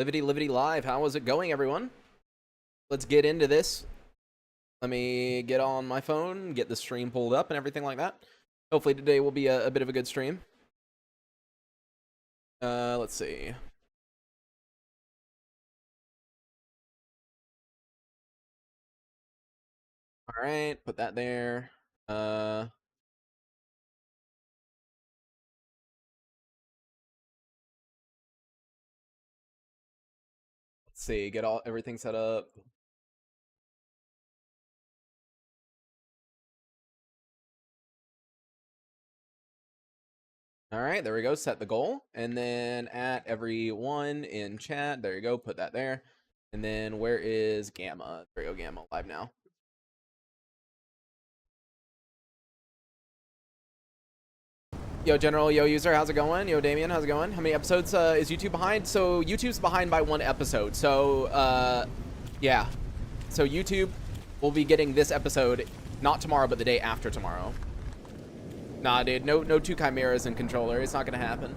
Livity Live, how is it going, everyone? Let's get into this. Let me get on my phone, get the stream pulled up and everything like that. Hopefully today will be a bit of a good stream. Let's see. All right, put that there. Let's see, get everything set up. All right, there we go. Set the goal. And then at everyone in chat, there you go. Put that there. And then where is Gamma? There you go, Gamma, live now. Yo, General, yo, user, how's it going? Yo, Damien, how's it going? How many episodes is YouTube behind? So YouTube's behind by 1 episode. So, yeah. So YouTube will be getting this episode, not tomorrow, but the day after tomorrow. Nah, dude, no 2 chimeras in controller. It's not gonna happen.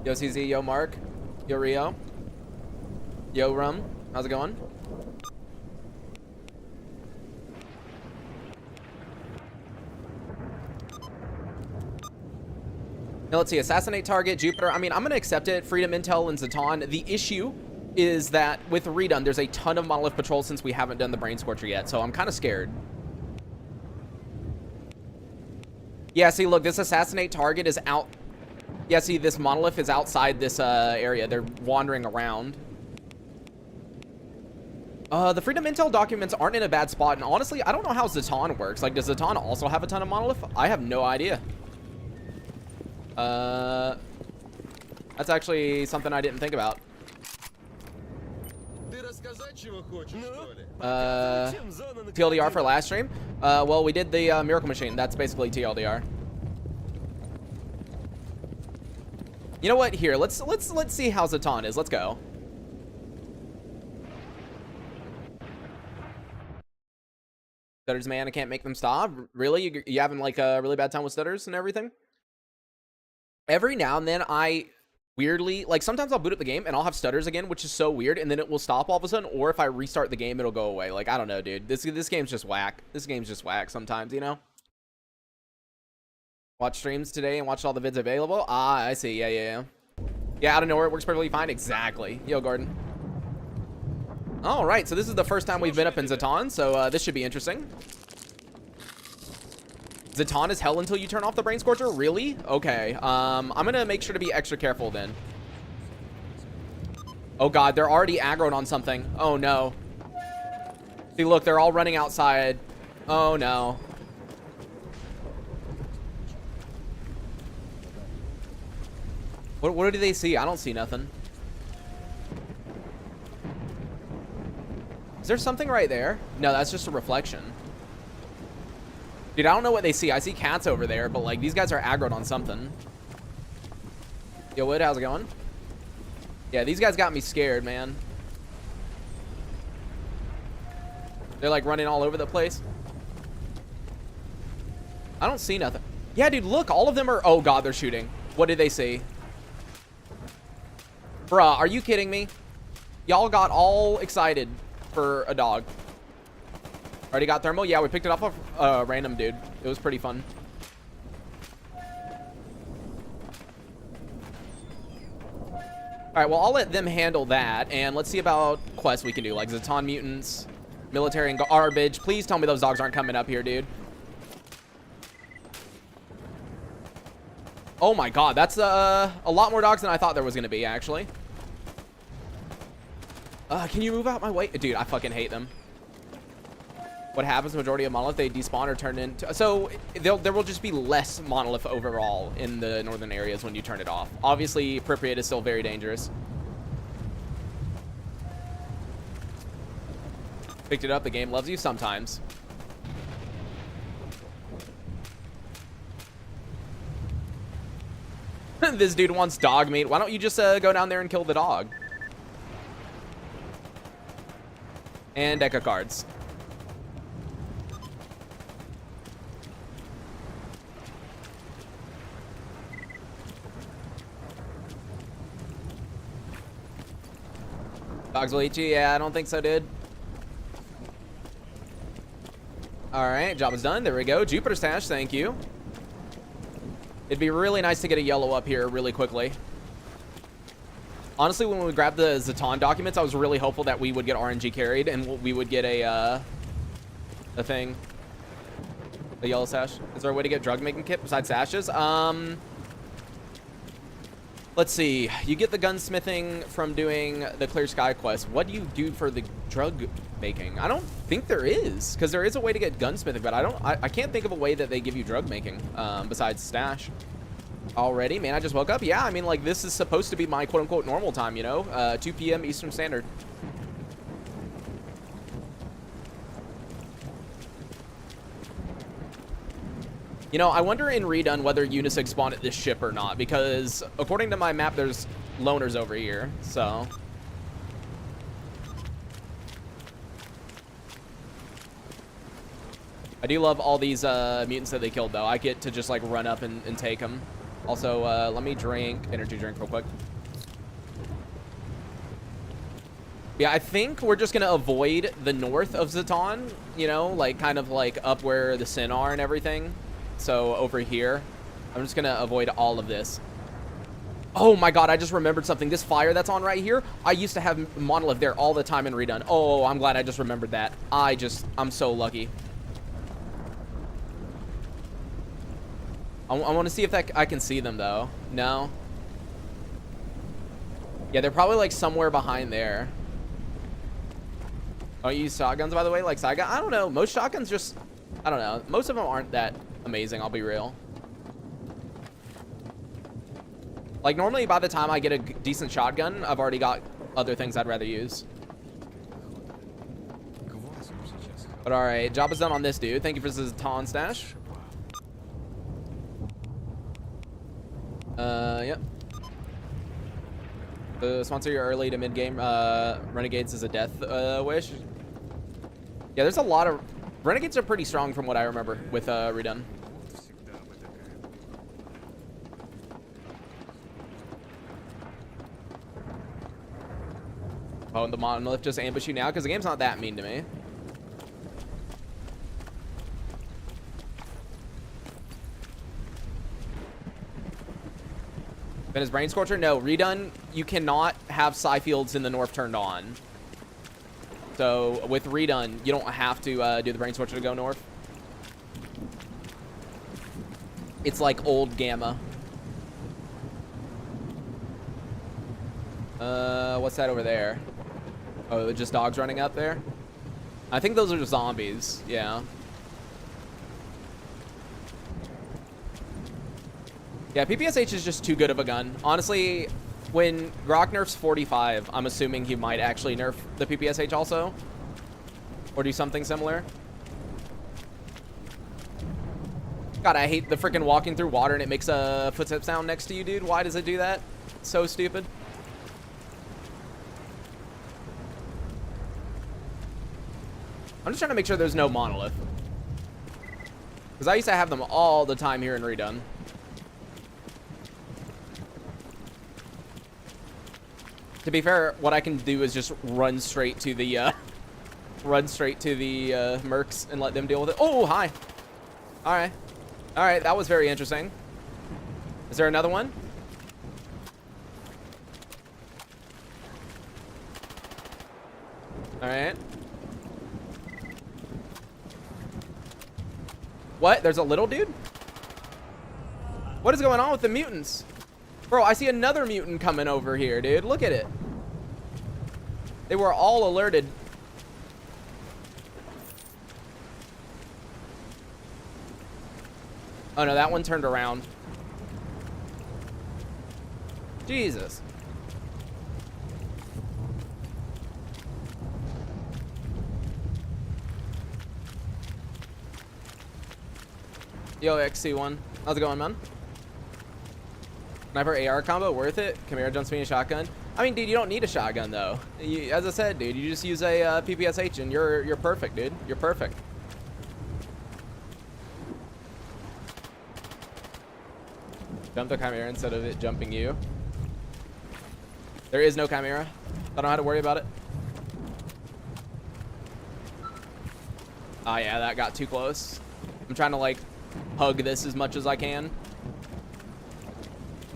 Yo, CZ, yo, Mark, yo, Rio, yo, Rum, how's it going? Now, let's see. Assassinate target, Jupiter. I mean, I'm going to accept it. Freedom, Intel, and Zaton. The issue is that with Redone, there's a ton of Monolith patrols since we haven't done the Brain Scorcher yet, so I'm kind of scared. Yeah, see, look, this Assassinate target is out. Yeah, see, this Monolith is outside this area. They're wandering around. The Freedom Intel documents aren't in a bad spot, and honestly, I don't know how Zaton works. Like, does Zaton also have a ton of Monolith? I have no idea. That's actually something I didn't think about. TLDR for last stream? Well, we did the Miracle Machine. That's basically TLDR. You know what? Here, let's see how Zaton is. Let's go. Stutters, man, I can't make them stop. Really? You having like a really bad time with stutters and everything? Every now and then I weirdly, like sometimes I'll boot up the game and I'll have stutters again, which is so weird, and then it will stop all of a sudden, or if I restart the game, it'll go away. Like, I don't know, dude. This game's just whack. This game's just whack sometimes, you know? Watch streams today and watch all the vids available. Ah, I see. Yeah, out of nowhere, it works perfectly fine. Exactly. Yo, Gordon. All right, so this is the first time we've been up in Zaton, so this should be interesting. Zaton is hell until you turn off the Brain Scorcher? Really? Okay. I'm gonna make sure to be extra careful then. Oh god, they're already aggroed on something. Oh no. See, look, they're all running outside. Oh no. What do they see? I don't see nothing. Is there something right there? No, that's just a reflection. Dude, I don't know what they see. I see cats over there, but like these guys are aggroed on something. Yo, Wood, how's it going? Yeah, these guys got me scared, man. They're like running all over the place. I don't see nothing. Yeah, dude, look, all of them are... Oh god, they're shooting. What did they see? Bruh, are you kidding me? Y'all got all excited for a dog. Already got thermal? Yeah, we picked it off of a random dude. It was pretty fun. Alright, well, I'll let them handle that. And let's see about quests we can do. Like Zaton mutants, military and garbage. Please tell me those dogs aren't coming up here, dude. Oh my god, that's a lot more dogs than I thought there was going to be, actually. Can you move out my way? Dude, I fucking hate them. What happens, majority of Monolith, they despawn or turn into... So, there will just be less Monolith overall in the northern areas when you turn it off. Obviously, Pripyat is still very dangerous. Picked it up, the game loves you sometimes. This dude wants dog meat. Why don't you just go down there and kill the dog? And deck of cards. Cogswellichi, yeah, I don't think so, dude. Alright, job is done. There we go. Jupiter Stash, thank you. It'd be really nice to get a yellow up here really quickly. Honestly, when we grabbed the Zaton documents, I was really hopeful that we would get RNG carried and we would get a thing. A yellow sash. Is there a way to get drug making kit besides sashes? Let's see. You get the gunsmithing from doing the Clear Sky quest. What do you do for the drug making? I don't think there is, because there is a way to get gunsmithing, but I can't think of a way that they give you drug making besides stash. Already, man, I just woke up. Yeah, I mean, like, this is supposed to be my quote-unquote normal time, you know? 2 p.m. Eastern Standard. You know, I wonder in Redone whether Unisig spawned at this ship or not, because according to my map, there's loners over here, so. I do love all these mutants that they killed, though. I get to just, like, run up and take them. Also, let me drink, energy drink real quick. Yeah, I think we're just going to avoid the north of Zaton, you know, like, kind of, like, up where the Sin are and everything. So over here, I'm just gonna avoid all of this. Oh my god, I just remembered something. This fire that's on right here, I used to have Monolith there all the time in Redone. Oh, I'm glad I just remembered that. I'm so lucky. I want to see if I can see them though. No? Yeah, they're probably like somewhere behind there. Don't you use shotguns, by the way? Like side gun? I don't know. Most shotguns just, I don't know. Most of them aren't that amazing, I'll be real. Like, normally by the time I get a decent shotgun, I've already got other things I'd rather use. But alright, job is done on this dude. Thank you for this Zaton stash. Yep. Sponsor your early to mid-game Renegades is a death wish. Yeah, there's a lot of... Renegades are pretty strong from what I remember with Redone. Oh, and the Monolith just ambush you now? Because the game's not that mean to me. Been his Brain Scorcher? No, Redone, you cannot have psi fields in the north turned on. So with Redone, you don't have to do the Brain Scorcher to go north. It's like old Gamma. What's that over there? Oh, just dogs running up there? I think those are just zombies, yeah. Yeah, PPSH is just too good of a gun. Honestly, when Grok nerfs 45, I'm assuming he might actually nerf the PPSH also. Or do something similar. God, I hate the freaking walking through water and it makes a footstep sound next to you, dude. Why does it do that? So stupid. I'm just trying to make sure there's no Monolith. Because I used to have them all the time here in Redone. To be fair, what I can do is just run straight to the mercs and let them deal with it. Oh, hi. All right. All right, that was very interesting. Is there another one? All right. What? There's a little dude? What is going on with the mutants? Bro, I see another mutant coming over here, dude. Look at it. They were all alerted. Oh, no, that one turned around. Jesus. Yo, XC1. How's it going, man? Sniper AR combo, worth it? Chimera jumps me a shotgun. I mean, dude, you don't need a shotgun, though. As I said, dude, you just use a PPSH and you're perfect, dude. You're perfect. Jump the Chimera instead of it jumping you. There is no Chimera. I don't know how to worry about it. Oh, yeah, that got too close. I'm trying to, like, hug this as much as I can.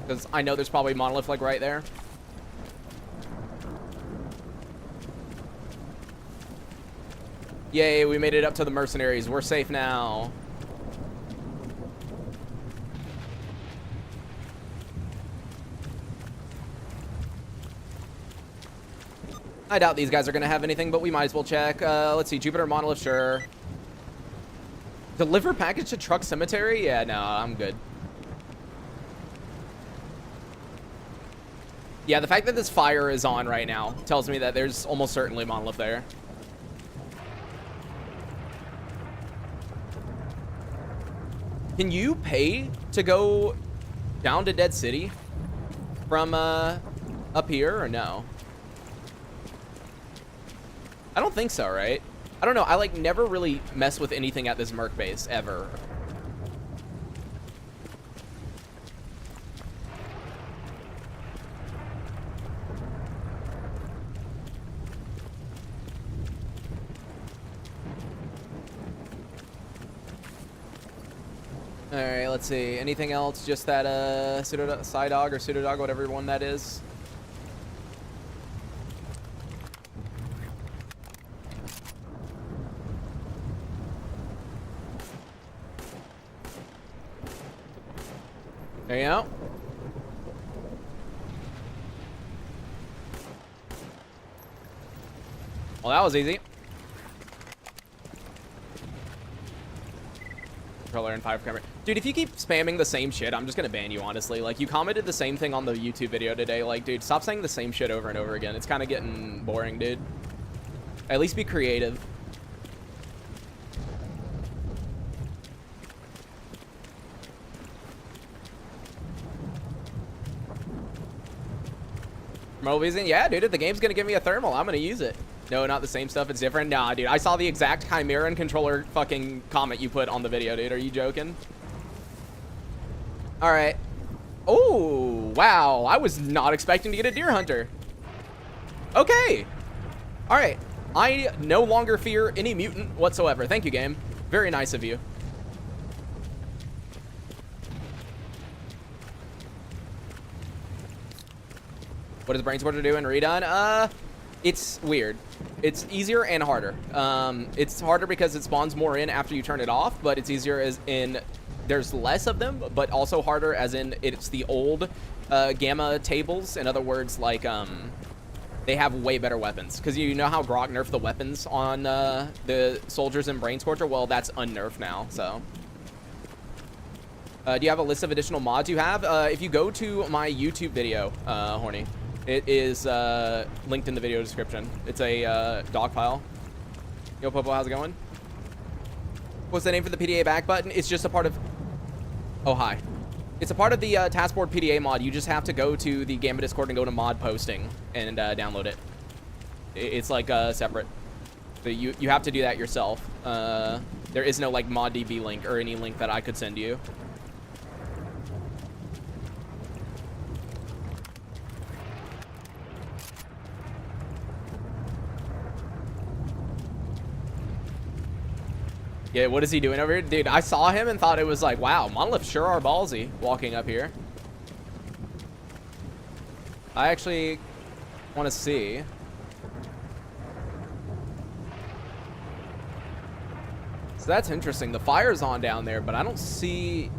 Because I know there's probably Monolith, like, right there. Yay, we made it up to the mercenaries. We're safe now. I doubt these guys are going to have anything, but we might as well check. Let's see. Jupiter Monolith, sure. Deliver package to truck cemetery? Yeah, no, I'm good. Yeah, the fact that this fire is on right now tells me that there's almost certainly Monolith there. Can you pay to go down to Dead City from up here or no? I don't think so, right? I don't know. I like never really mess with anything at this Merc base ever. All right, let's see. Anything else? Just that Pseudo-Dog or Pseudo-Dog, whatever one that is. There you go. Well, that was easy. Controller and 5 camera. Dude, if you keep spamming the same shit, I'm just gonna ban you, honestly. Like, you commented the same thing on the YouTube video today. Like, dude, stop saying the same shit over and over again. It's kind of getting boring, dude. At least be creative. Movising? Yeah, dude, if the game's gonna give me a thermal, I'm gonna use it. No, not the same stuff. It's different. Nah, dude. I saw the exact Chimera and controller fucking comment you put on the video, dude. Are you joking? All right. Oh, wow. I was not expecting to get a deer hunter. Okay. All right. I no longer fear any mutant whatsoever. Thank you, game. Very nice of you. What does Brainstormer do in redone? It's weird. It's easier and harder. It's harder because it spawns more in after you turn it off, but it's easier as in there's less of them, but also harder as in it's the old gamma tables. In other words, like they have way better weapons. Because you know how Grok nerfed the weapons on the soldiers in Brainscorcher? Well, that's unnerfed now, so. Do you have a list of additional mods you have? If you go to my YouTube video, Horny, it is linked in the video description. It's a dog file. Yo, Popo, how's it going? What's the name for the PDA back button? It's just a part of... Oh, hi. It's a part of the Taskboard PDA mod. You just have to go to the Gamma Discord and go to mod posting and download it. It's like separate. So you have to do that yourself. There is no like ModDB link or any link that I could send you. Yeah, what is he doing over here? Dude, I saw him and thought it was like, wow, Monolith sure are ballsy walking up here. I actually want to see. So that's interesting. The fire's on down there, but I don't see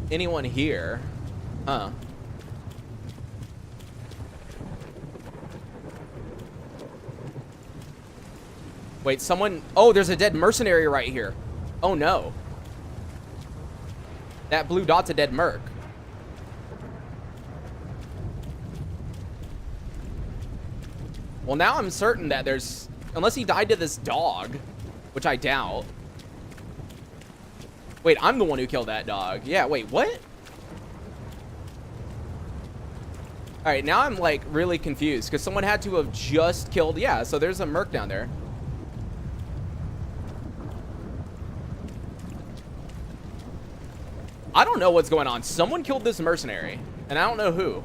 anyone here. Huh. Wait, someone... Oh, there's a dead mercenary right here. Oh, no. That blue dot's a dead merc. Well, now I'm certain that there's... Unless he died to this dog, which I doubt. Wait, I'm the one who killed that dog. Yeah, wait, what? All right, now I'm, like, really confused, because someone had to have just killed... Yeah, so there's a merc down there. I don't know what's going on. Someone killed this mercenary, and I don't know who.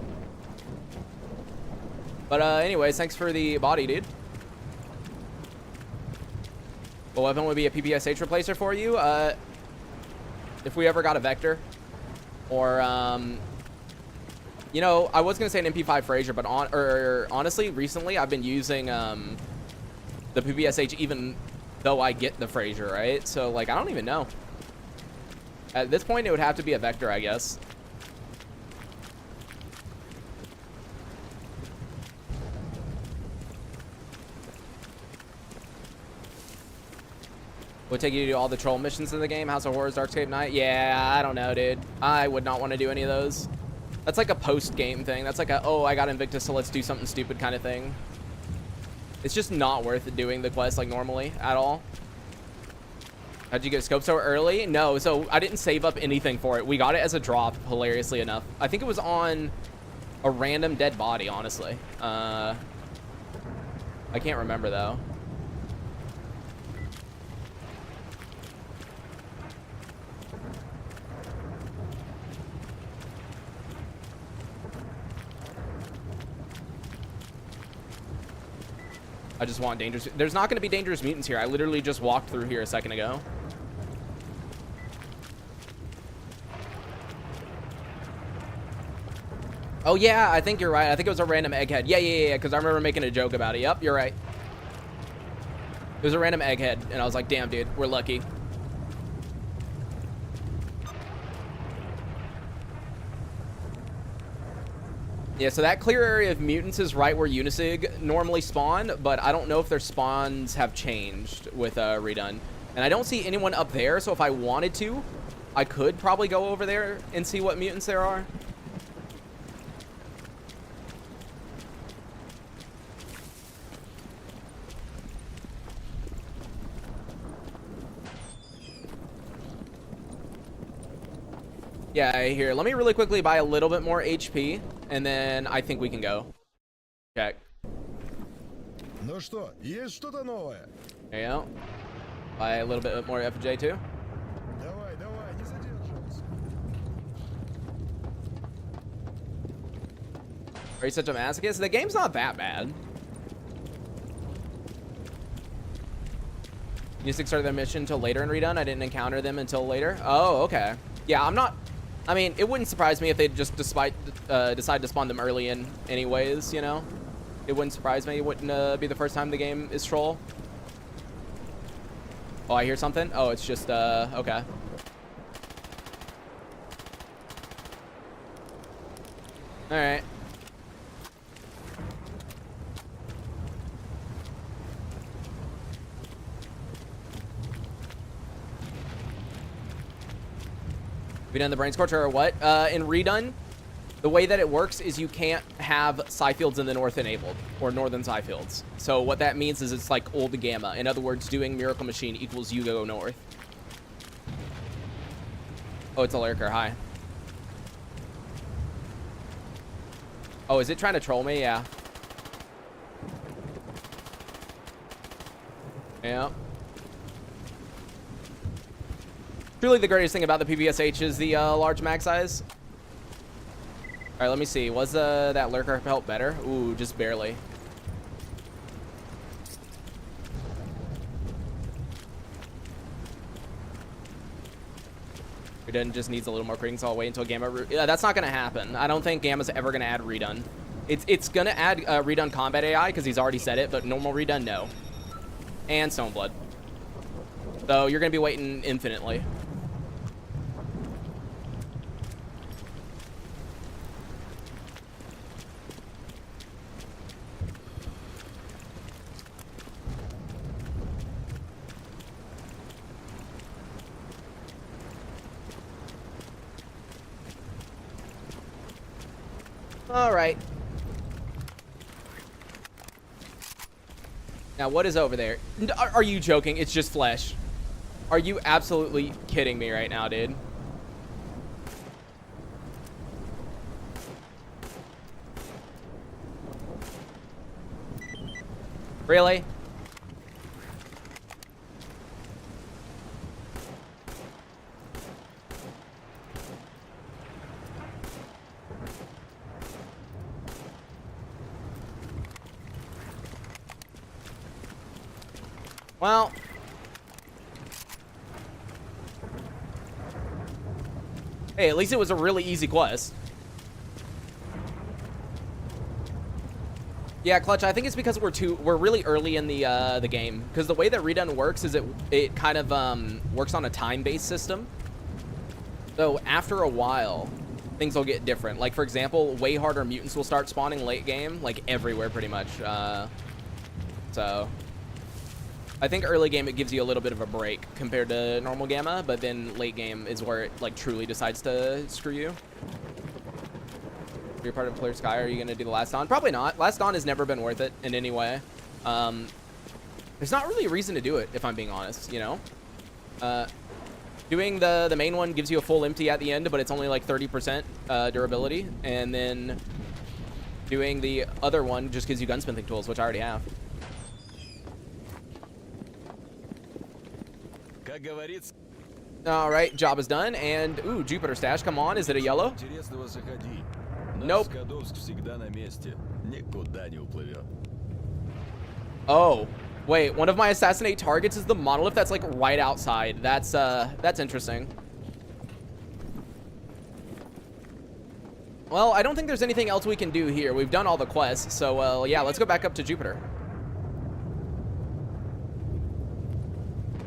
But anyways, thanks for the body, dude. What weapon would be a PPSH replacer for you? If we ever got a Vector. Or, you know, I was going to say an MP5 Fraser, but honestly, recently I've been using the PPSH even though I get the Fraser, right? So, like, I don't even know. At this point, it would have to be a Vector, I guess. Would take you to do all the troll missions in the game. House of Horrors, Darkscape Night. Yeah, I don't know, dude. I would not want to do any of those. That's like a post-game thing. That's like a, oh, I got Invictus, so let's do something stupid kind of thing. It's just not worth doing the quest like normally at all. How'd you get a scope so early? No, so I didn't save up anything for it. We got it as a drop, hilariously enough. I think it was on a random dead body, honestly. I can't remember, though. I just want dangerous. There's not going to be dangerous mutants here. I literally just walked through here a second ago. Oh, yeah, I think you're right. I think it was a random egghead. Yeah, because I remember making a joke about it. Yep, you're right. It was a random egghead, and I was like, damn, dude, we're lucky. Yeah, so that clear area of mutants is right where Unisig normally spawn, but I don't know if their spawns have changed with Redone. And I don't see anyone up there, so if I wanted to, I could probably go over there and see what mutants there are. Yeah, here, let me really quickly buy a little bit more HP, and then I think we can go. Check. Ну что, есть что-то новое? There you go. Buy a little bit more FJ too. Давай, давай, не задерживайся. Are you such a masochist? The game's not that bad. You started their mission until later in Redone. I didn't encounter them until later. Oh, okay. Yeah, I'm not... I mean, it wouldn't surprise me if they just decide to spawn them early in anyways, you know? It wouldn't surprise me. It wouldn't be the first time the game is troll. Oh, I hear something? Oh, it's just, okay. Alright. Have you done the brain scorcher or what? In Redone, the way that it works is you can't have psi fields in the north enabled, or northern psi fields. So what that means is it's like old gamma. In other words, doing Miracle Machine equals you go north. Oh, it's a lurker. Hi. Oh, is it trying to troll me? Yeah. Yeah. Truly the greatest thing about the PPSH is the large mag size. All right, let me see. Was that lurker help better? Ooh, just barely. Redone just needs a little more critting, so I'll wait until Gamma... Yeah, that's not going to happen. I don't think Gamma's ever going to add Redone. It's going to add Redone combat AI, because he's already said it, but normal Redone, no. And Stoneblood. So you're going to be waiting infinitely. All right. Now, what is over there? Are you joking? It's just flesh. Are you absolutely kidding me right now, dude? Really? Well, Hey, at least it was a really easy quest. Yeah, Clutch, I think it's because we're really early in the game. Because the way that Redone works is it kind of works on a time-based system. So after a while, things will get different. Like, for example, way harder mutants will start spawning late game, like everywhere pretty much. So I think early game it gives you a little bit of a break compared to normal Gamma, but then late game is where it like truly decides to screw you. If you're part of Clear Sky, are you gonna do the Last Dawn? Probably not. Last Dawn has never been worth it in any way. There's not really a reason to do it, if I'm being honest, you know? Doing the main one gives you a full empty at the end, but it's only like 30% durability. And then doing the other one just gives you gunsmithing tools, which I already have. All right, job is done. And, ooh, Jupiter stash, come on. Is it a yellow? Nope. Oh, wait, one of my assassinate targets is the Monolith that's like right outside. That's interesting. Well, I don't think there's anything else we can do here. We've done all the quests, so yeah, let's go back up to Jupiter.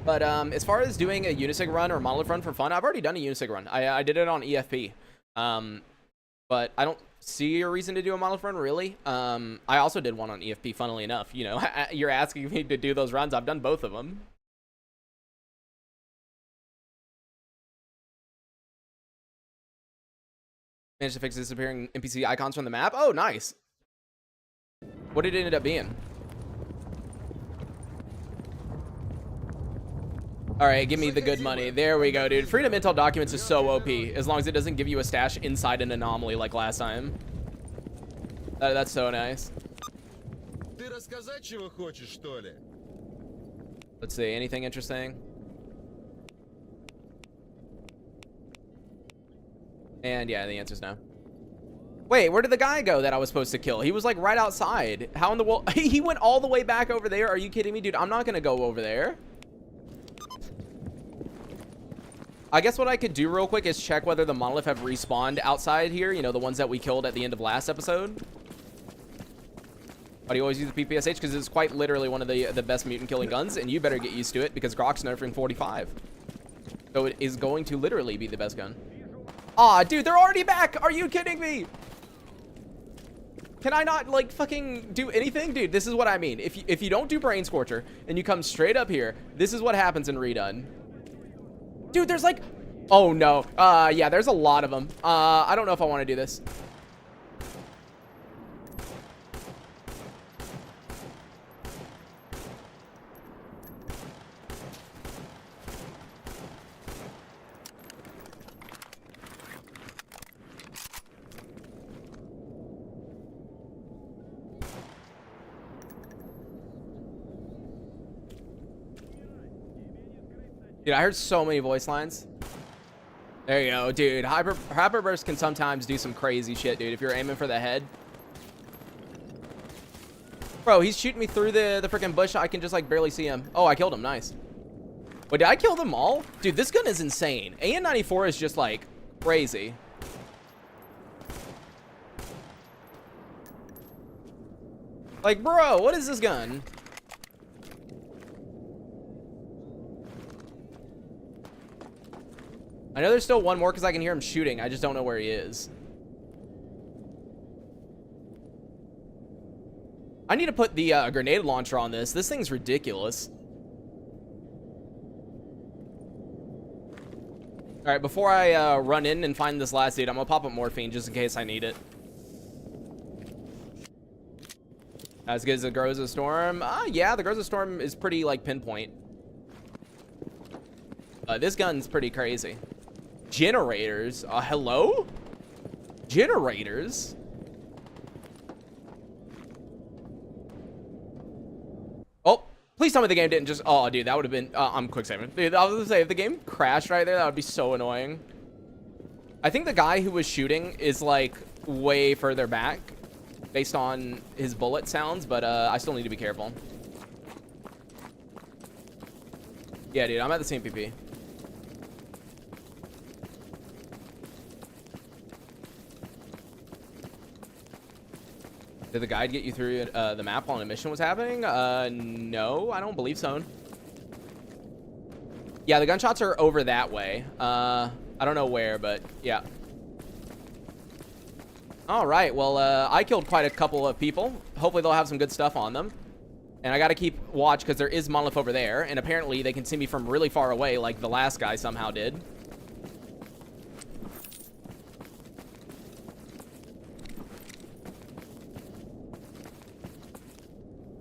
But as far as doing a Unisig run or Monolith run for fun, I've already done a Unisig run. I did it on EFP. But I don't see a reason to do a Monolith run, really. I also did one on EFP, funnily enough. You know, you're asking me to do those runs. I've done both of them. Managed to fix disappearing NPC icons from the map. Oh, nice. What did it end up being? All right, give me the good money. There we go, dude. Freedom Intel Documents is so OP, as long as it doesn't give you a stash inside an anomaly like last time. That's so nice. Let's see, anything interesting? And yeah, the answer's no. Wait, where did the guy go that I was supposed to kill? He was like right outside. How in the world? He went all the way back over there. Are you kidding me, dude? I'm not gonna go over there. I guess what I could do real quick is check whether the Monolith have respawned outside here. You know, the ones that we killed at the end of last episode. Why do you always use the PPSH? Because it's quite literally one of the best mutant killing guns, and you better get used to it because Grok's nerfing 45. So it is going to literally be the best gun. Aw, dude, they're already back! Are you kidding me? Can I not, like, fucking do anything? Dude, this is what I mean. If you don't do Brain Scorcher, and you come straight up here, this is what happens in Redone. Dude, there's like... Oh, no. Yeah, there's a lot of them. I don't know if I want to do this. Dude, I heard so many voice lines. There you go, dude. Hyperburst can sometimes do some crazy shit, dude, if you're aiming for the head. Bro, he's shooting me through the freaking bush. I can just, like, barely see him. Oh, I killed him. Nice. Wait, did I kill them all? Dude, this gun is insane. AN-94 is just, like, crazy. Like, bro, what is this gun? I know there's still one more because I can hear him shooting. I just don't know where he is. I need to put the grenade launcher on this. This thing's ridiculous. All right, before I run in and find this last dude, I'm going to pop up morphine just in case I need it. As good as the Groza Storm? Yeah, the Groza Storm is pretty, like, pinpoint. This gun's pretty crazy. Generators? Hello? Generators? Oh, please tell me the game didn't just... Oh, dude, that would have been... I'm quick saving. Dude, I was gonna say, if the game crashed right there, that would be so annoying. I think the guy who was shooting is, like, way further back based on his bullet sounds, but I still need to be careful. Yeah, dude, I'm at the same PP. Did the guide get you through the map while a mission was happening? No, I don't believe so. Yeah, the gunshots are over that way. I don't know where, but yeah. All right, well, I killed quite a couple of people. Hopefully they'll have some good stuff on them. And I gotta keep watch because there is Monolith over there, and apparently they can see me from really far away like the last guy somehow did.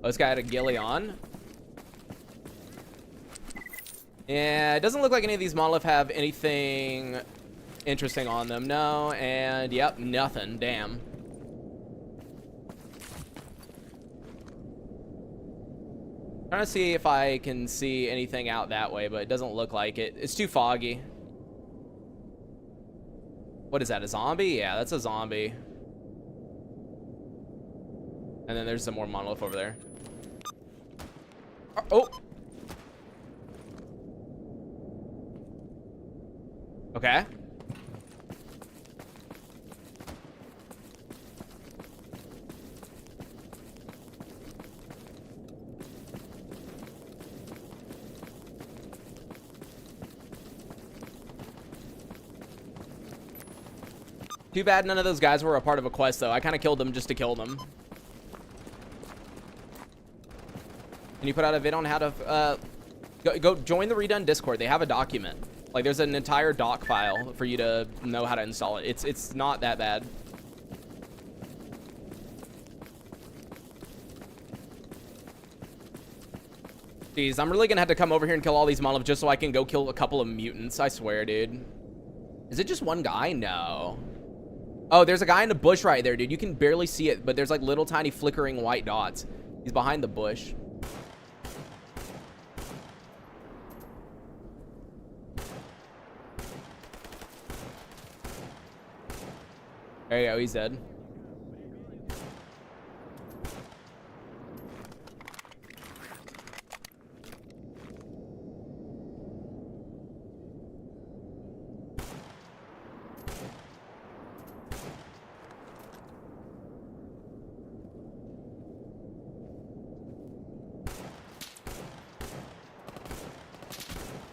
Oh, this guy had a ghillie on. Yeah, it doesn't look like any of these Monolith have anything interesting on them. No, and yep, nothing. Damn. Trying to see if I can see anything out that way, but it doesn't look like it. It's too foggy. What is that, a zombie? Yeah, that's a zombie. And then there's some more Monolith over there. Oh! Okay. Too bad none of those guys were a part of a quest, though. I kind of killed them just to kill them. Can you put out a vid on how to... Go join the Redone Discord. They have a document. Like, there's an entire doc file for you to know how to install it. It's not that bad. Jeez, I'm really gonna have to come over here and kill all these Monolith just so I can go kill a couple of mutants. I swear, dude. Is it just one guy? No. Oh, there's a guy in the bush right there, dude. You can barely see it, but there's like little tiny flickering white dots. He's behind the bush. There you go, he's dead.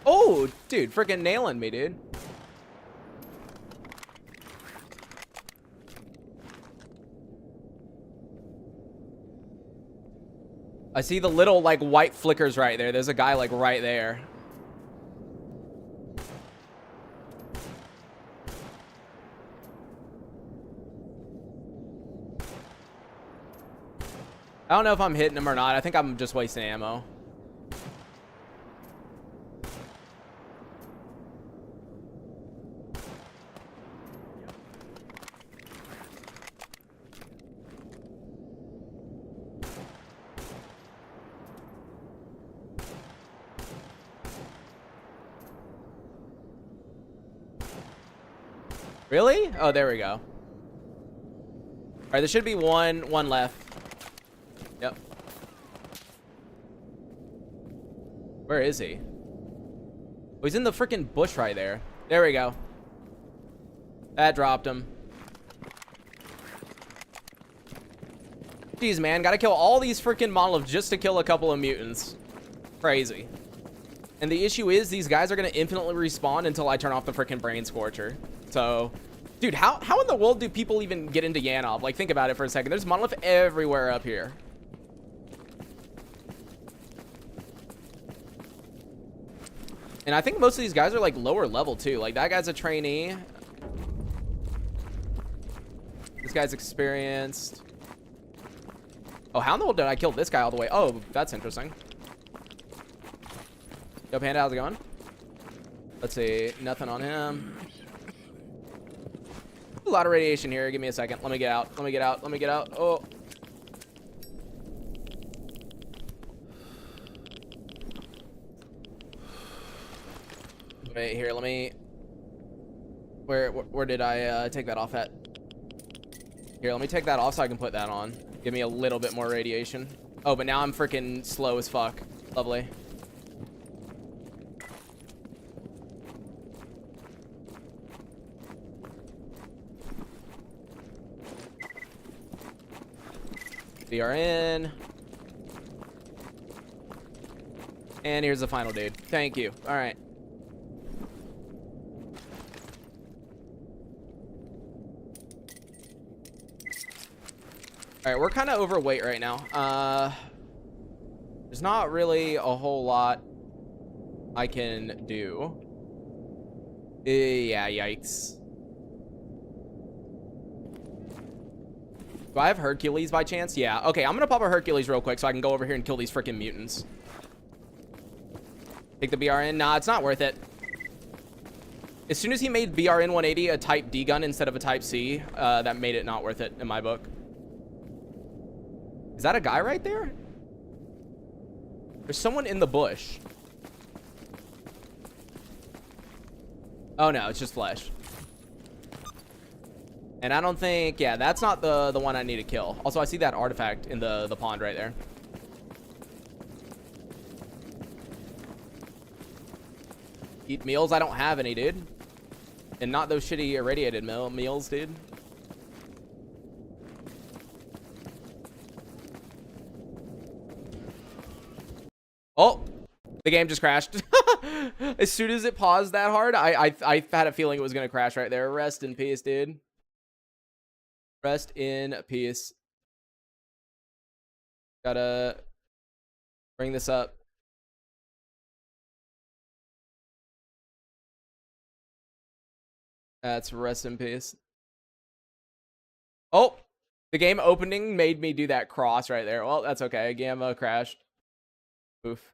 Oh, dude, freaking nailing me, dude. I see the little, like, white flickers right there. There's a guy, like, right there. I don't know if I'm hitting him or not. I think I'm just wasting ammo. Really? Oh, there we go. All right, there should be one left. Yep. Where is he? Oh, he's in the freaking bush right there. There we go. That dropped him. Jeez, man. Gotta kill all these freaking Monoliths just to kill a couple of mutants. Crazy. And the issue is these guys are gonna infinitely respawn until I turn off the freaking Brain Scorcher. So, dude, how in the world do people even get into Yanov? Like, think about it for a second. There's Monolith everywhere up here. And I think most of these guys are, like, lower level, too. Like, that guy's a trainee. This guy's experienced. Oh, how in the world did I kill this guy all the way? Oh, that's interesting. Yo, Panda, how's it going? Let's see. Nothing on him. A lot of radiation here. Give me a second. Let me get out. Let me get out. Let me get out. Oh. Wait, here. Let me... Where did I take that off at? Here, let me take that off so I can put that on. Give me a little bit more radiation. Oh, but now I'm freaking slow as fuck. Lovely. BRN. And here's the final dude. Thank you. All right. All right, we're kind of overweight right now. There's not really a whole lot I can do. Yeah, yikes. Do I have Hercules by chance? Yeah. Okay, I'm gonna pop a Hercules real quick so I can go over here and kill these freaking mutants. Take the BRN. Nah, it's not worth it. As soon as he made BRN 180 a Type D gun instead of a Type C, that made it not worth it in my book. Is that a guy right there? There's someone in the bush. Oh no, it's just flesh. And I don't think, yeah, that's not the one I need to kill. Also, I see that artifact in the pond right there. Eat meals? I don't have any, dude. And not those shitty irradiated meals, dude. Oh, the game just crashed. As soon as it paused that hard, I had a feeling it was gonna crash right there. Rest in peace, dude. Rest in peace. Gotta bring this up. That's rest in peace. Oh, the game opening made me do that cross right there. Well, that's okay. Gamma crashed. Oof.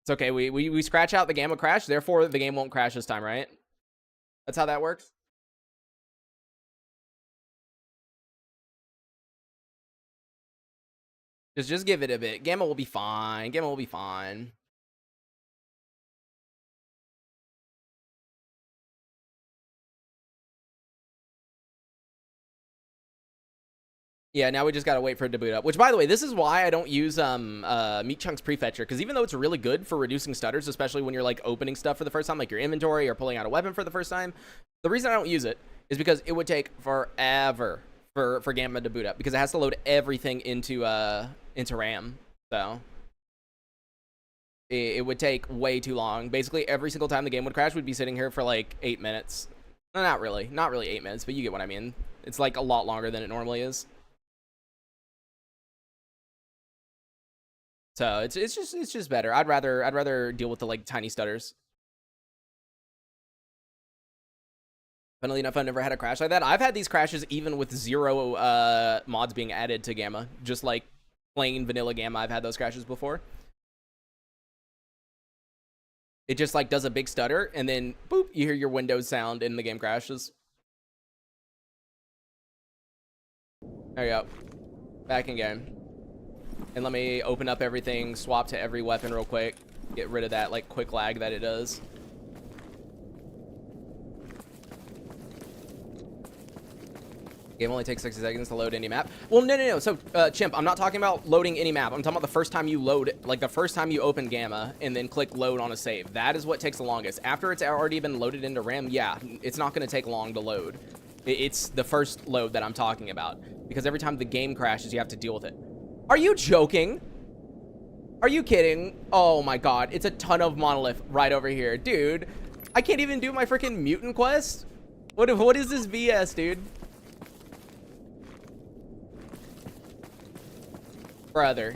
It's okay. We scratch out the gamma crash. Therefore, the game won't crash this time, right? That's how that works. Just give it a bit. Gamma will be fine. Gamma will be fine. Yeah, now we just gotta wait for it to boot up. Which, by the way, this is why I don't use Meat Chunks Prefetcher, because even though it's really good for reducing stutters, especially when you're like opening stuff for the first time, like your inventory or pulling out a weapon for the first time, the reason I don't use it is because it would take forever for Gamma to boot up, because it has to load everything into RAM. So it would take way too long. Basically, every single time the game would crash, we'd be sitting here for like 8 minutes. No, not really 8 minutes, but you get what I mean. It's like a lot longer than it normally is. So it's just better. I'd rather deal with the like tiny stutters. Funnily enough, I've never had a crash like that. I've had these crashes even with 0 mods being added to Gamma. Just like plain vanilla Gamma, I've had those crashes before. It just like does a big stutter and then boop, you hear your Windows sound and the game crashes. There you go. Back in game. And let me open up everything, swap to every weapon real quick. Get rid of that like quick lag that it does. Game only takes 60 seconds to load any map. Well, no. So, Chimp, I'm not talking about loading any map. I'm talking about the first time you load, like the first time you open Gamma and then click load on a save. That is what takes the longest. After it's already been loaded into RAM, yeah, it's not going to take long to load. It's the first load that I'm talking about. Because every time the game crashes, you have to deal with it. Are you joking? Are you kidding? Oh my god, it's a ton of Monolith right over here. Dude, I can't even do my freaking mutant quest? What is this BS, dude? Brother.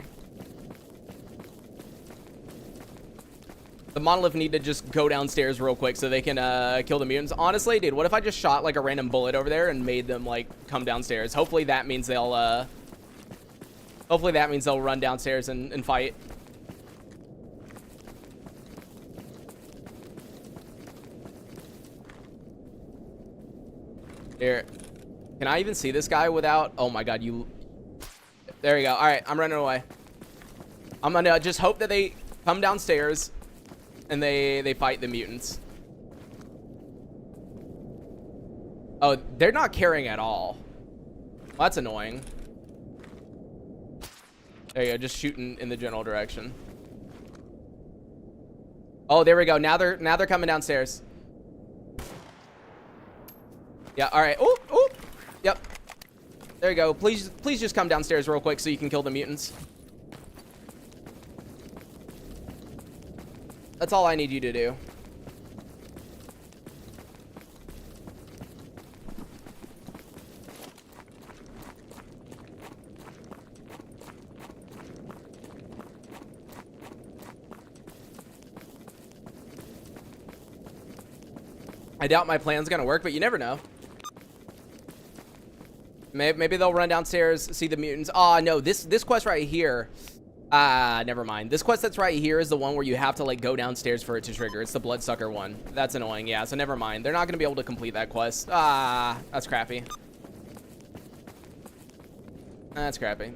The Monolith need to just go downstairs real quick so they can kill the mutants. Honestly, dude, what if I just shot like a random bullet over there and made them like come downstairs? Hopefully that means they'll run downstairs and fight. Here. Can I even see this guy without... Oh my god, you... There you go. Alright, I'm running away. I'm gonna just hope that they come downstairs and they fight the mutants. Oh, they're not caring at all. Well, that's annoying. There you go, just shooting in the general direction. Oh, there we go. Now they're coming downstairs. Yeah, all right. Oh, oh, yep. There you go. Please just come downstairs real quick so you can kill the mutants. That's all I need you to do. I doubt my plan's gonna work, but you never know. Maybe they'll run downstairs, see the mutants. Oh, no, this quest right here. Never mind. This quest that's right here is the one where you have to, like, go downstairs for it to trigger. It's the bloodsucker one. That's annoying, yeah, so never mind. They're not gonna be able to complete that quest. That's crappy. That's crappy.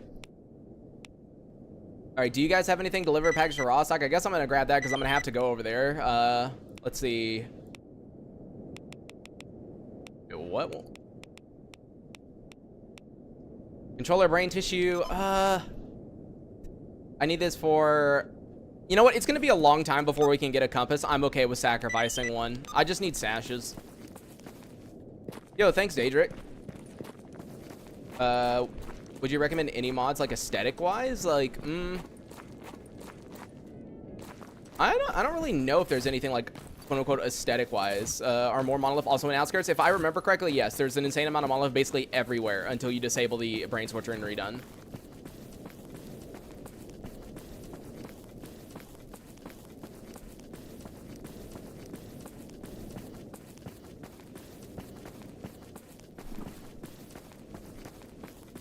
All right, do you guys have anything deliver package to Rostok? I guess I'm gonna grab that because I'm gonna have to go over there. Let's see. What? Controller brain tissue. I need this for... You know what? It's going to be a long time before we can get a compass. I'm okay with sacrificing one. I just need sashes. Yo, thanks, Daedric. Would you recommend any mods, like, aesthetic-wise? Like, I don't really know if there's anything, like, quote-unquote aesthetic-wise. Are more Monolith also in Outskirts? If I remember correctly, yes. There's an insane amount of Monolith basically everywhere until you disable the Brain Scorcher and Redone.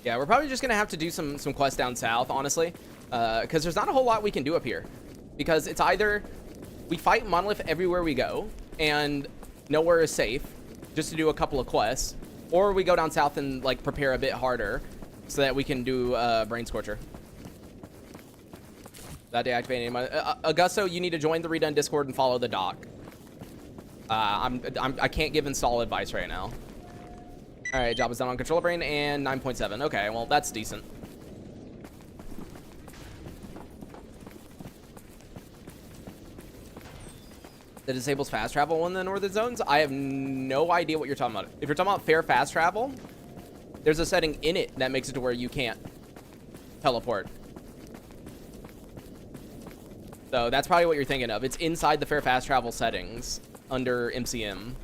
Yeah, we're probably just going to have to do some quests down south, honestly. Because there's not a whole lot we can do up here. Because it's either we fight Monolith everywhere we go, and nowhere is safe, just to do a couple of quests, or we go down south and, like, prepare a bit harder so that we can do Brain Scorcher. That deactivating my Augusto, you need to join the Redone Discord and follow the doc. I can't give install advice right now. All right, job is done on controller brain and 9.7. Okay, well, that's decent. That disables fast travel in the northern zones? I have no idea what you're talking about. If you're talking about fair fast travel, there's a setting in it that makes it to where you can't teleport. So that's probably what you're thinking of. It's inside the fair fast travel settings under MCM.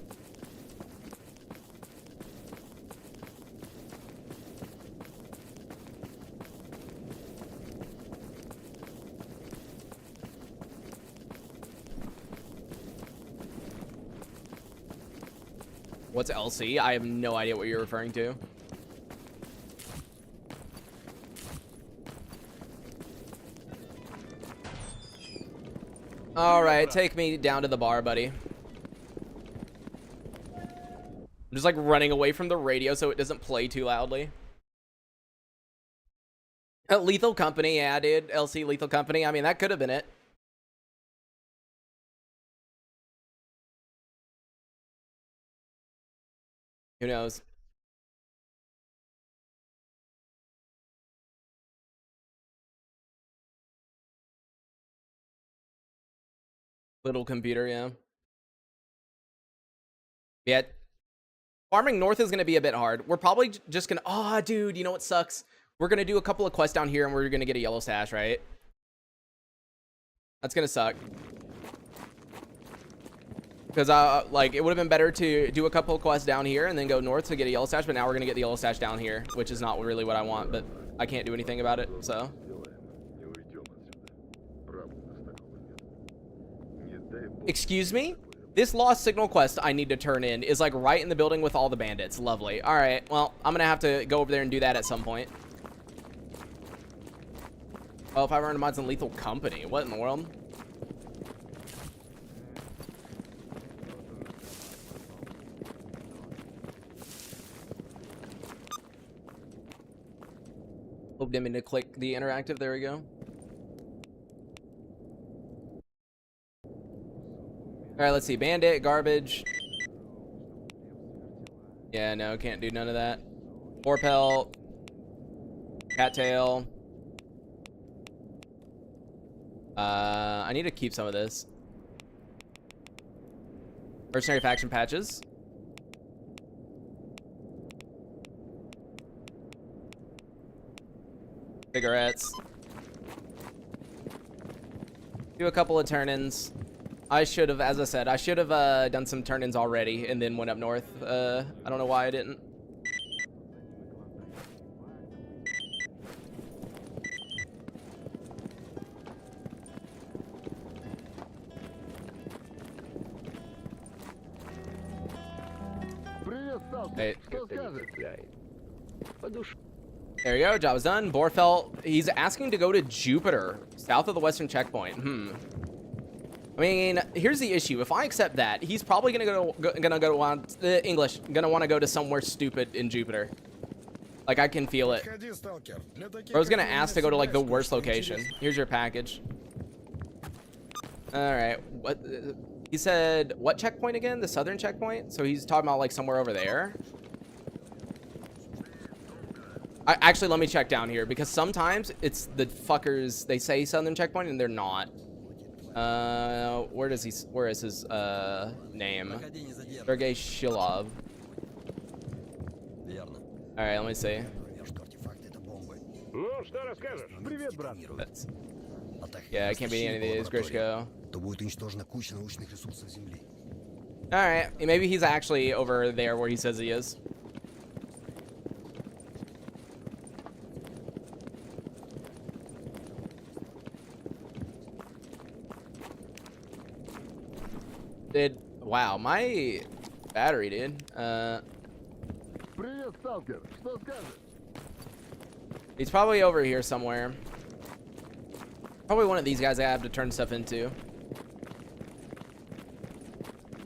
What's LC? I have no idea what you're referring to. All right, take me down to the bar, buddy. I'm just like running away from the radio so it doesn't play too loudly. Lethal Company, yeah, dude. LC Lethal Company. I mean, that could have been it. Who knows? Little computer, yeah. Yeah. Farming north is going to be a bit hard. We're probably just going to... Oh, dude, you know what sucks? We're going to do a couple of quests down here and we're going to get a yellow stash, right? That's going to suck. Because, like, it would have been better to do a couple of quests down here and then go north to get a yellow stash, but now we're going to get the yellow stash down here, which is not really what I want, but I can't do anything about it, so... Excuse me? This lost signal quest I need to turn in is, like, right in the building with all the bandits. Lovely. All right, well, I'm going to have to go over there and do that at some point. Oh, 500 mods in Lethal Company. What in the world? Hope didn't mean to click the interactive. There we go. All right, let's see. Bandit, garbage. Yeah, no, can't do none of that. Forpel. Cattail. I need to keep some of this. Mercenary faction patches. Cigarettes. Do a couple of turn-ins. I should have, as I said, I should have done some turn-ins already and then went up north. I don't know why I didn't. Hey. There you go, job is done. Borfelt, he's asking to go to Jupiter, south of the western checkpoint. I mean, here's the issue. If I accept that, he's probably gonna want to go to somewhere stupid in Jupiter. Like, I can feel it. Bro's gonna ask to go to like the worst location. Here's your package. All right, what? He said what checkpoint again? The southern checkpoint? So he's talking about like somewhere over there. Actually, let me check down here because sometimes it's the fuckers. They say southern checkpoint and they're not. Where is his name? Sergei Shilov. All right, let me see. Yeah, it can't be any of these. Grishko. All right, maybe he's actually over there where he says he is. Wow, my battery, dude. He's probably over here somewhere. Probably one of these guys I have to turn stuff into.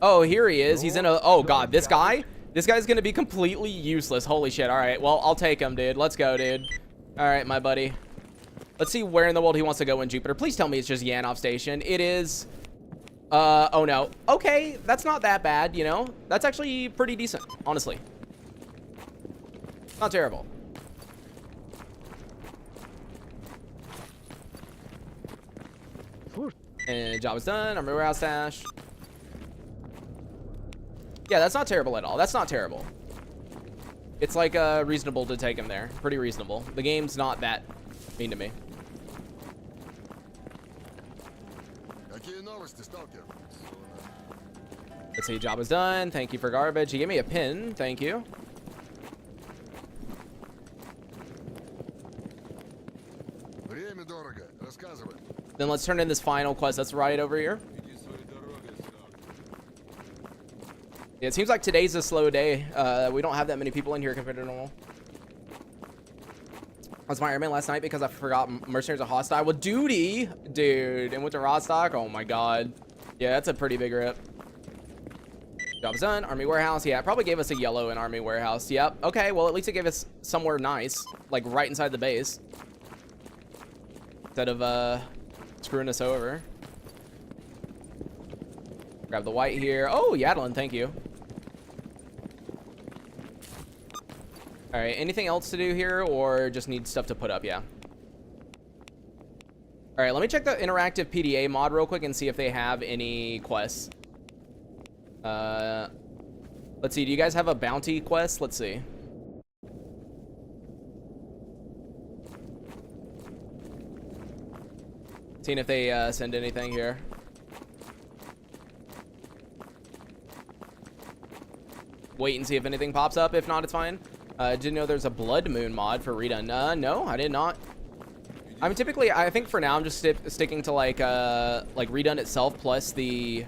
Oh, here he is. He's in a... Oh, God. This guy? This guy's going to be completely useless. Holy shit. All right. Well, I'll take him, dude. Let's go, dude. All right, my buddy. Let's see where in the world he wants to go in Jupiter. Please tell me it's just Yanov Station. It is... oh, no. Okay. That's not that bad, you know? That's actually pretty decent, honestly. Not terrible. And job is done. Army warehouse stash. Yeah, that's not terrible at all. That's not terrible. It's like reasonable to take him there. Pretty reasonable. The game's not that mean to me. Let's see, job is done. Thank you for garbage. He gave me a pin. Thank you. Then let's turn in this final quest. That's right over here. Yeah, it seems like today's a slow day. We don't have that many people in here compared to normal. I was my Ironman last night because I forgot mercenaries are hostile. Well, duty, dude, and went to Rostok. Oh my god. Yeah, that's a pretty big rip. Job's done. Army warehouse. Yeah, it probably gave us a yellow in army warehouse. Yep. Okay, well, at least it gave us somewhere nice, like right inside the base, instead of screwing us over. Grab the white here. Oh, Yadlin, thank you. All right, anything else to do here, or just need stuff to put up? Yeah. All right, let me check the interactive PDA mod real quick and see if they have any quests. Let's see. Do you guys have a bounty quest? Let's see. Seeing if they send anything here. Wait and see if anything pops up. If not, it's fine. Didn't know there's a Blood Moon mod for redone. No, I did not. I mean, typically, I think for now I'm just sticking to like redone itself plus the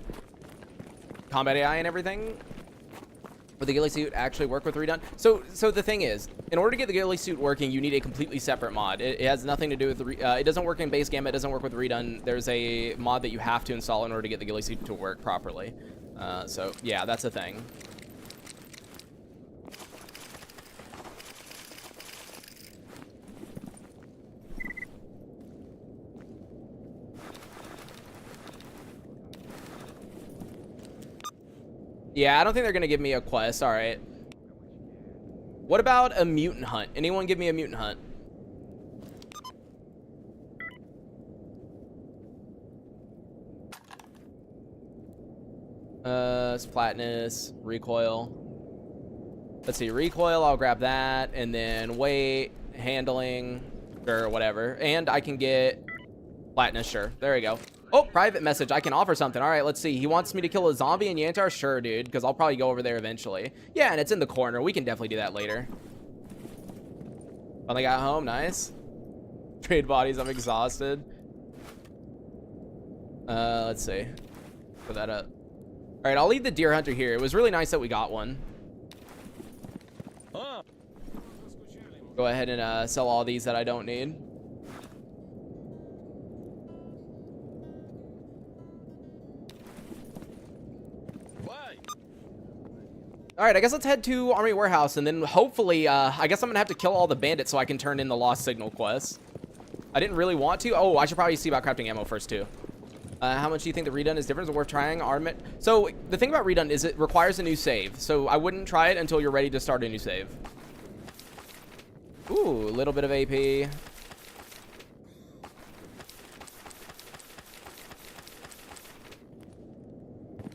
combat AI and everything. Would the ghillie suit actually work with redone? So the thing is, in order to get the ghillie suit working, you need a completely separate mod. It has nothing to do with the it doesn't work in base game. It doesn't work with redone. There's a mod that you have to install in order to get the ghillie suit to work properly. So yeah, that's a thing. Yeah, I don't think they're gonna give me a quest. All right. What about a mutant hunt? Anyone give me a mutant hunt? It's flatness, recoil. Let's see, recoil, I'll grab that, and then weight, handling. Or whatever. And I can get flatness, sure. There we go. Oh, private message. I can offer something. All right, let's see. He wants me to kill a zombie in Yantar? Sure, dude, because I'll probably go over there eventually. Yeah, and it's in the corner. We can definitely do that later. Finally got home. Nice. Trade bodies. I'm exhausted. Let's see. Put that up. All right, I'll leave the deer hunter here. It was really nice that we got one. Go ahead and sell all these that I don't need. All right, I guess let's head to Army Warehouse, and then hopefully, I guess I'm gonna have to kill all the bandits so I can turn in the Lost Signal quest. I didn't really want to. Oh, I should probably see about crafting ammo first, too. How much do you think the redone is different? Is it worth trying? Armament. So the thing about redone is it requires a new save. So I wouldn't try it until you're ready to start a new save. Ooh, a little bit of AP.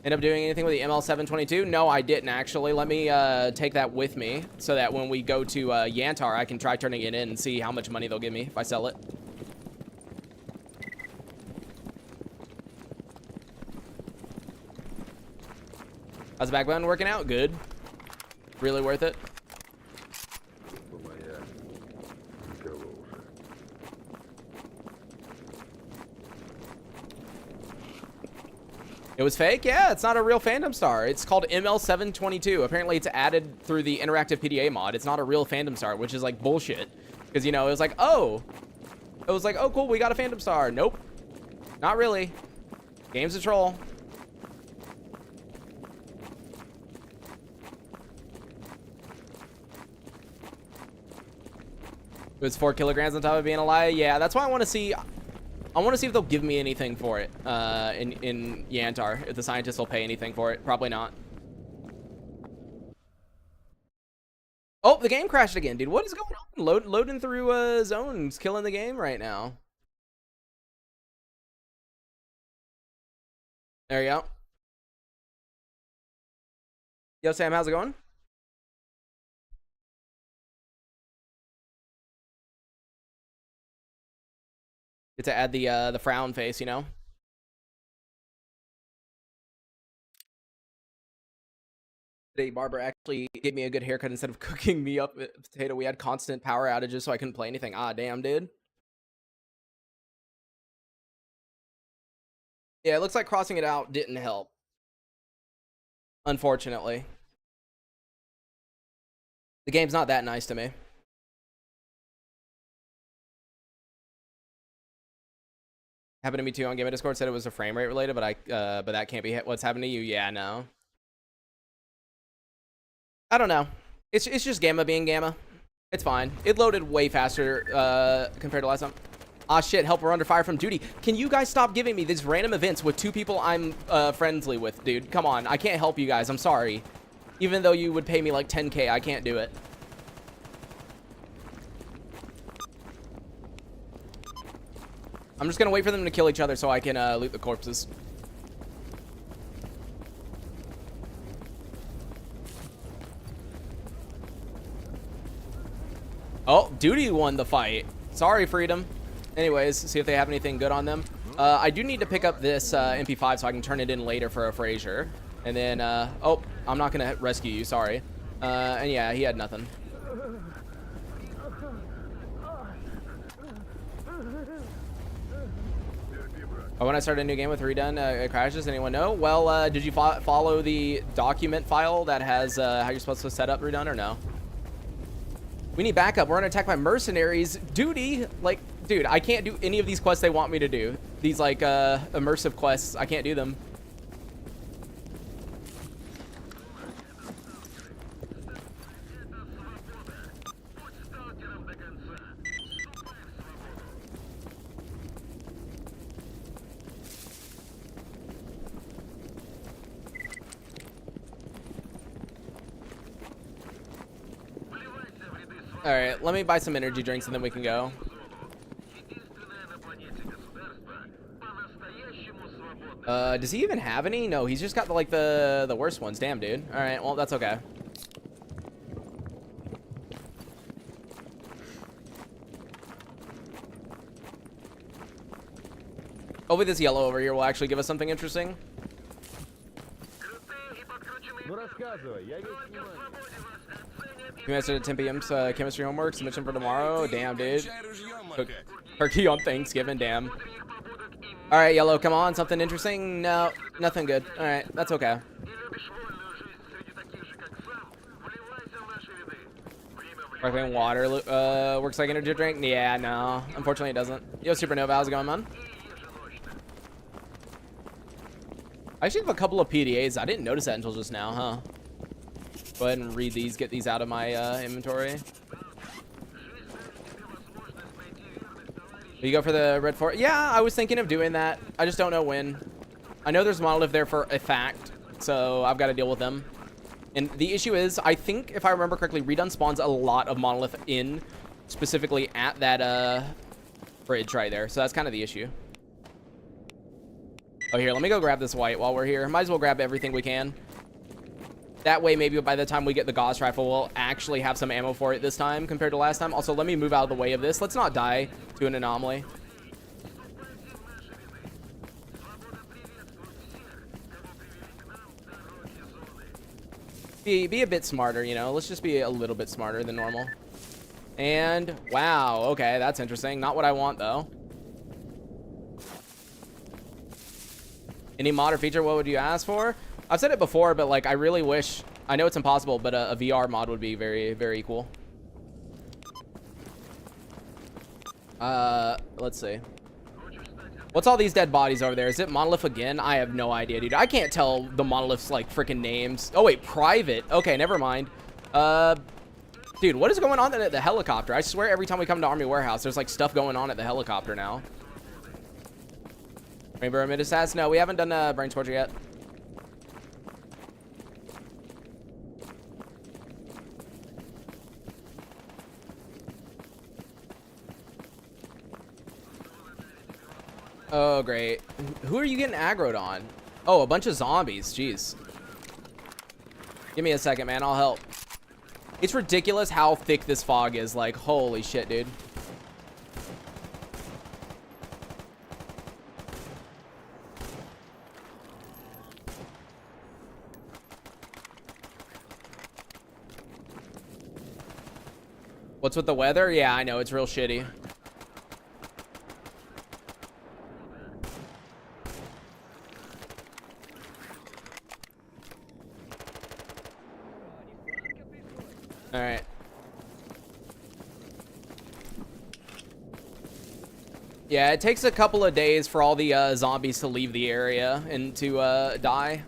End up doing anything with the ML722? No, I didn't actually. Let me take that with me so that when we go to Yantar, I can try turning it in and see how much money they'll give me if I sell it. How's the backbone working out? Good. Really worth it. It was fake? Yeah, it's not a real fandom star. It's called ML722. Apparently, it's added through the interactive PDA mod. It's not a real fandom star, which is like bullshit. Because, you know, it was like, oh. It was like, oh, cool, we got a fandom star. Nope. Not really. Game's a troll. It was 4 kilograms on top of being a lie. Yeah, that's why I want to see. I want to see if they'll give me anything for it in Yantar. If the scientists will pay anything for it. Probably not. Oh, the game crashed again, dude. What is going on? Loading through zones, killing the game right now. There you go. Yo, Sam, how's it going? Get to add the frown face, you know. Today, Barber actually gave me a good haircut instead of cooking me up a potato. We had constant power outages, so I couldn't play anything. Ah, damn, dude. Yeah, it looks like crossing it out didn't help. Unfortunately. The game's not that nice to me. Happened to me too on Game Discord. Said it was a frame rate related, but but that can't be what's happened to you. Yeah, no. I don't know. It's just Gamma being Gamma. It's fine. It loaded way faster compared to last time. Ah, shit. Help, we're under fire from duty. Can you guys stop giving me these random events with 2 people I'm friendly with, dude? Come on. I can't help you guys. I'm sorry. Even though you would pay me like 10K, I can't do it. I'm just gonna wait for them to kill each other so I can loot the corpses. Oh, duty won the fight. Sorry, Freedom. Anyways, see if they have anything good on them. I do need to pick up this MP5 so I can turn it in later for a Frazier. And then, oh, I'm not gonna rescue you, sorry. And yeah, he had nothing. Oh, when I start a new game with redone, it crashes. Anyone know? Well, did you follow the document file that has how you're supposed to set up redone or no? We need backup. We're under attack by mercenaries. Duty, like, dude, I can't do any of these quests they want me to do. These like immersive quests, I can't do them. All right, let me buy some energy drinks and then we can go. Does he even have any? No, he's just got like the worst ones. Damn, dude. All right, well, that's okay. Hopefully this yellow over here will actually give us something interesting. Ну рассказывай, я весь внимание. You answered 10 p.m. Chemistry homework submission for tomorrow. Damn, dude. Turkey on Thanksgiving. Damn. All right, yellow. Come on, something interesting. No, nothing good. All right, that's okay. Sparkling water works like energy drink. Yeah, no, unfortunately it doesn't. Yo, Supernova, how's it going, man? I actually have a couple of PDAs. I didn't notice that until just now, huh? Go ahead and read these, get these out of my inventory. You go for the red fort? Yeah, I was thinking of doing that. I just don't know when. I know there's Monolith there for a fact, so I've got to deal with them. And the issue is, I think, if I remember correctly, Redone spawns a lot of Monolith in, specifically at that bridge right there. So that's kind of the issue. Oh, here, let me go grab this white while we're here. Might as well grab everything we can. That way, maybe by the time we get the Gauss rifle, we'll actually have some ammo for it this time compared to last time. Also, let me move out of the way of this. Let's not die to an anomaly. Be a bit smarter, you know. Let's just be a little bit smarter than normal. And, wow, okay, that's interesting. Not what I want, though. Any mod or feature, what would you ask for? I've said it before, but like I really wish, I know it's impossible, but a VR mod would be very, very cool. Let's see. What's all these dead bodies over there? Is it Monolith again? I have no idea, dude. I can't tell the Monolith's like freaking names. Oh wait, private. Okay, never mind. Dude, what is going on at the helicopter? I swear every time we come to Army Warehouse, there's like stuff going on at the helicopter now. Rainbow Mid Assass? No, we haven't done Brain Torture yet. Oh, great. Who are you getting aggroed on? Oh, a bunch of zombies. Jeez. Give me a second, man. I'll help. It's ridiculous how thick this fog is. Like, holy shit, dude. What's with the weather? Yeah, I know. It's real shitty. All right. Yeah, it takes a couple of days for all the zombies to leave the area and to die.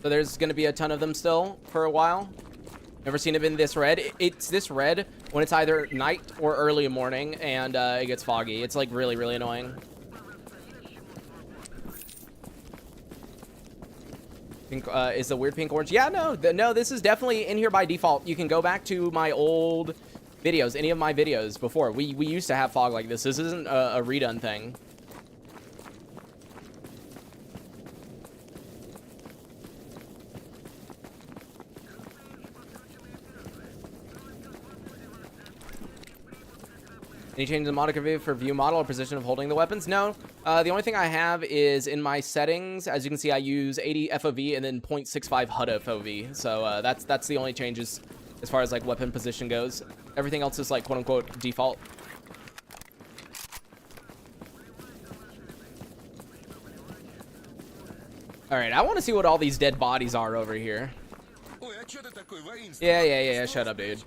So there's going to be a ton of them still for a while. Never seen it in this red. It's this red when it's either night or early morning and it gets foggy. It's like really, really annoying. Pink, is the weird pink orange? Yeah, no, this is definitely in here by default. You can go back to my old videos, any of my videos before. We used to have fog like this. This isn't a redone thing. Any change in the modifier for view model or position of holding the weapons? No. The only thing I have is in my settings. As you can see, I use 80 FOV and then 0.65 HUD FOV. So that's the only changes as far as like weapon position goes. Everything else is like quote unquote default. All right, I want to see what all these dead bodies are over here. Yeah. Shut up, dude.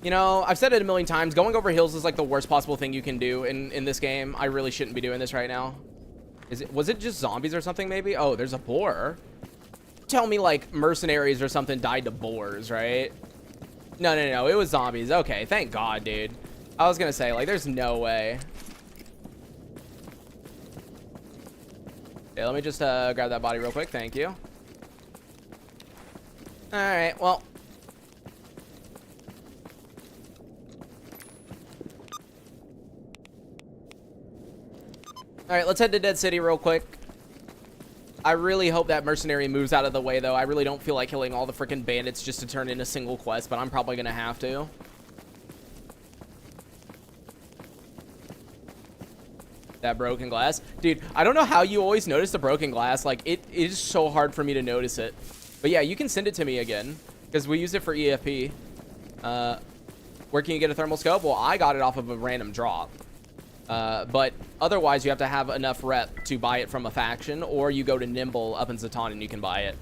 You know, I've said it a million times. Going over hills is like the worst possible thing you can do in this game. I really shouldn't be doing this right now. Was it just zombies or something maybe? Oh, there's a boar. Tell me like mercenaries or something died to boars, right? No. It was zombies. Okay, thank God, dude. I was gonna say, like, there's no way. Okay, let me just grab that body real quick. Thank you. All right, well. All right, let's head to Dead City real quick. I really hope that mercenary moves out of the way, though. I really don't feel like killing all the freaking bandits just to turn in a single quest, but I'm probably going to have to. That broken glass. Dude, I don't know how you always notice the broken glass. Like, it is so hard for me to notice it. But yeah, you can send it to me again, because we use it for EFP. Where can you get a thermal scope? Well, I got it off of a random drop. But otherwise, you have to have enough rep to buy it from a faction, or you go to Nimble up in Zaton and you can buy it.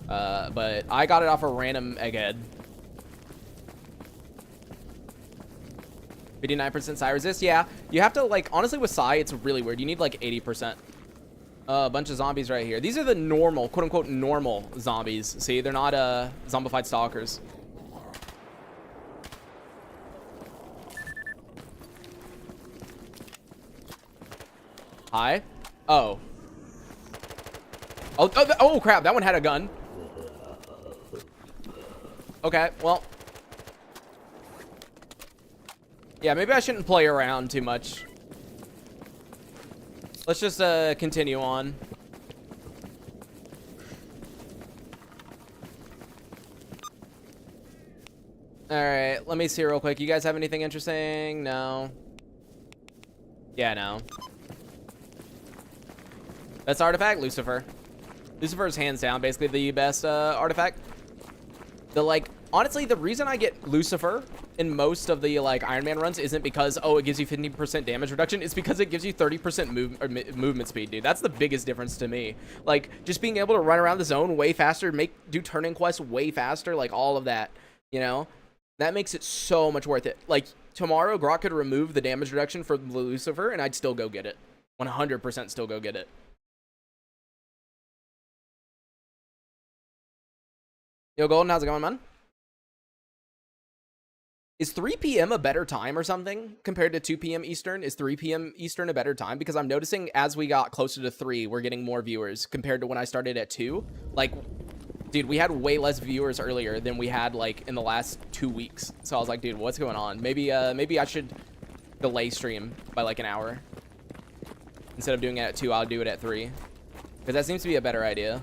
But I got it off a random egghead. 59% psi resist. Yeah, you have to, like, honestly with psi, it's really weird. You need like 80%. A bunch of zombies right here. These are the normal, quote unquote, normal zombies. See, they're not zombified stalkers. Hi. Oh. Oh, crap. That one had a gun. Okay, well. Yeah, maybe I shouldn't play around too much. Let's just continue on. Alright, let me see real quick. You guys have anything interesting? No. Yeah, no. Best artifact? Lucifer. Lucifer is hands down basically the best artifact. Honestly, the reason I get Lucifer in most of the Ironman runs isn't because, oh, it gives you 50% damage reduction. It's because it gives you 30% movement speed, dude. That's the biggest difference to me. Like, just being able to run around the zone way faster, do turn-in quests way faster, like all of that, you know? That makes it so much worth it. Like, tomorrow, Grok could remove the damage reduction for Lucifer, and I'd still go get it. 100% still go get it. Yo, Golden, how's it going, man? Is 3 p.m. a better time or something compared to 2 p.m. Eastern? Is 3 p.m. Eastern a better time? Because I'm noticing as we got closer to 3, we're getting more viewers compared to when I started at 2. Like, dude, we had way less viewers earlier than we had, like, in the last 2 weeks. So I was like, dude, what's going on? Maybe I should delay stream by, like, an hour. Instead of doing it at 2, I'll do it at 3. Because that seems to be a better idea.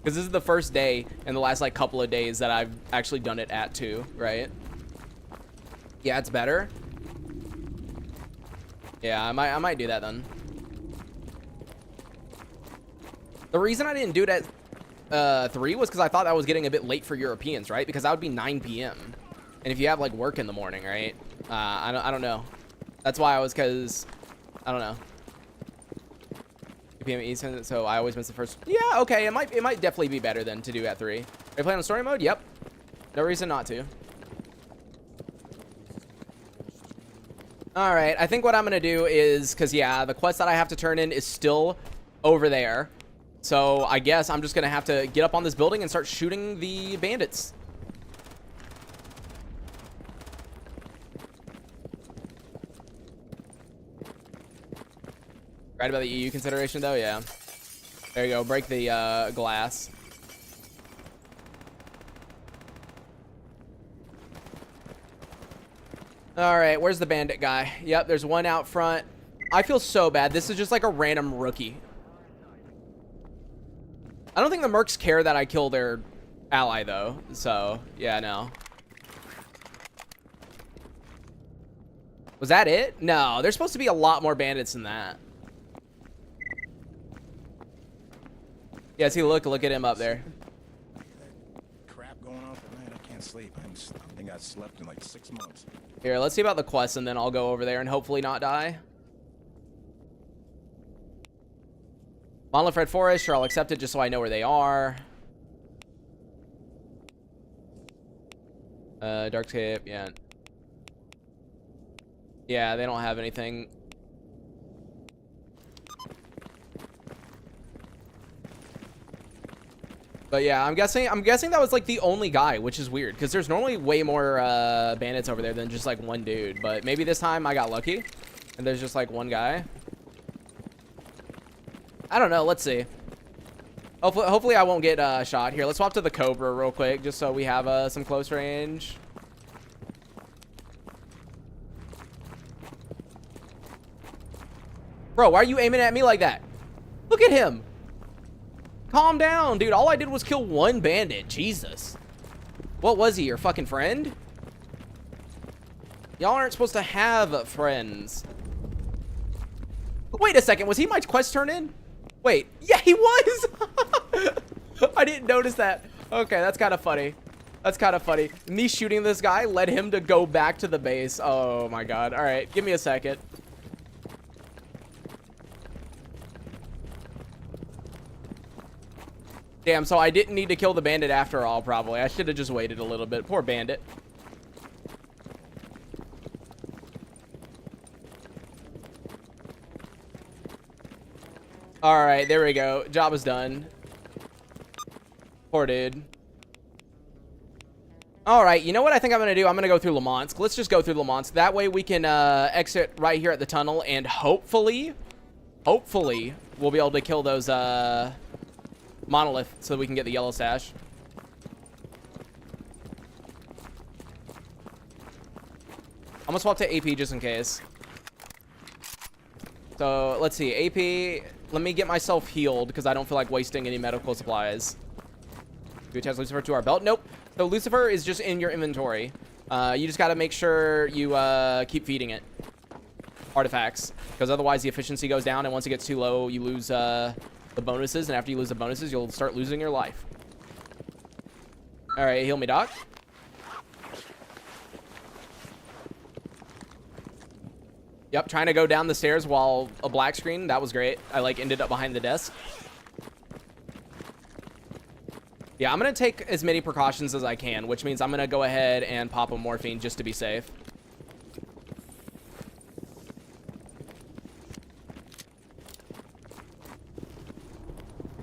Because this is the first day in the last, like, couple of days that I've actually done it at 2, right? Yeah, it's better. Yeah, I might do that then. The reason I didn't do it at 3 was because I thought that was getting a bit late for Europeans, right? Because that would be 9 p.m. And if you have, like, work in the morning, right? I don't know. That's why I was, because, I don't know. PM Eastern, so I always miss the first. Yeah, okay, it might definitely be better than to do at 3. Are you playing on story mode? Yep. No reason not to. All right, I think what I'm gonna do is, because yeah, the quest that I have to turn in is still over there, so I guess I'm just gonna have to get up on this building and start shooting the bandits. Right about the EU consideration, though? Yeah. There you go. Break the glass. All right. Where's the bandit guy? Yep, there's one out front. I feel so bad. This is just like a random rookie. I don't think the mercs care that I kill their ally, though. So, yeah, no. Was that it? No, there's supposed to be a lot more bandits than that. Yeah, see, look at him up there. Crap going on at night. I can't sleep. I think I slept in like 6 months. Here, let's see about the quest, and then I'll go over there and hopefully not die. Monolith Red Forest, sure, I'll accept it just so I know where they are. Darkscape, yeah. Yeah, they don't have anything. But yeah, I'm guessing that was like the only guy, which is weird because there's normally way more bandits over there than just like one dude. But maybe this time I got lucky and there's just like one guy. I don't know. Let's see. Hopefully I won't get shot. Here, let's swap to the Cobra real quick just so we have some close range. Bro, why are you aiming at me like that? Look at him. Calm down, dude. All I did was kill one bandit. Jesus. What was he, your fucking friend? Y'all aren't supposed to have friends. Wait a second. Was he my quest turn in? Wait. Yeah, he was. I didn't notice that. Okay, that's kind of funny. That's kind of funny. Me shooting this guy led him to go back to the base. Oh, my God. All right. Give me a second. Damn, so I didn't need to kill the bandit after all, probably. I should have just waited a little bit. Poor bandit. All right, there we go. Job is done. Poor dude. All right, you know what I think I'm going to do? I'm going to go through Limansk. Let's just go through Limansk. That way we can exit right here at the tunnel, and hopefully, we'll be able to kill those Monolith so we can get the yellow sash. I'm gonna swap to AP just in case. So let's see, AP. Let me get myself healed because I don't feel like wasting any medical supplies. Do we attach Lucifer to our belt? Nope. So Lucifer is just in your inventory. You just gotta make sure you keep feeding it artifacts, because otherwise the efficiency goes down, and once it gets too low, you lose the bonuses, and after you lose the bonuses, you'll start losing your life. All right, heal me, Doc. Yep, trying to go down the stairs while a black screen. That was great. I like ended up behind the desk. Yeah, I'm gonna take as many precautions as I can, which means I'm gonna go ahead and pop a morphine just to be safe.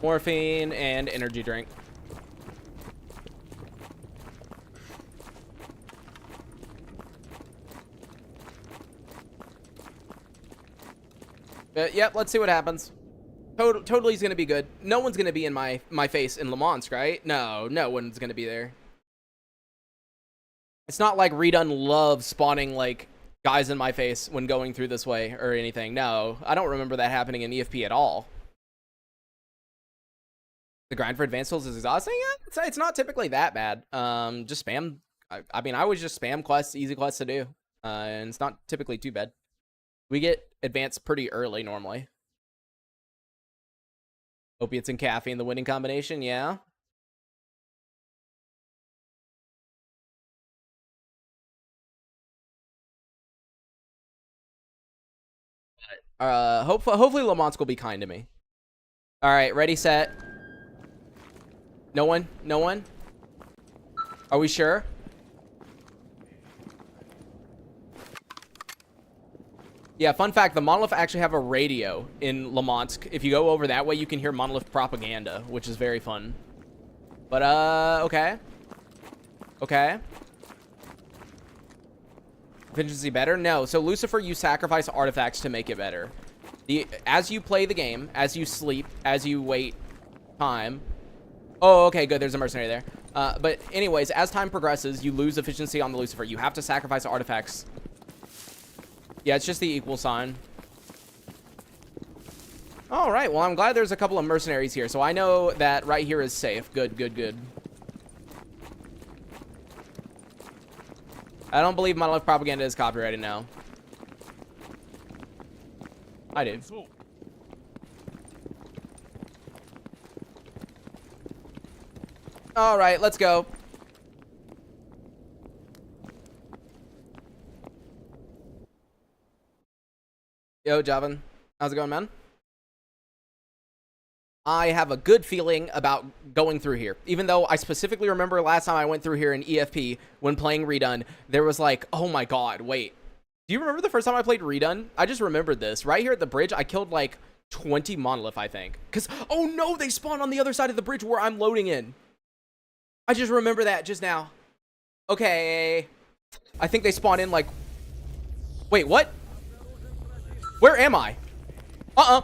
Morphine and energy drink. Yep, let's see what happens. Totally is going to be good. No one's going to be in my face in Limansk, right? No one's going to be there. It's not like Redone loves spawning, like, guys in my face when going through this way or anything. No, I don't remember that happening in EFP at all. The grind for advanced tools is exhausting? Yeah, it's not typically that bad. Just spam. I mean, I always just spam quests, easy quests to do. And it's not typically too bad. We get advanced pretty early normally. Opiates and caffeine, the winning combination, yeah. Hopefully Limansk will be kind to me. All right, ready, set. No one? No one? Are we sure? Yeah, fun fact, the Monolith actually have a radio in Limansk. If you go over that way, you can hear Monolith propaganda, which is very fun. But, okay. Okay. Efficiency better? No. So, Lucifer, you sacrifice artifacts to make it better. As you play the game, as you sleep, as you wait time... Oh, okay, good. There's a mercenary there. But anyways, as time progresses, you lose efficiency on the Lucifer. You have to sacrifice artifacts. Yeah, it's just the equal sign. All right, well, I'm glad there's a couple of mercenaries here, so I know that right here is safe. Good, good, good. I don't believe Monolith propaganda is copyrighted now. I did. All right, let's go. Yo, Javin. How's it going, man? I have a good feeling about going through here. Even though I specifically remember last time I went through here in EFP when playing Redone, there was like, oh my god, wait. Do you remember the first time I played Redone? I just remembered this. Right here at the bridge, I killed like 20 Monolith, I think. Because, oh no, they spawn on the other side of the bridge where I'm loading in. I just remember that just now. Okay. I think they spawn in like... Wait, what? Where am I? No,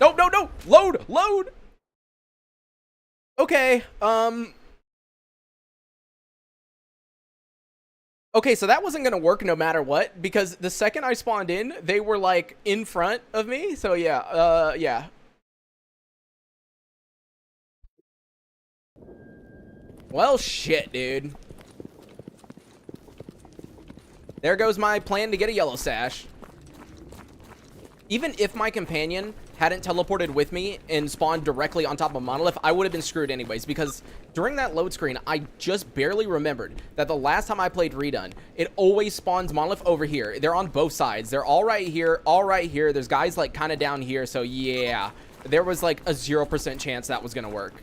no, no! Load! Load! Okay, Okay, so that wasn't gonna work no matter what, because the second I spawned in, they were like in front of me. So yeah, yeah. Well, shit, dude. There goes my plan to get a yellow sash. Even if my companion hadn't teleported with me and spawned directly on top of Monolith, I would have been screwed anyways, because during that load screen, I just barely remembered that the last time I played Redone, it always spawns Monolith over here. They're on both sides. They're all right here, all right here. There's guys like kind of down here, so yeah. There was like a 0% chance that was going to work.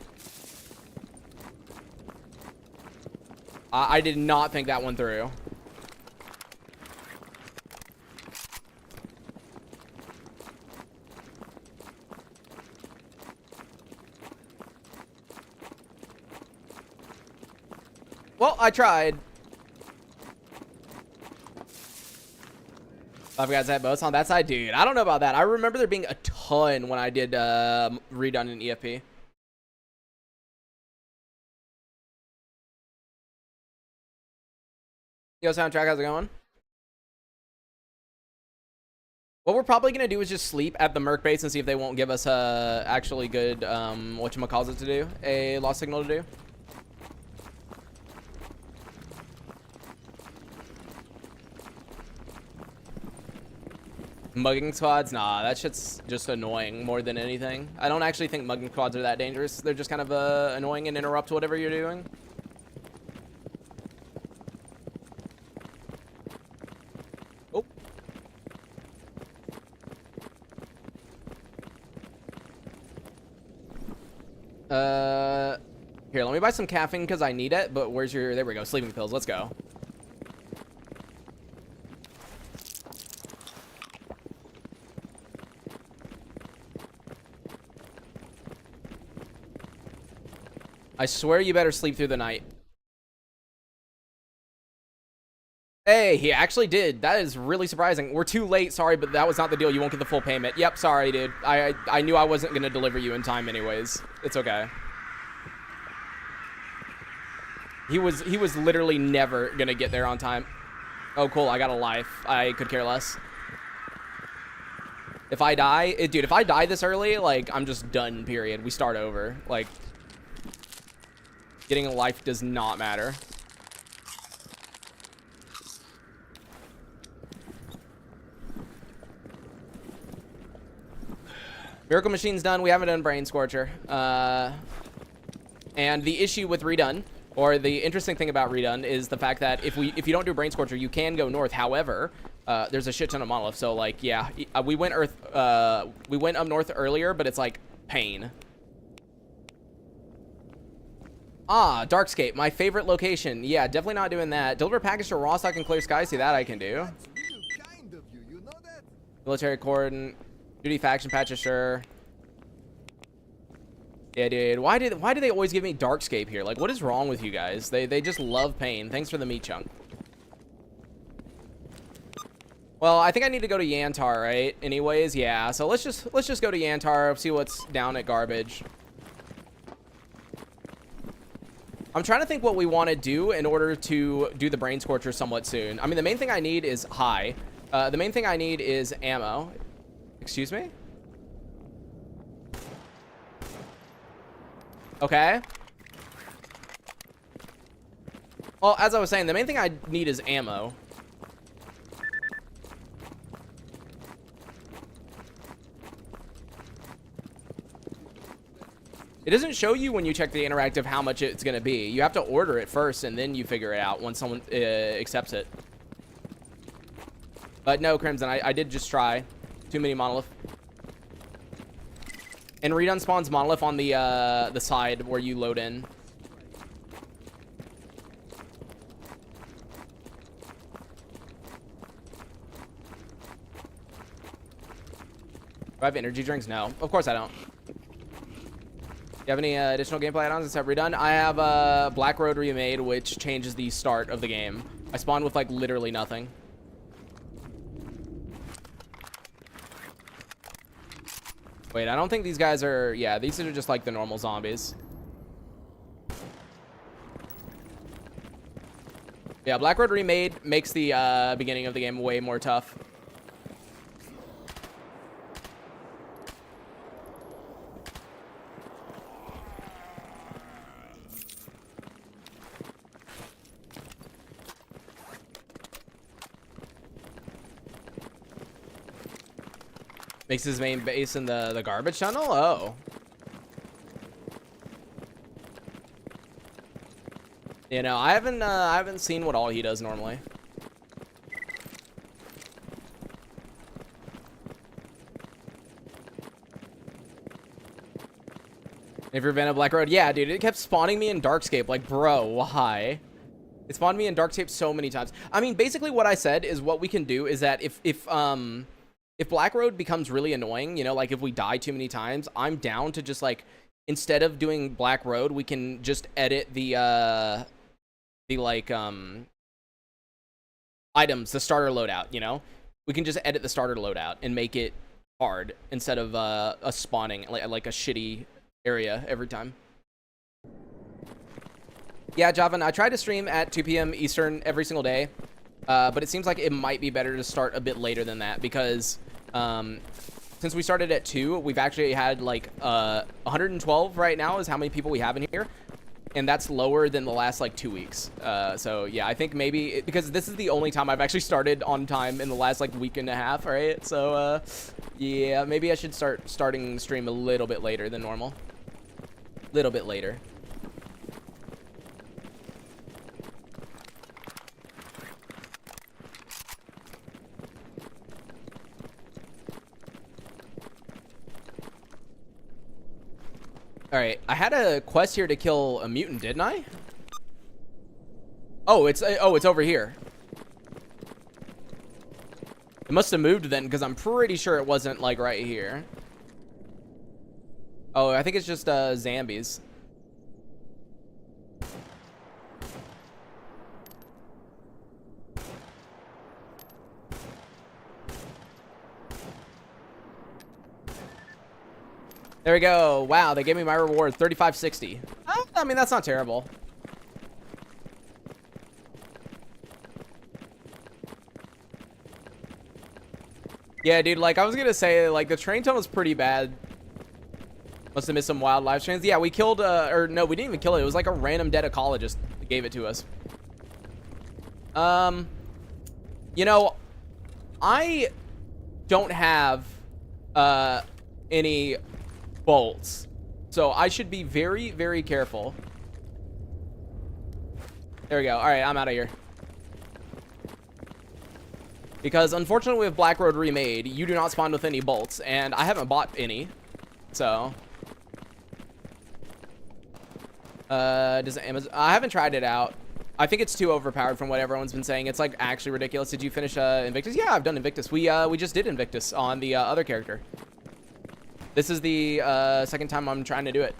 I did not think that one through. Well, I tried. Five guys had boats on that side, dude. I don't know about that. I remember there being a ton when I did Redone in EFP. Yo, soundtrack, how's it going? What we're probably gonna do is just sleep at the Merc base and see if they won't give us a actually good whatchamacallit to do, a lost signal to do. Mugging squads? Nah, that shit's just annoying more than anything. I don't actually think mugging squads are that dangerous. They're just kind of annoying and interrupt whatever you're doing. Oh. Here, let me buy some caffeine because I need it, but where's your... There we go, sleeping pills. Let's go. I swear you better sleep through the night. Hey, he actually did. That is really surprising. We're too late. Sorry, but that was not the deal. You won't get the full payment. Yep, sorry, dude. I knew I wasn't going to deliver you in time anyways. It's okay. He was literally never going to get there on time. Oh, cool. I got a life. I could care less. If I die... dude, if I die this early, like, I'm just done, period. We start over. Like... Getting a life does not matter. Miracle Machine's done. We haven't done Brain Scorcher. And the issue with Redone, or the interesting thing about Redone, is the fact that if you don't do Brain Scorcher, you can go north. However, there's a shit ton of Monolith. So like, yeah, we went up north earlier, but it's like pain. Ah, Darkscape, my favorite location. Yeah, definitely not doing that. Deliver package to Rostok and Clear Sky. See, that I can do. Military cordon. Duty faction patches, sure. Yeah, dude. Why do they always give me Darkscape here? Like, what is wrong with you guys? They just love pain. Thanks for the meat chunk. Well, I think I need to go to Yantar, right? Anyways, yeah. So let's just go to Yantar, see what's down at garbage. I'm trying to think what we want to do in order to do the Brain Scorcher somewhat soon. I mean, the main thing I need is high. The main thing I need is ammo. Excuse me? Okay. Well, as I was saying, the main thing I need is ammo. It doesn't show you when you check the interactive how much it's going to be. You have to order it first, and then you figure it out once someone accepts it. But no, Crimson, I did just try. Too many Monolith. And Redone spawns Monolith on the side where you load in. Do I have energy drinks? No. Of course I don't. You have any additional gameplay add-ons except Redone? I have Black Road Remade, which changes the start of the game. I spawned with, like, literally nothing. Wait, I don't think these guys are... Yeah, these are just, like, the normal zombies. Yeah, Black Road Remade makes the beginning of the game way more tough. Makes his main base in the garbage tunnel? Oh. You know, I haven't seen what all he does normally. If you're Vanna Black Road, yeah, dude, it kept spawning me in Darkscape. Like, bro, why? It spawned me in Darkscape so many times. I mean, basically what I said is what we can do is that if Black Road becomes really annoying, you know, like if we die too many times, I'm down to just like, instead of doing Black Road, we can just edit the like items, the starter loadout, you know? We can just edit the starter loadout and make it hard instead of a spawning like a shitty area every time. Yeah, Javan, I tried to stream at 2 p.m. Eastern every single day, but it seems like it might be better to start a bit later than that because since we started at 2, we've actually had like 112 right now is how many people we have in here. And that's lower than the last like 2 weeks. So yeah, I think maybe because this is the only time I've actually started on time in the last like week and a half, right? So yeah, maybe I should starting stream a little bit later than normal. Little bit later. All right, I had a quest here to kill a mutant, didn't I? Oh, it's over here. It must have moved then, because I'm pretty sure it wasn't like right here. Oh, I think it's just zombies. There we go. Wow, they gave me my reward, 3560. I mean, that's not terrible. Yeah, dude, like, I was gonna say, like, the train tunnel was pretty bad. Must have missed some wild live streams. Yeah, we killed, or no, we didn't even kill it. It was like a random dead ecologist that gave it to us. You know, I don't have, any bolts, so I should be very, very careful. There we go. All right, I'm out of here. Because unfortunately with Black Road Remade, you do not spawn with any bolts, and I haven't bought any, so. Does Amazon? I haven't tried it out. I think it's too overpowered from what everyone's been saying. It's like actually ridiculous. Did you finish Invictus? Yeah, I've done Invictus. We just did Invictus on the other character. This is the second time I'm trying to do it.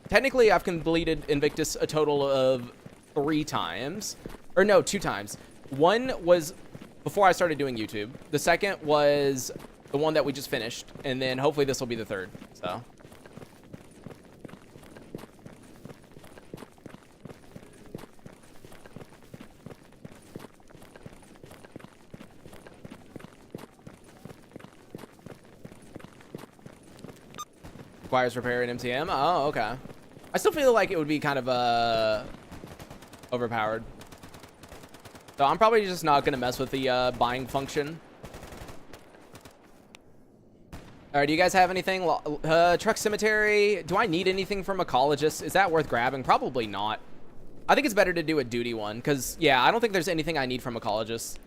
Technically, I've completed Invictus a total of 3 times. Or no, 2 times. One was before I started doing YouTube. The second was the one that we just finished. And then hopefully this will be the third. So. Requires repair in MTM. Oh, okay. I still feel like it would be kind of overpowered. So I'm probably just not gonna mess with the buying function. All right, do you guys have anything? Truck cemetery. Do I need anything from ecologist? Is that worth grabbing? Probably not. I think it's better to do a duty one because yeah, I don't think there's anything I need from ecologist.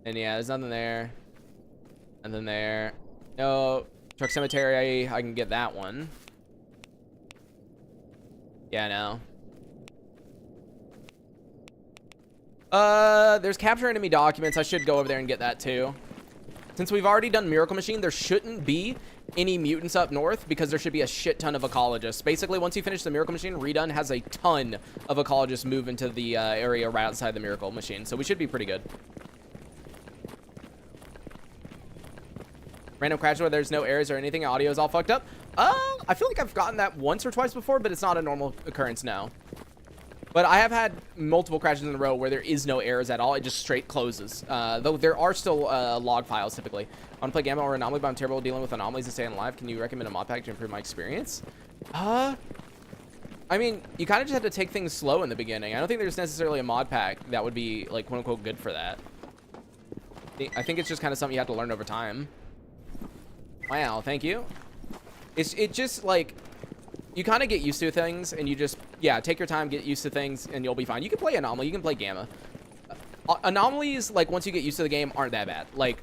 And yeah, there's nothing there. And then there. No, truck cemetery, I can get that one. Yeah, no. There's capture enemy documents. I should go over there and get that too. Since we've already done Miracle Machine, there shouldn't be any mutants up north because there should be a shit ton of ecologists. Basically, once you finish the Miracle Machine, Redone has a ton of ecologists move into the area right outside the Miracle Machine. So we should be pretty good. Random crash where there's no errors or anything, audio is all fucked up. I feel like I've gotten that once or twice before, but it's not a normal occurrence now. But I have had multiple crashes in a row where there is no errors at all. It just straight closes. Though there are still log files typically. I want to play Gamma or Anomaly, but I'm terrible dealing with anomalies and staying alive. Can you recommend a mod pack to improve my experience? I mean, you kind of just have to take things slow in the beginning. I don't think there's necessarily a mod pack that would be, like, quote-unquote good for that. I think it's just kind of something you have to learn over time. Wow, thank you. It just, like, you kind of get used to things, and you just, yeah, take your time, get used to things, and you'll be fine. You can play Anomaly, you can play Gamma. Anomalies, like, once you get used to the game, aren't that bad. Like,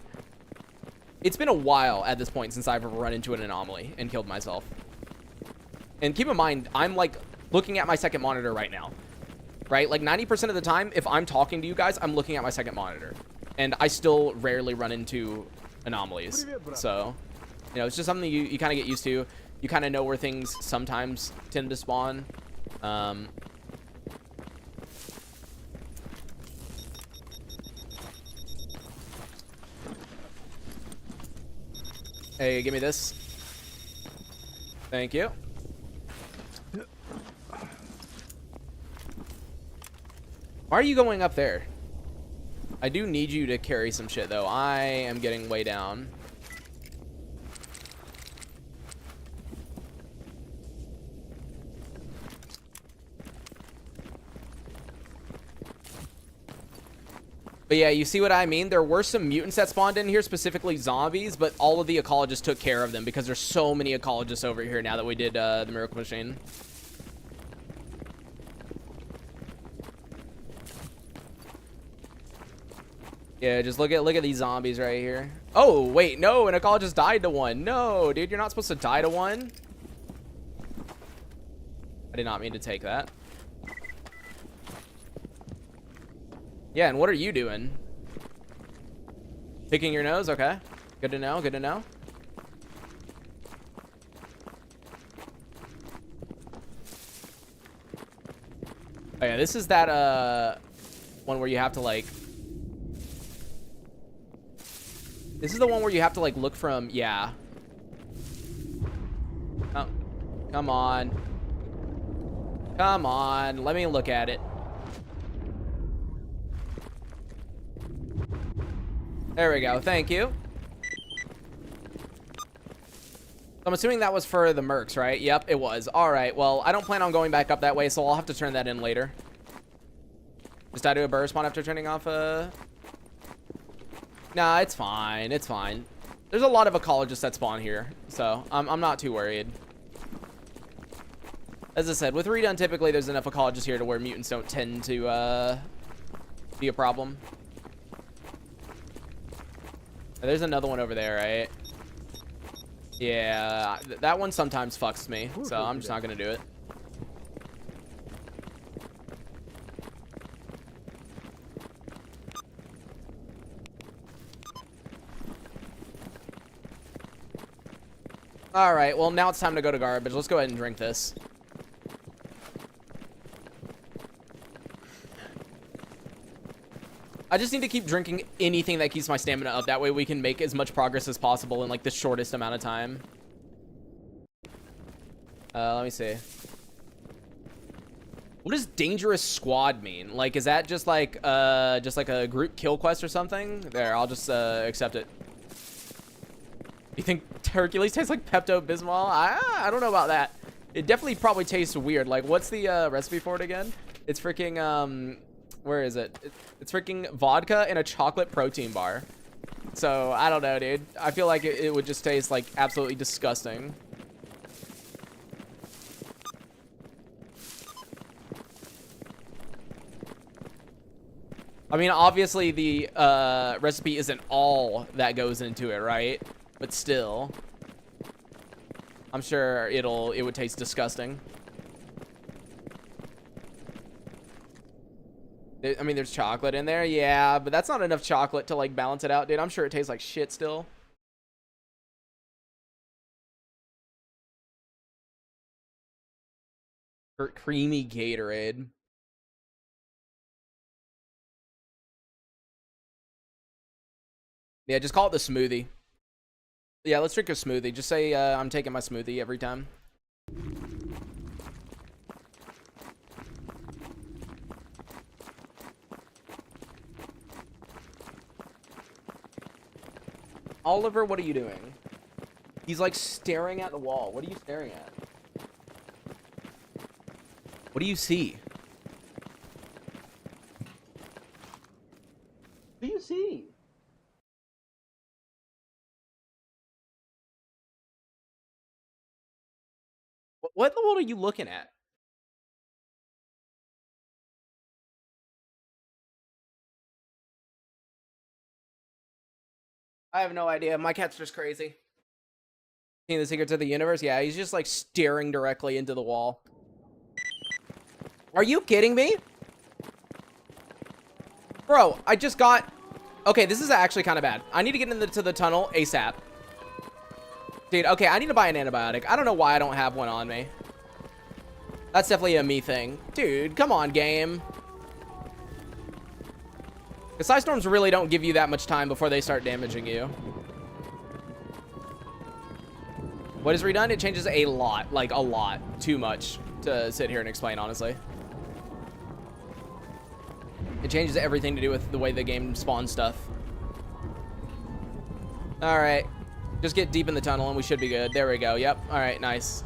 it's been a while at this point since I've ever run into an Anomaly and killed myself. And keep in mind, I'm, like, looking at my second monitor right now. Right? Like, 90% of the time, if I'm talking to you guys, I'm looking at my second monitor. And I still rarely run into anomalies. So, you know, it's just something you kind of get used to. You kind of know where things sometimes tend to spawn. Hey, give me this. Thank you. Why are you going up there? I do need you to carry some shit, though. I am getting way down. But yeah, you see what I mean? There were some mutants that spawned in here, specifically zombies, but all of the ecologists took care of them because there's so many ecologists over here now that we did the Miracle Machine. Yeah, just look at these zombies right here. Oh, wait, no, an ecologist died to one. No, dude, you're not supposed to die to one. I did not mean to take that. Yeah, and what are you doing? Picking your nose? Okay. Good to know, good to know. Oh yeah, this is that one where you have to like... This is the one where you have to like look from... Yeah. Oh, come on. Come on, let me look at it. There we go, thank you. I'm assuming that was for the mercs, right? Yep, it was. All right, well, I don't plan on going back up that way, so I'll have to turn that in later. Just I do a burst spawn after turning off Nah, it's fine, it's fine. There's a lot of ecologists that spawn here, so I'm not too worried. As I said, with redone, typically there's enough ecologists here to where mutants don't tend to be a problem. There's another one over there, right? Yeah, that one sometimes fucks me, so I'm just not gonna do it. All right, well, now it's time to go to garbage. Let's go ahead and drink this. I just need to keep drinking anything that keeps my stamina up. That way we can make as much progress as possible in like the shortest amount of time. Let me see. What does dangerous squad mean? Like, is that just like a group kill quest or something? There, I'll just accept it. You think Hercules tastes like Pepto-Bismol? I don't know about that. It definitely probably tastes weird. Like, what's the recipe for it again? It's freaking where is it? It's freaking vodka and a chocolate protein bar. So, I don't know, dude. I feel like it would just taste, like, absolutely disgusting. I mean, obviously, the recipe isn't all that goes into it, right? But still. I'm sure it would taste disgusting. I mean, there's chocolate in there. Yeah, but that's not enough chocolate to, like, balance it out, dude. I'm sure it tastes like shit still. Creamy Gatorade. Yeah, just call it the smoothie. Yeah, let's drink a smoothie. Just say I'm taking my smoothie every time. Oliver, what are you doing? He's like staring at the wall. What are you staring at? What do you see? What do you see? What in the world are you looking at? I have no idea. My cat's just crazy. Seeing the secrets of the universe? Yeah, he's just like staring directly into the wall. Are you kidding me? Bro, I just got... Okay, this is actually kind of bad. I need to get into the tunnel ASAP. Dude, okay, I need to buy an antibiotic. I don't know why I don't have one on me. That's definitely a me thing. Dude, come on, game. The Psy Storms really don't give you that much time before they start damaging you. What is redone? It changes a lot. Like, a lot. Too much to sit here and explain, honestly. It changes everything to do with the way the game spawns stuff. Alright. Just get deep in the tunnel and we should be good. There we go. Yep. Alright, nice.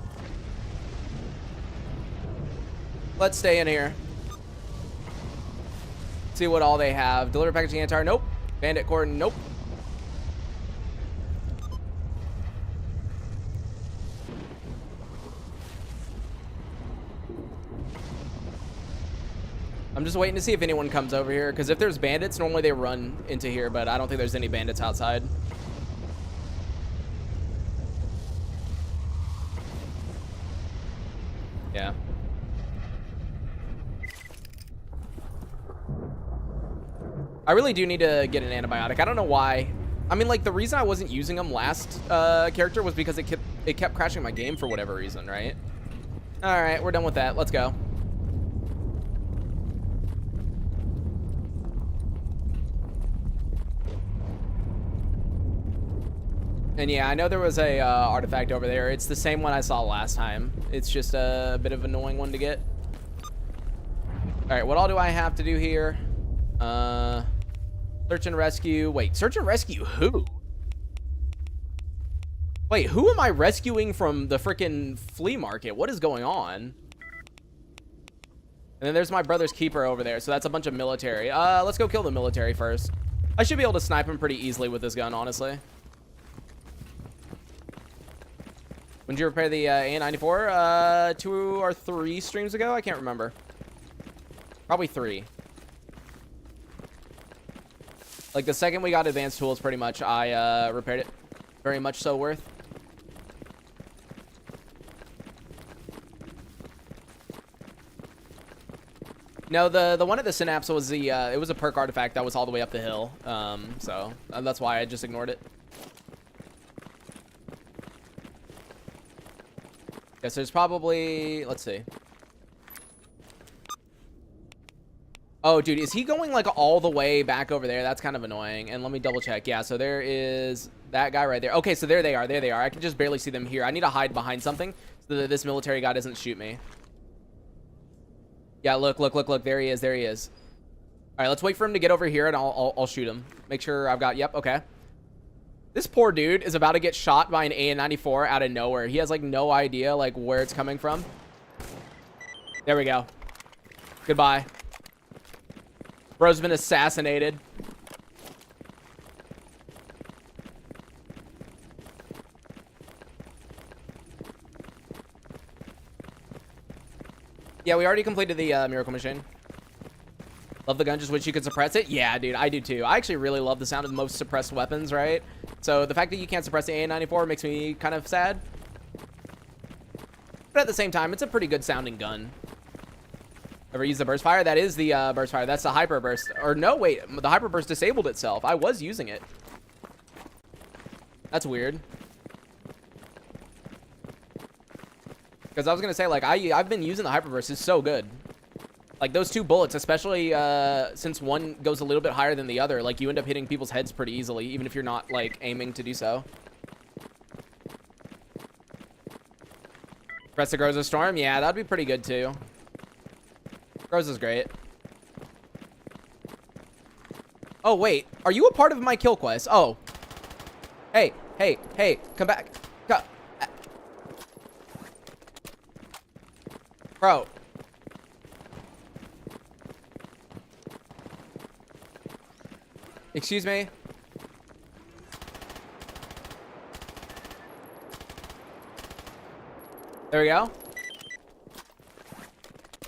Let's stay in here. See what all they have. Deliver packaging anti-tar. Nope. Bandit cord. Nope. I'm just waiting to see if anyone comes over here, because if there's bandits, normally they run into here, but I don't think there's any bandits outside. Yeah. I really do need to get an antibiotic. I don't know why. I mean, like, the reason I wasn't using them last character was because it kept crashing my game for whatever reason, right? All right, we're done with that. Let's go. And yeah, I know there was a artifact over there. It's the same one I saw last time. It's just a bit of an annoying one to get. All right, what all do I have to do here? Search and rescue. Wait, search and rescue who? Wait, who am I rescuing from the freaking flea market? What is going on? And then there's my brother's keeper over there. So that's a bunch of military. Let's go kill the military first. I should be able to snipe him pretty easily with this gun, honestly. When did you repair the AN-94? 2 or 3 streams ago? I can't remember. Probably 3. Like, the second we got advanced tools, pretty much, I repaired it. Very much so worth. No, the one at the Synapse was the, it was a perk artifact that was all the way up the hill. So that's why I just ignored it. Guess there's probably, let's see. Oh, dude, is he going like all the way back over there? That's kind of annoying. And let me double check. Yeah, so there is that guy right there. Okay, so there they are. There they are. I can just barely see them here. I need to hide behind something so that this military guy doesn't shoot me. Yeah, look. There he is. There he is. All right, let's wait for him to get over here and I'll shoot him. Make sure I've got, yep, okay. This poor dude is about to get shot by an AN-94 out of nowhere. He has like no idea like where it's coming from. There we go. Goodbye. Bro's been assassinated. Yeah, we already completed the miracle machine. Love the gun, just wish you could suppress it. Yeah, dude, I do too. I actually really love the sound of most suppressed weapons, right? So the fact that you can't suppress the AN-94 makes me kind of sad. But at the same time, it's a pretty good sounding gun. Ever use the burst fire? That is the burst fire. That's the hyper burst. Or no, wait, the hyper burst disabled itself. I was using it. That's weird. Because I was gonna say, like, I've been using the hyper burst. It's so good. Like those 2 bullets, especially since one goes a little bit higher than the other, like you end up hitting people's heads pretty easily, even if you're not like aiming to do so. Press the Groza Storm? Yeah, that'd be pretty good too. Groza's great. Oh, wait. Are you a part of my kill quest? Oh. Hey, hey, hey, come back. Go. Bro. Excuse me? There we go.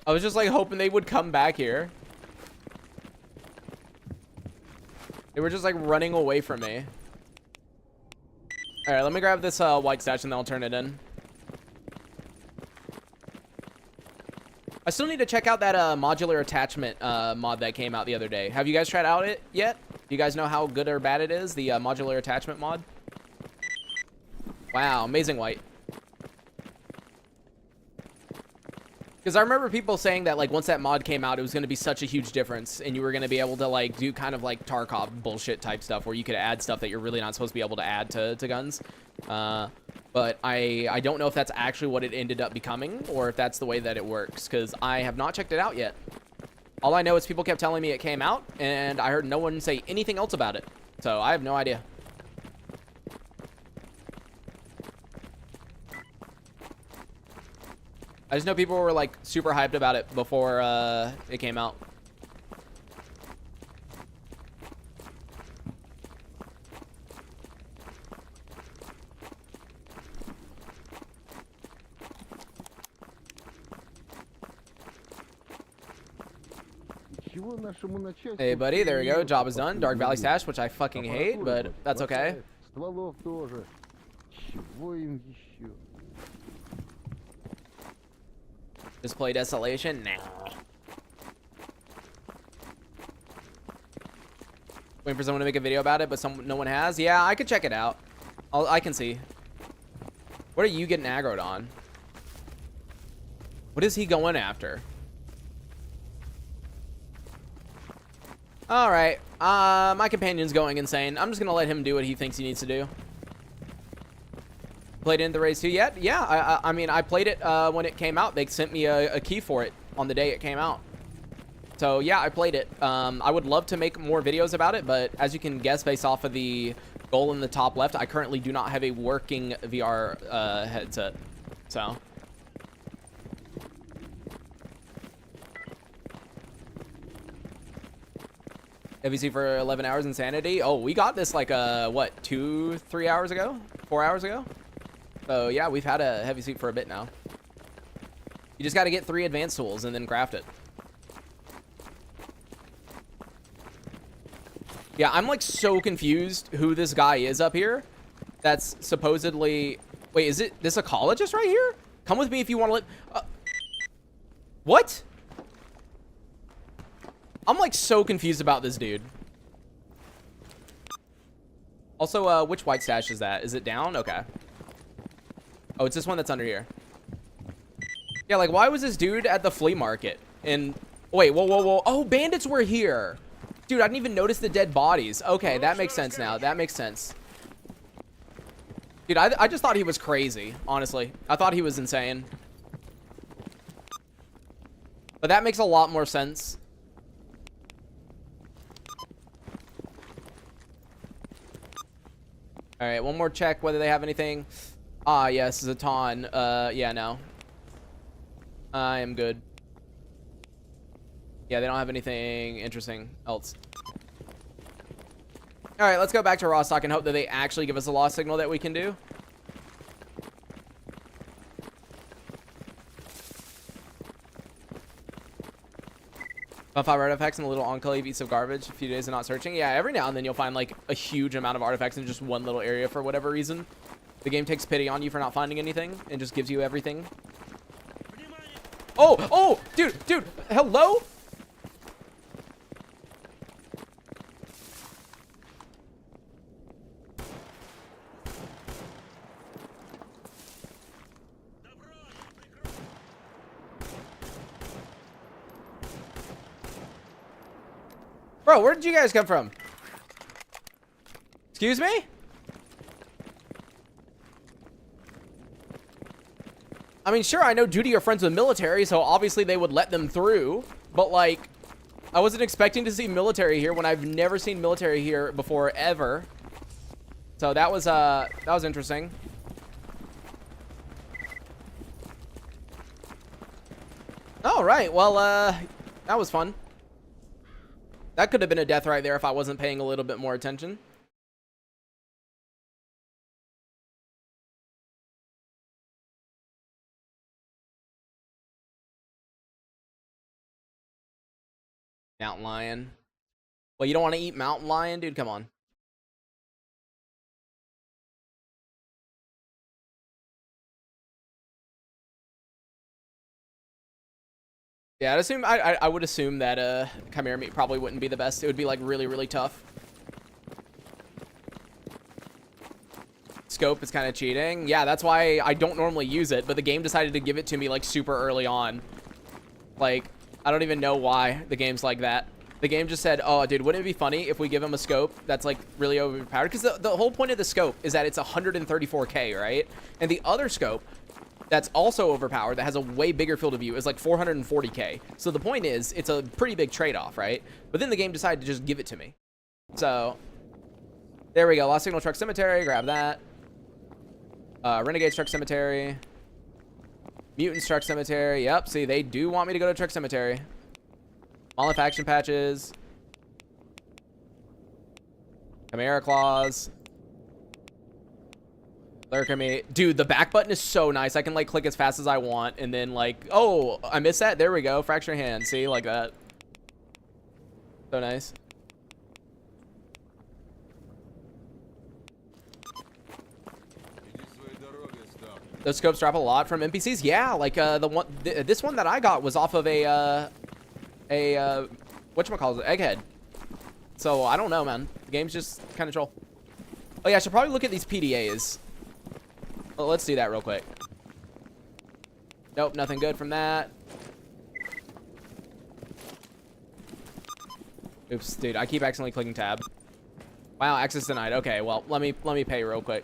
I was just like hoping they would come back here. They were just like running away from me. All right, let me grab this white stash and then I'll turn it in. I still need to check out that modular attachment mod that came out the other day. Have you guys tried out it yet? Do you guys know how good or bad it is, the modular attachment mod? Wow, amazing white. Because I remember people saying that like once that mod came out, it was going to be such a huge difference, and you were going to be able to like do kind of like Tarkov bullshit type stuff where you could add stuff that you're really not supposed to be able to add to guns. But I don't know if that's actually what it ended up becoming or if that's the way that it works, because I have not checked it out yet. All I know is people kept telling me it came out, and I heard no one say anything else about it. So I have no idea. I just know people were like super hyped about it before it came out. Hey buddy, there we go. Job is done. Dark Valley stash, which I fucking hate, but that's okay. Display desolation? Nah. Waiting for someone to make a video about it, but no one has. Yeah, I could check it out. I can see. What are you getting aggroed on? What is he going after? All right. My companion's going insane. I'm just gonna let him do what he thinks he needs to do. Played it in the race too yet? Yeah, I mean, I played it when it came out. They sent me a key for it on the day it came out. So yeah, I played it. I would love to make more videos about it, but as you can guess based off of the goal in the top left, I currently do not have a working VR headset. So. Heavy seat for 11 hours insanity. Oh, we got this like what, 2-3 hours ago? 4 hours ago? So yeah, we've had a heavy suit for a bit now. You just got to get 3 advanced tools and then craft it. Yeah, I'm like so confused who this guy is up here. That's supposedly... Wait, is it this ecologist right here? Come with me if you want to live... What? I'm like so confused about this dude. Also, which white stash is that? Is it down? Okay. Oh, it's this one that's under here. Yeah, like, why was this dude at the flea market? And, wait, whoa, whoa, whoa. Oh, bandits were here. Dude, I didn't even notice the dead bodies. Okay, that makes sense now. That makes sense. Dude, I just thought he was crazy, honestly. I thought he was insane. But that makes a lot more sense. All right, one more check whether they have anything. Ah, yes, Zaton. Yeah, no. I am good. Yeah, they don't have anything interesting else. All right, let's go back to Rostok and hope that they actually give us a lost signal that we can do. About 5 artifacts and a little enclave piece of garbage. A few days of not searching. Yeah, every now and then you'll find like a huge amount of artifacts in just one little area for whatever reason. The game takes pity on you for not finding anything and just gives you everything. Oh, oh, dude, hello? Bro, where did you guys come from? Excuse me? I mean, sure, I know Judy are friends with military, so obviously they would let them through. But, like, I wasn't expecting to see military here when I've never seen military here before, ever. So that was interesting. All right, well, that was fun. That could have been a death right there if I wasn't paying a little bit more attention. Mountain lion. Well, you don't want to eat mountain lion, dude? Come on. Yeah, I would assume that chimera meat probably wouldn't be the best. It would be like really, really tough. Scope is kind of cheating. Yeah, that's why I don't normally use it, but the game decided to give it to me like super early on. Like, I don't even know why the game's like that. The game just said, oh, dude, wouldn't it be funny if we give him a scope that's like really overpowered? Because the whole point of the scope is that it's 134K, right? And the other scope that's also overpowered, that has a way bigger field of view, is like 440K. So the point is, it's a pretty big trade-off, right? But then the game decided to just give it to me. So, there we go. Lost Signal Truck Cemetery, grab that. Renegades Truck Cemetery. Mutants Truck Cemetery. Yep, see, they do want me to go to Truck Cemetery. Monolith Action Patches. Chimera Claws. Lurker me. Dude, the back button is so nice. I can like click as fast as I want and then like, oh, I missed that. There we go. Fracture hand. See, like that. So nice. Those scopes drop a lot from NPCs. Yeah, like this one that I got was off of a whatchamacallit, Egghead. So I don't know, man. The game's just kind of troll. Oh yeah, I should probably look at these PDAs. Well, let's do that real quick. Nope, nothing good from that. Oops, dude, I keep accidentally clicking tab. Wow, access denied. Okay, well, let me pay real quick.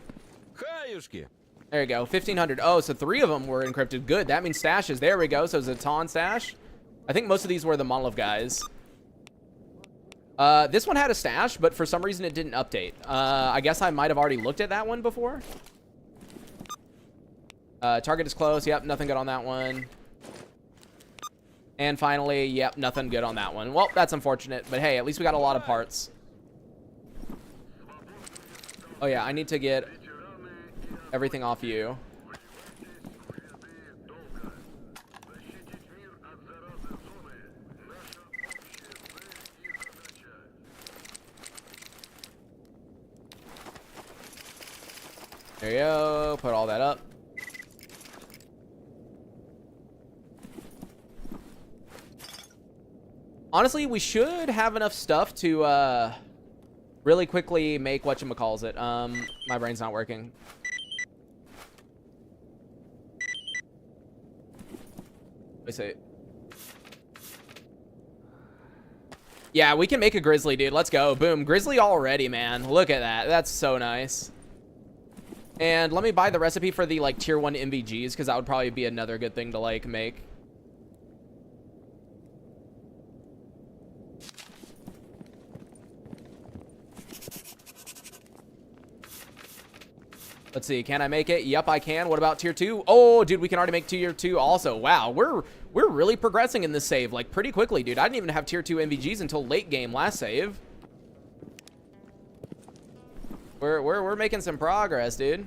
There you go, 1,500. Oh, so 3 of them were encrypted. Good, that means stashes. There we go, so Zaton stash. I think most of these were the Monolith guys. This one had a stash, but for some reason it didn't update. I guess I might have already looked at that one before. Target is close. Yep, nothing good on that one. And finally, yep, nothing good on that one. Well, that's unfortunate, but hey, at least we got a lot of parts. Oh yeah, I need to get everything off you. There you go. Put all that up. Honestly, we should have enough stuff to really quickly make whatchamacallit. My brain's not working. Let me see. Yeah, we can make a grizzly, dude. Let's go. Boom. Grizzly already, man. Look at that. That's so nice. And let me buy the recipe for the, like, tier 1 MVGs, because that would probably be another good thing to, like, make. Let's see. Can I make it? Yep, I can. What about tier 2? Oh, dude, we can already make tier 2 also. Wow, we're really progressing in this save, like, pretty quickly, dude. I didn't even have tier 2 MVGs until late game last save. We're making some progress, dude.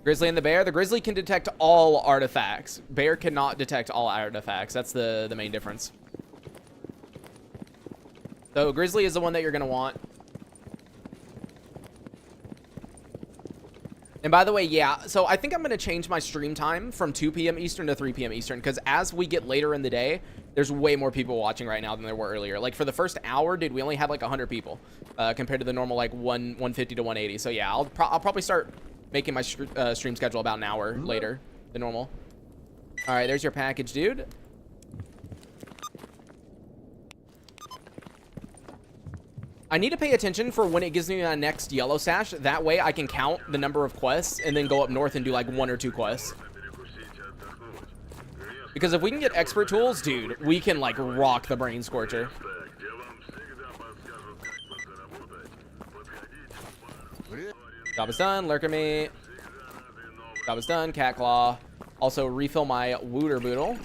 Grizzly and the bear. The grizzly can detect all artifacts. Bear cannot detect all artifacts. That's the main difference. So grizzly is the one that you're gonna want. And by the way, yeah, so I think I'm going to change my stream time from 2 p.m. Eastern to 3 p.m. Eastern, because as we get later in the day, there's way more people watching right now than there were earlier. Like, for the first hour, dude, we only had, like, 100 people compared to the normal, like, 150 to 180. So, yeah, I'll probably start making my stream schedule about an hour later than normal. All right, there's your package, dude. I need to pay attention for when it gives me my next yellow sash. That way I can count the number of quests and then go up north and do like 1 or 2 quests. Because if we can get expert tools, dude, we can like rock the brain scorcher. Job is done. Lurker meat. Job is done. Cat claw. Also refill my wooter boodle.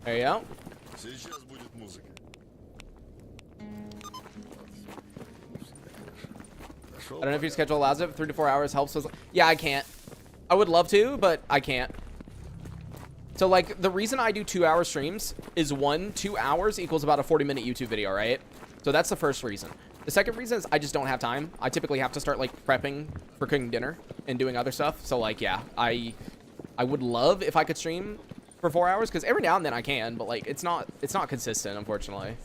There you go. I don't know if your schedule allows it. 3 to 4 hours helps with. Yeah, I can't. I would love to, but I can't. So like the reason I do 2-hour streams is 2 hours equals about a 40-minute YouTube video, right? So that's the first reason. The second reason is I just don't have time. I typically have to start like prepping for cooking dinner and doing other stuff. So like, yeah, I would love if I could stream for 4 hours, because every now and then I can, but like it's not consistent, unfortunately.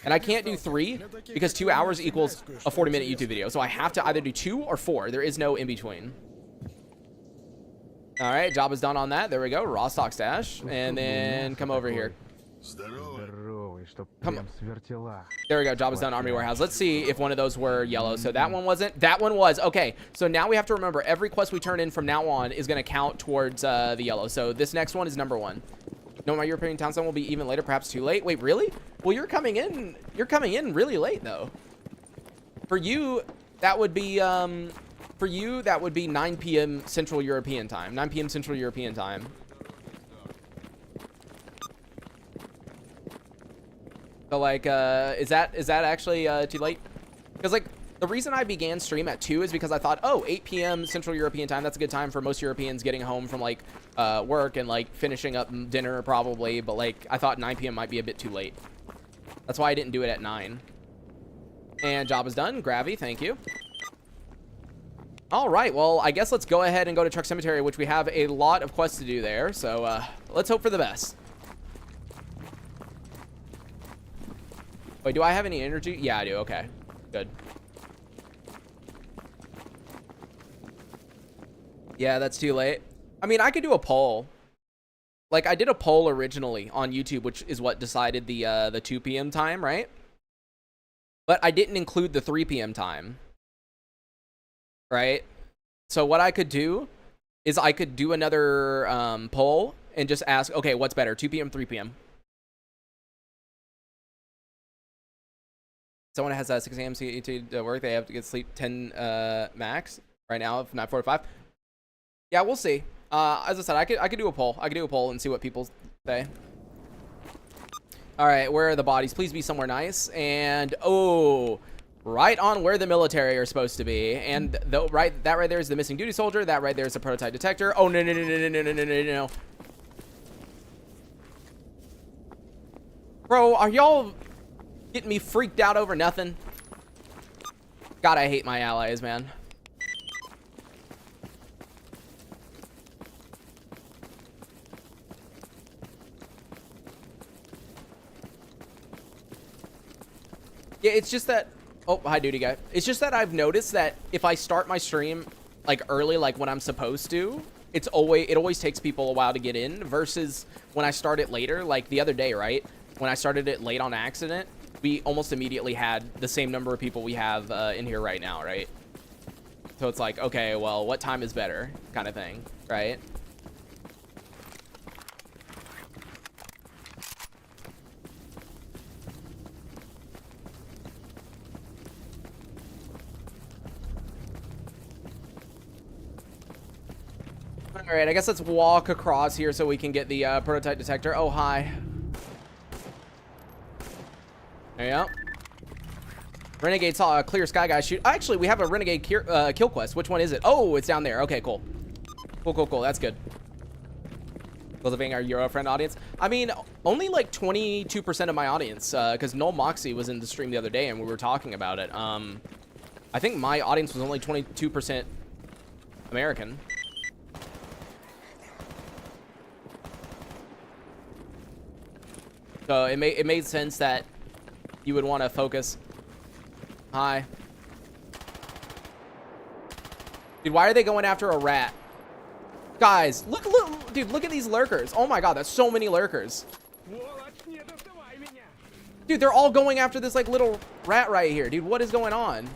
And I can't do 3 because 2 hours equals a 40-minute YouTube video. So I have to either do 2 or 4. There is no in between. All right, job is done on that. There we go. Rostok stash. And then come over here. Come on. There we go. Job is done. Army warehouse. Let's see if one of those were yellow. So that one wasn't. That one was. Okay. So now we have to remember every quest we turn in from now on is going to count towards the yellow. So this next one is number 1. No, my European town zone will be even later, perhaps too late. Wait, really? Well, you're coming in really late though. For you, that would be 9 p.m. Central European time. 9 p.m. Central European time. So like, is that actually too late? Because like the reason I began stream at 2 is because I thought, oh, 8 p.m. Central European time, that's a good time for most Europeans getting home from like work and like finishing up dinner probably. But like I thought 9 p.m. might be a bit too late. That's why I didn't do it at 9. And job is done. Gravy, thank you. All right, well, I guess let's go ahead and go to Truck Cemetery, which we have a lot of quests to do there. So let's hope for the best. Wait, do I have any energy? Yeah, I do. Okay, good. Yeah, that's too late. I mean, I could do a poll. Like, I did a poll originally on YouTube, which is what decided the 2 p.m. time, right? But I didn't include the 3 p.m. time. Right? So what I could do is I could do another poll and just ask, okay, what's better, 2 p.m., 3 p.m.? Someone has 6 a.m. CET to work. They have to get sleep 10 max right now, if 9:45. Yeah, we'll see. As I said, I could do a poll. I could do a poll and see what people say. All right, where are the bodies? Please be somewhere nice. And oh, right on where the military are supposed to be. And that right there is the missing duty soldier. That right there is the prototype detector. Oh no. Bro, are y'all getting me freaked out over nothing? God, I hate my allies, man. Yeah, it's just that... Oh, hi, duty guy. It's just that I've noticed that if I start my stream, like, early, like, when I'm supposed to, it always takes people a while to get in, versus when I start it later, like the other day, right? When I started it late on accident, we almost immediately had the same number of people we have in here right now, right? So it's like, okay, well, what time is better, kind of thing, right? All right, I guess let's walk across here so we can get the prototype detector. Oh, hi. There you go. Renegade saw a clear sky guy shoot. Actually, we have a renegade kill quest. Which one is it? Oh, it's down there. Okay, cool. Cool. That's good. Cultivating our Euro friend audience. I mean, only like 22% of my audience, because Null Moxie was in the stream the other day and we were talking about it. I think my audience was only 22% American. So it made sense that you would want to focus. Hi. Dude, why are they going after a rat? Guys, look, dude, look at these lurkers. Oh my god, that's so many lurkers. Dude, they're all going after this like little rat right here. Dude, what is going on?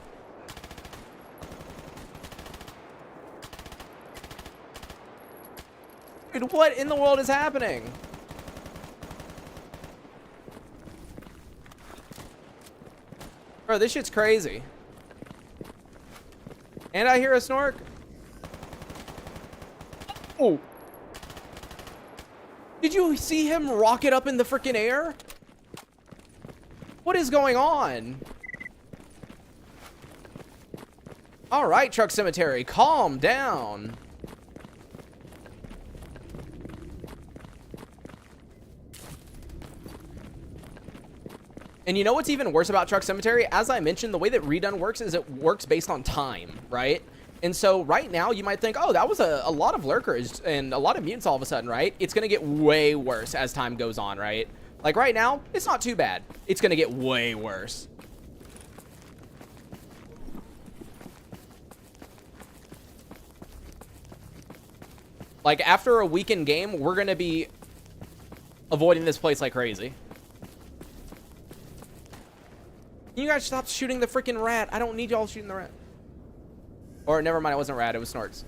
Dude, what in the world is happening? Bro, this shit's crazy. And I hear a snork. Oh. Did you see him rocket up in the freaking air? What is going on? All right, Truck Cemetery, calm down. And you know what's even worse about Truck Cemetery? As I mentioned, the way that Redone works is it works based on time, right? And so right now you might think, oh, that was a lot of lurkers and a lot of mutants all of a sudden, right? It's going to get way worse as time goes on, right? Like right now, it's not too bad. It's going to get way worse. Like after a weekend game, we're going to be avoiding this place like crazy. You guys stop shooting the freaking rat. I don't need y'all shooting the rat. Or never mind, it wasn't rat, it was snorks.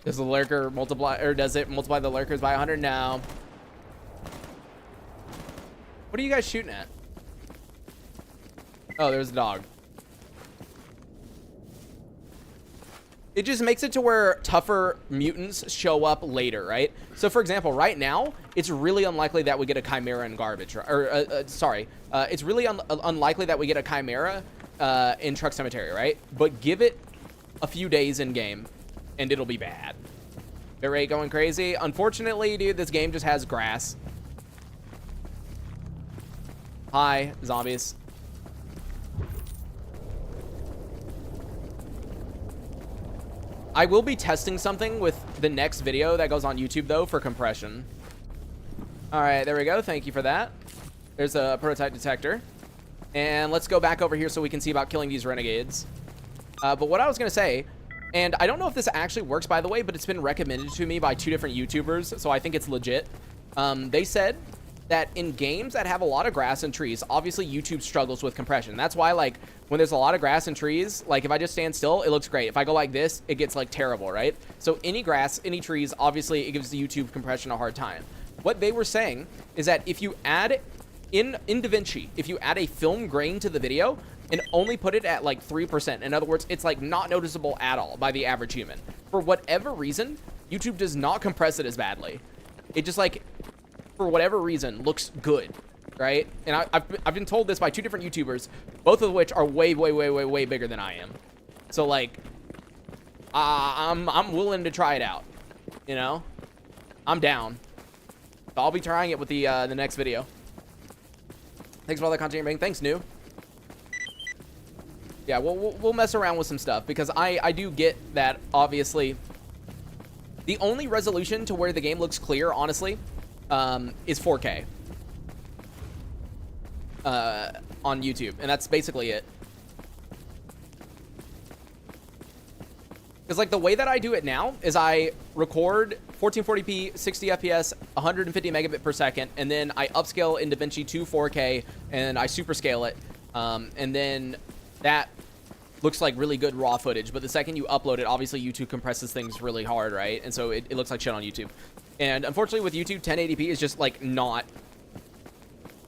Does the lurker multiply, or does it multiply the lurkers by 100? No. What are you guys shooting at? Oh, there's a dog. It just makes it to where tougher mutants show up later, right? So, for example, right now, it's really unlikely that we get a chimera in garbage. It's really unlikely that we get a chimera in Truck Cemetery, right? But give it a few days in game, and it'll be bad. Bit rate going crazy. Unfortunately, dude, this game just has grass. Hi, zombies. I will be testing something with the next video that goes on YouTube, though, for compression. All right, there we go. Thank you for that. There's a prototype detector. And let's go back over here so we can see about killing these renegades. But what I was going to say, and I don't know if this actually works, by the way, but it's been recommended to me by 2 different YouTubers, so I think it's legit. They said that in games that have a lot of grass and trees, obviously YouTube struggles with compression. That's why, like, when there's a lot of grass and trees, like, if I just stand still, it looks great. If I go like this, it gets, like, terrible, right? So any grass, any trees, obviously, it gives the YouTube compression a hard time. What they were saying is that if you add, in DaVinci, if you add a film grain to the video and only put it at, like, 3%, in other words, it's, like, not noticeable at all by the average human. For whatever reason, YouTube does not compress it as badly. It just, like, for whatever reason, looks good, right? And I've been told this by 2 different YouTubers, both of which are way bigger than I am. So, like, I'm willing to try it out, you know? I'm down. So I'll be trying it with the next video. Thanks for all the content you're making. Thanks, New. Yeah, we'll mess around with some stuff, because I do get that, obviously. The only resolution to where the game looks clear, honestly, is 4K on YouTube, and that's basically it. Because, like, the way that I do it now is I record 1440p, 60 FPS, 150 megabit per second, and then I upscale in DaVinci to 4K, and I superscale it, and then that looks like really good raw footage. But the second you upload it, obviously YouTube compresses things really hard, right? And so it looks like shit on YouTube. And unfortunately with YouTube, 1080p is just, like, not...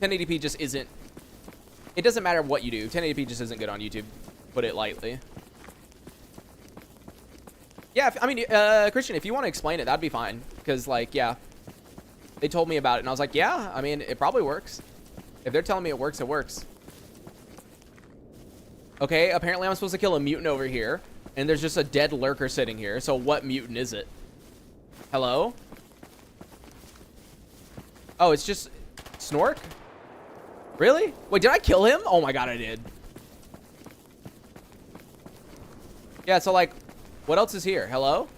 1080p just isn't... It doesn't matter what you do. 1080p just isn't good on YouTube. Put it lightly. Yeah, I mean, Christian, if you want to explain it, that'd be fine. Because, like, yeah. They told me about it, and I was like, yeah, I mean, it probably works. If they're telling me it works, it works. Okay, apparently I'm supposed to kill a mutant over here. And there's just a dead lurker sitting here. So what mutant is it? Hello? Oh, it's just Snork? Really? Wait, did I kill him? Oh my god, I did. Yeah, so, like, what else is here? Hello?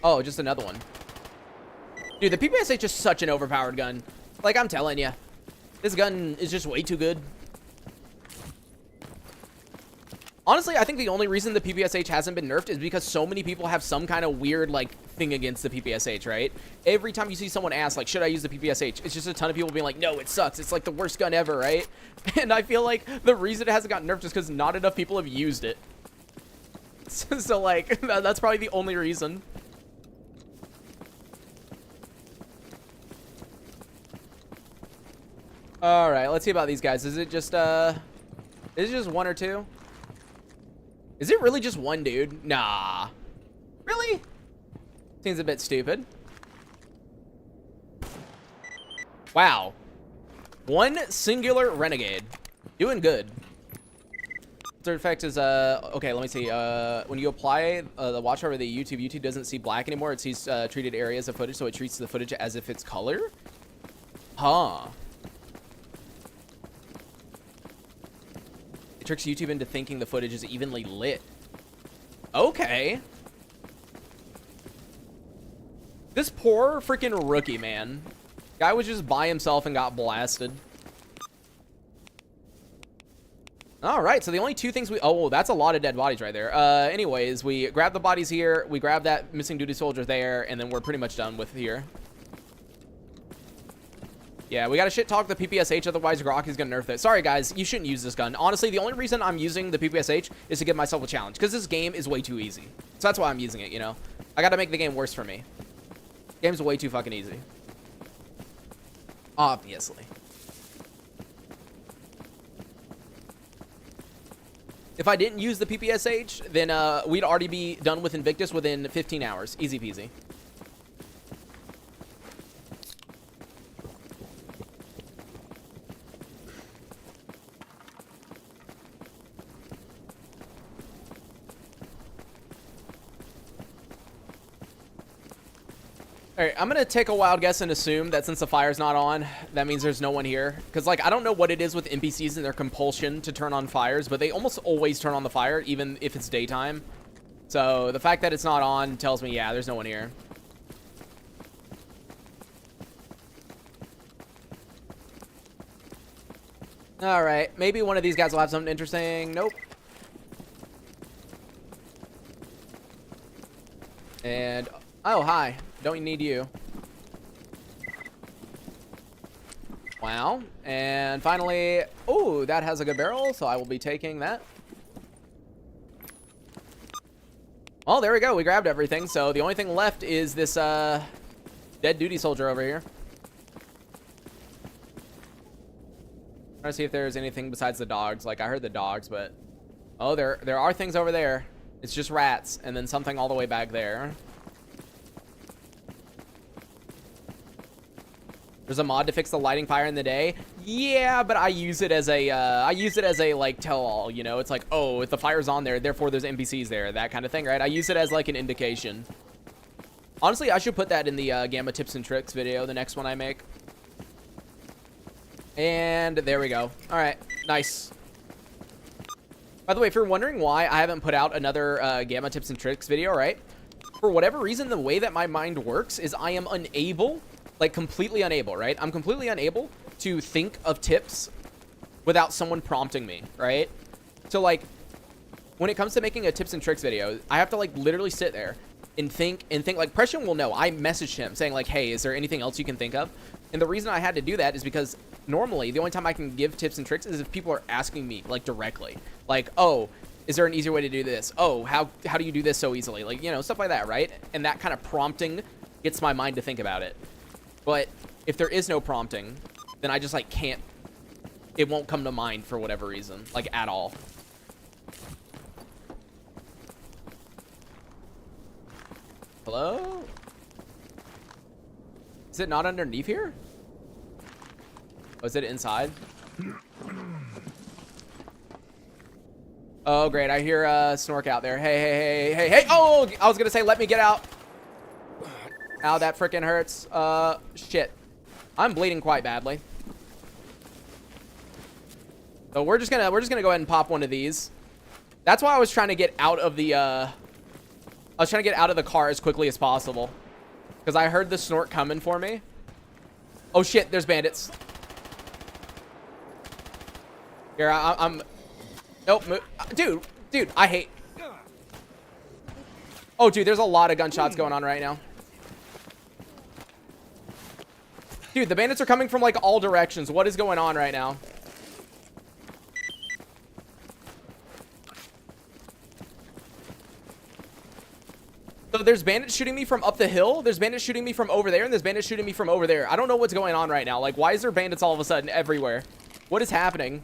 Oh, just another one. Dude, the PPSH is just such an overpowered gun. Like, I'm telling you. This gun is just way too good. Honestly, I think the only reason the PPSH hasn't been nerfed is because so many people have some kind of weird, like, thing against the PPSH, right? Every time you see someone ask, like, should I use the PPSH? It's just a ton of people being like, no, it sucks. It's, like, the worst gun ever, right? And I feel like the reason it hasn't gotten nerfed is because not enough people have used it. So, like, that's probably the only reason. All right, let's see about these guys. Is it just one or two? Is it really just one dude? Nah. Really? Seems a bit stupid. Wow. One singular renegade. Doing good. Third effect is, okay, let me see. When you apply the watch over the YouTube doesn't see black anymore. It sees treated areas of footage, so it treats the footage as if it's color. Huh. It tricks YouTube into thinking the footage is evenly lit. Okay. This poor freaking rookie, man. Guy was just by himself and got blasted. All right, so the only two things we... Oh, that's a lot of dead bodies right there. Anyways, we grab the bodies here. We grab that missing duty soldier there, and then we're pretty much done with here. Yeah, we gotta shit talk the PPSH, otherwise Grok is gonna nerf it. Sorry, guys, you shouldn't use this gun. Honestly, the only reason I'm using the PPSH is to give myself a challenge, because this game is way too easy. So that's why I'm using it, you know? I gotta make the game worse for me. Game's way too fucking easy. Obviously. If I didn't use the PPSH, then we'd already be done with Invictus within 15 hours. Easy peasy. All right, I'm going to take a wild guess and assume that since the fire's not on, that means there's no one here. Because, like, I don't know what it is with NPCs and their compulsion to turn on fires, but they almost always turn on the fire, even if it's daytime. So, the fact that it's not on tells me, yeah, there's no one here. All right, maybe one of these guys will have something interesting. Nope. And, oh, hi. Don't need you. Wow. And finally, oh, that has a good barrel, so I will be taking that. Well, there we go. We grabbed everything. So the only thing left is this dead duty soldier over here. Trying to see if there's anything besides the dogs. Like, I heard the dogs, but oh, there are things over there. It's just rats, and then something all the way back there. There's a mod to fix the lighting fire in the day. Yeah, but I use it as a like tell-all, you know? It's like, oh, if the fire's on there, therefore there's NPCs there, that kind of thing, right? I use it as like an indication. Honestly, I should put that in the Gamma tips and tricks video, the next one I make. And there we go. All right, nice. By the way, if you're wondering why I haven't put out another Gamma tips and tricks video, right? For whatever reason, the way that my mind works is I am unable, like completely unable, right? I'm completely unable to think of tips without someone prompting me, right? So like when it comes to making a tips and tricks video, I have to like literally sit there and think like Preston will know. I messaged him saying like, hey, is there anything else you can think of? And the reason I had to do that is because normally the only time I can give tips and tricks is if people are asking me like directly, like, oh, is there an easier way to do this? Oh, how do you do this so easily? Like, you know, stuff like that, right? And that kind of prompting gets my mind to think about it. But if there is no prompting, then I just like can't, it won't come to mind for whatever reason, like at all. Hello? Is it not underneath here? Oh, is it inside? Oh, great. I hear Snork out there. Hey. Oh, I was going to say, let me get out. Ow, that freaking hurts. Shit. I'm bleeding quite badly. So we're just gonna go ahead and pop one of these. That's why I was trying to get out of the car as quickly as possible. Because I heard the Snork coming for me. Oh shit, there's bandits. Here, I'm nope, dude, I hate. Oh dude, there's a lot of gunshots going on right now. Dude, the bandits are coming from, like, all directions. What is going on right now? So there's bandits shooting me from up the hill. There's bandits shooting me from over there. And there's bandits shooting me from over there. I don't know what's going on right now. Like, why is there bandits all of a sudden everywhere? What is happening?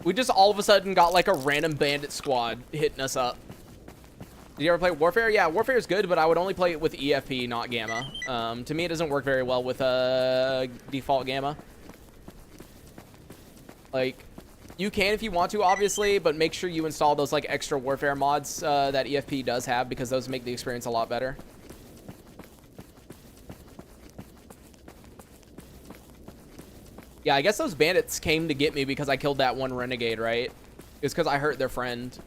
We just all of a sudden got like a random bandit squad hitting us up. Did you ever play Warfare? Yeah, Warfare is good, but I would only play it with EFP, not Gamma. To me, it doesn't work very well with default Gamma. Like, you can if you want to, obviously, but make sure you install those like extra Warfare mods that EFP does have, because those make the experience a lot better. Yeah, I guess those bandits came to get me because I killed that one renegade, right? It's because I hurt their friend.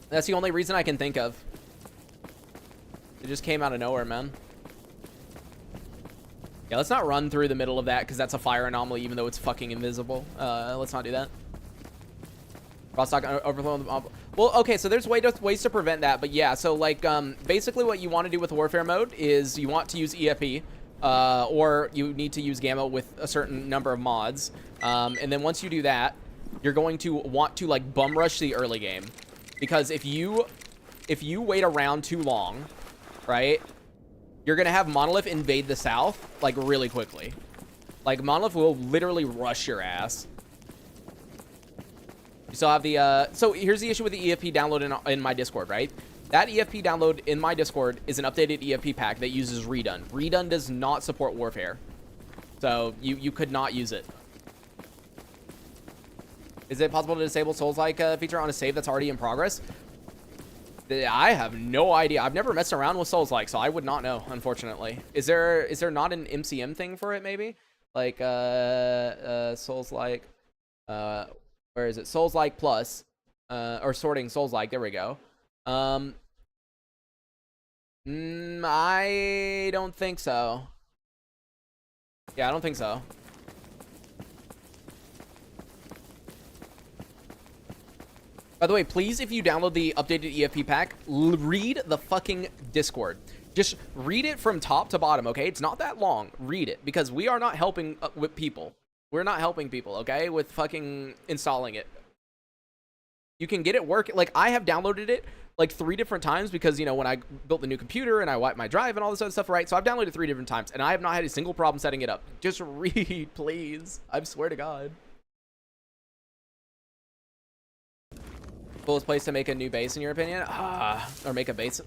That's the only reason I can think of. It just came out of nowhere, man. Yeah, let's not run through the middle of that because that's a fire anomaly, even though it's fucking invisible. Let's not do that. Rostok overflow. Well, okay, so there's ways to prevent that, but yeah, so like basically what you want to do with Warfare mode is you want to use EFP. Or you need to use Gamma with a certain number of mods. And then once you do that, you're going to want to like bum rush the early game. Because if you wait around too long, right, you're going to have Monolith invade the south like really quickly. Like Monolith will literally rush your ass. You still have the, so here's the issue with the EFP download in my Discord, right? That EFP download in my Discord is an updated EFP pack that uses Redone. Redone does not support Warfare. So you could not use it. Is it possible to disable Souls-like feature on a save that's already in progress? I have no idea. I've never messed around with Souls-like, so I would not know, unfortunately. Is there not an MCM thing for it, maybe? Like, Souls-like, where is it? Souls-like plus, or sorting Souls-like, there we go. I don't think so. Yeah, I don't think so. By the way, please, if you download the updated EFP pack, read the fucking Discord. Just read it from top to bottom, okay? It's not that long. Read it, because we are not helping with people. We're not helping people, okay? With fucking installing it. You can get it work. Like, I have downloaded it like 3 different times because, you know, when I built the new computer and I wiped my drive and all this other stuff, right? So I've downloaded 3 different times and I have not had a single problem setting it up. Just read, please. I swear to God. Coolest place to make a new base in your opinion? Or make a base?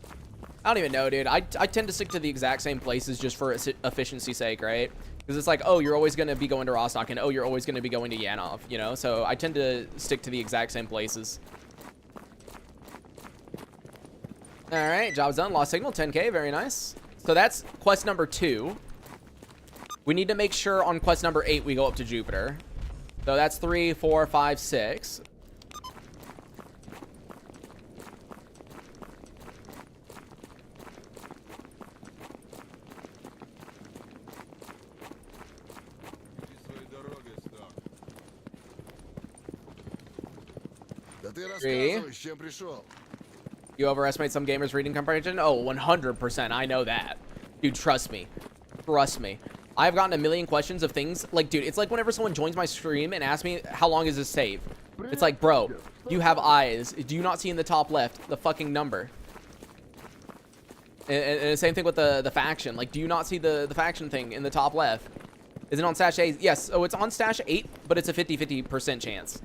I don't even know, dude. I tend to stick to the exact same places just for efficiency's sake, right? Because it's like, oh, you're always going to be going to Rostok, and oh, you're always going to be going to Yanov, you know? So I tend to stick to the exact same places. All right, job's done. Lost signal, 10K, very nice. So that's quest number 2. We need to make sure on quest number 8 we go up to Jupiter. So that's 3, 4, 5, 6. You overestimate some gamers' reading comprehension? Oh, 100%. I know that. Dude, trust me. Trust me. I've gotten a million questions of things. Like, dude, it's like whenever someone joins my stream and asks me, how long is this save? It's like, bro, you have eyes. Do you not see in the top left the fucking number? And the same thing with the faction. Like, do you not see the faction thing in the top left? Is it on stash 8? Yes. So it's on stash 8, but it's a 50-50% chance.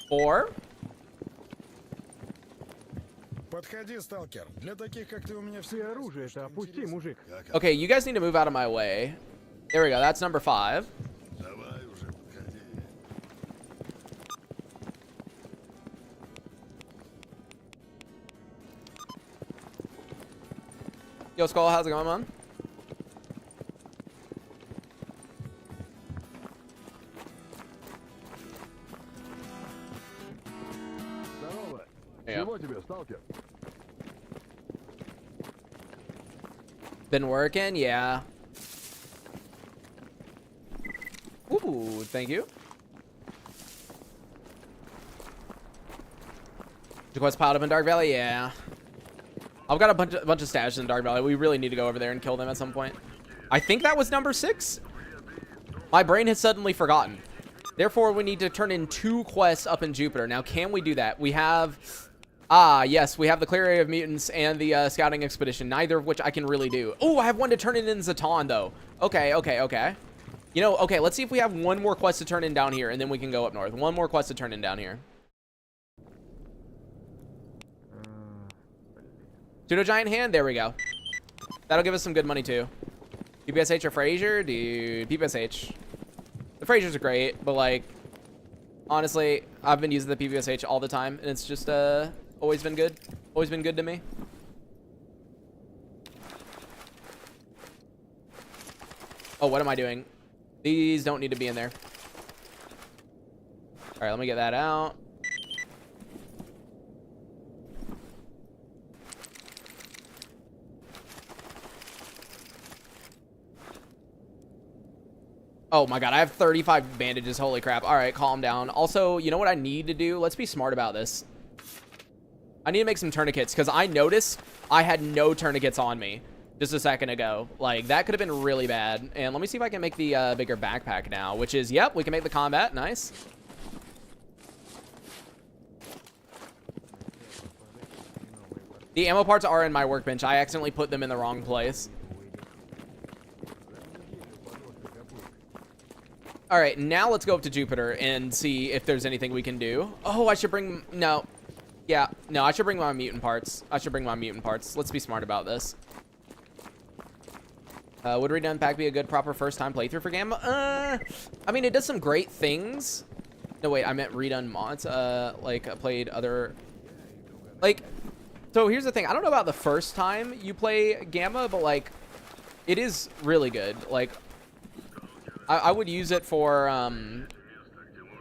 Or... Okay, you guys need to move out of my way. There we go. That's number 5. Yo, Skull, how's it going, man? Yeah. Been working? Yeah. Ooh, thank you. Did you quest piled up in Dark Valley? Yeah. I've got a bunch of stashes in Dark Valley. We really need to go over there and kill them at some point. I think that was number 6. My brain has suddenly forgotten. Therefore, we need to turn in 2 quests up in Jupiter. Now, can we do that? We have... Ah, yes, we have the clear area of mutants and the scouting expedition, neither of which I can really do. Oh, I have one to turn in Zaton, though. Okay, okay, okay. You know, okay, let's see if we have one more quest to turn in down here, and then we can go up north. One more quest to turn in down here. Pseudo-giant hand? There we go. That'll give us some good money, too. PPSH or Frazier? Dude, PPSH. The Fraziers are great, but, like, honestly, I've been using the PPSH all the time, and it's just, always been good. Always been good to me. Oh, what am I doing? These don't need to be in there. All right, let me get that out. Oh my god, I have 35 bandages. Holy crap. All right, calm down. Also, you know what I need to do? Let's be smart about this. I need to make some tourniquets because I noticed I had no tourniquets on me just a second ago. Like, that could have been really bad. And let me see if I can make the bigger backpack now, which is, yep, we can make the combat. Nice. The ammo parts are in my workbench. I accidentally put them in the wrong place. All right, now let's go up to Jupiter and see if there's anything we can do. Oh, I should bring... No. Yeah, no, I should bring my mutant parts. I should bring my mutant parts. Let's be smart about this. Would Read Unpack be a good, proper first-time playthrough for Gamma? I mean, it does some great things. No, wait, I meant Redone mods. Like, I played other... Like, so here's the thing. I don't know about the first time you play Gamma, but, like, it is really good. Like... I would use it for,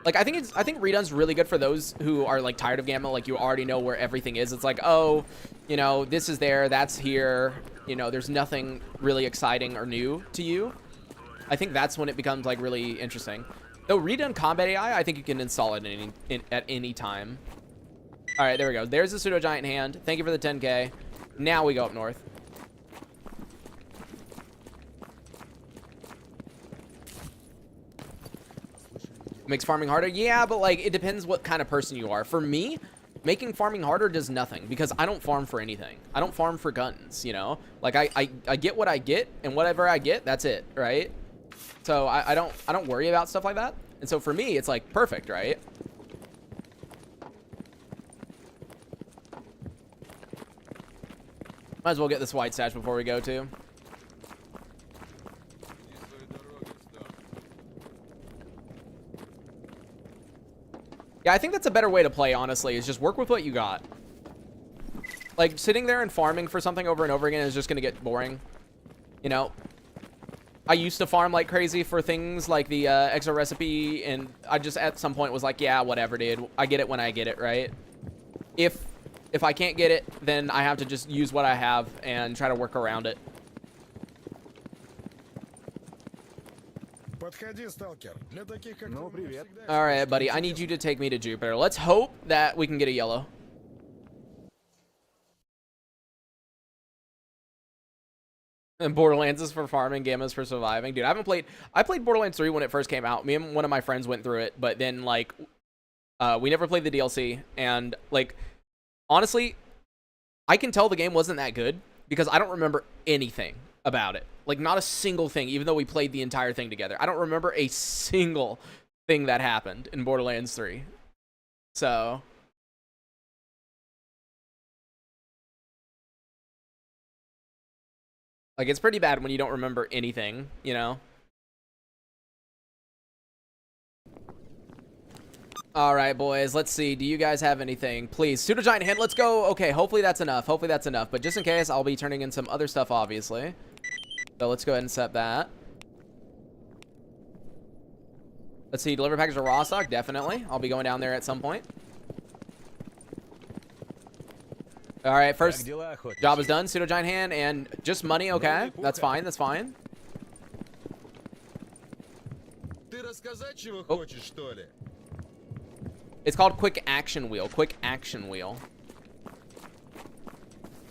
like, I think Redun's really good for those who are, like, tired of Gamma. Like, you already know where everything is. It's like, oh, you know, this is there, that's here. You know, there's nothing really exciting or new to you. I think that's when it becomes, like, really interesting. Though Redone Combat AI, I think you can install it at any time. All right, there we go. There's the pseudo-giant hand. Thank you for the 10K. Now we go up north. Makes farming harder? Yeah, but like it depends what kind of person you are. For me, making farming harder does nothing because I don't farm for anything. I don't farm for guns, you know? Like I get what I get, and whatever I get, that's it, right? So I don't worry about stuff like that. And so for me, it's like perfect, right? Might as well get this white stash before we go too. Yeah, I think that's a better way to play, honestly, is just work with what you got. Like, sitting there and farming for something over and over again is just going to get boring. You know? I used to farm like crazy for things like the exo recipe, and I just at some point was like, yeah, whatever, dude. I get it when I get it, right? If I can't get it, then I have to just use what I have and try to work around it. All right, buddy. I need you to take me to Jupiter. Let's hope that we can get a yellow. And Borderlands is for farming, Gamma's for surviving. Dude, I played Borderlands 3 when it first came out. Me and one of my friends went through it, but then, like, we never played the DLC. And, like, honestly, I can tell the game wasn't that good because I don't remember anything about it. Like, not a single thing, even though we played the entire thing together. I don't remember a single thing that happened in Borderlands 3. So... like, it's pretty bad when you don't remember anything, you know? All right, boys, let's see. Do you guys have anything? Please, pseudo-giant hand, let's go. Okay, hopefully that's enough. Hopefully that's enough. But just in case, I'll be turning in some other stuff, obviously. So let's go ahead and set that. Let's see, deliver package to Rostok, definitely. I'll be going down there at some point. All right, first job is done. Pseudo-giant hand and just money, okay. That's fine, that's fine. Oh. It's called quick action wheel. Quick action wheel.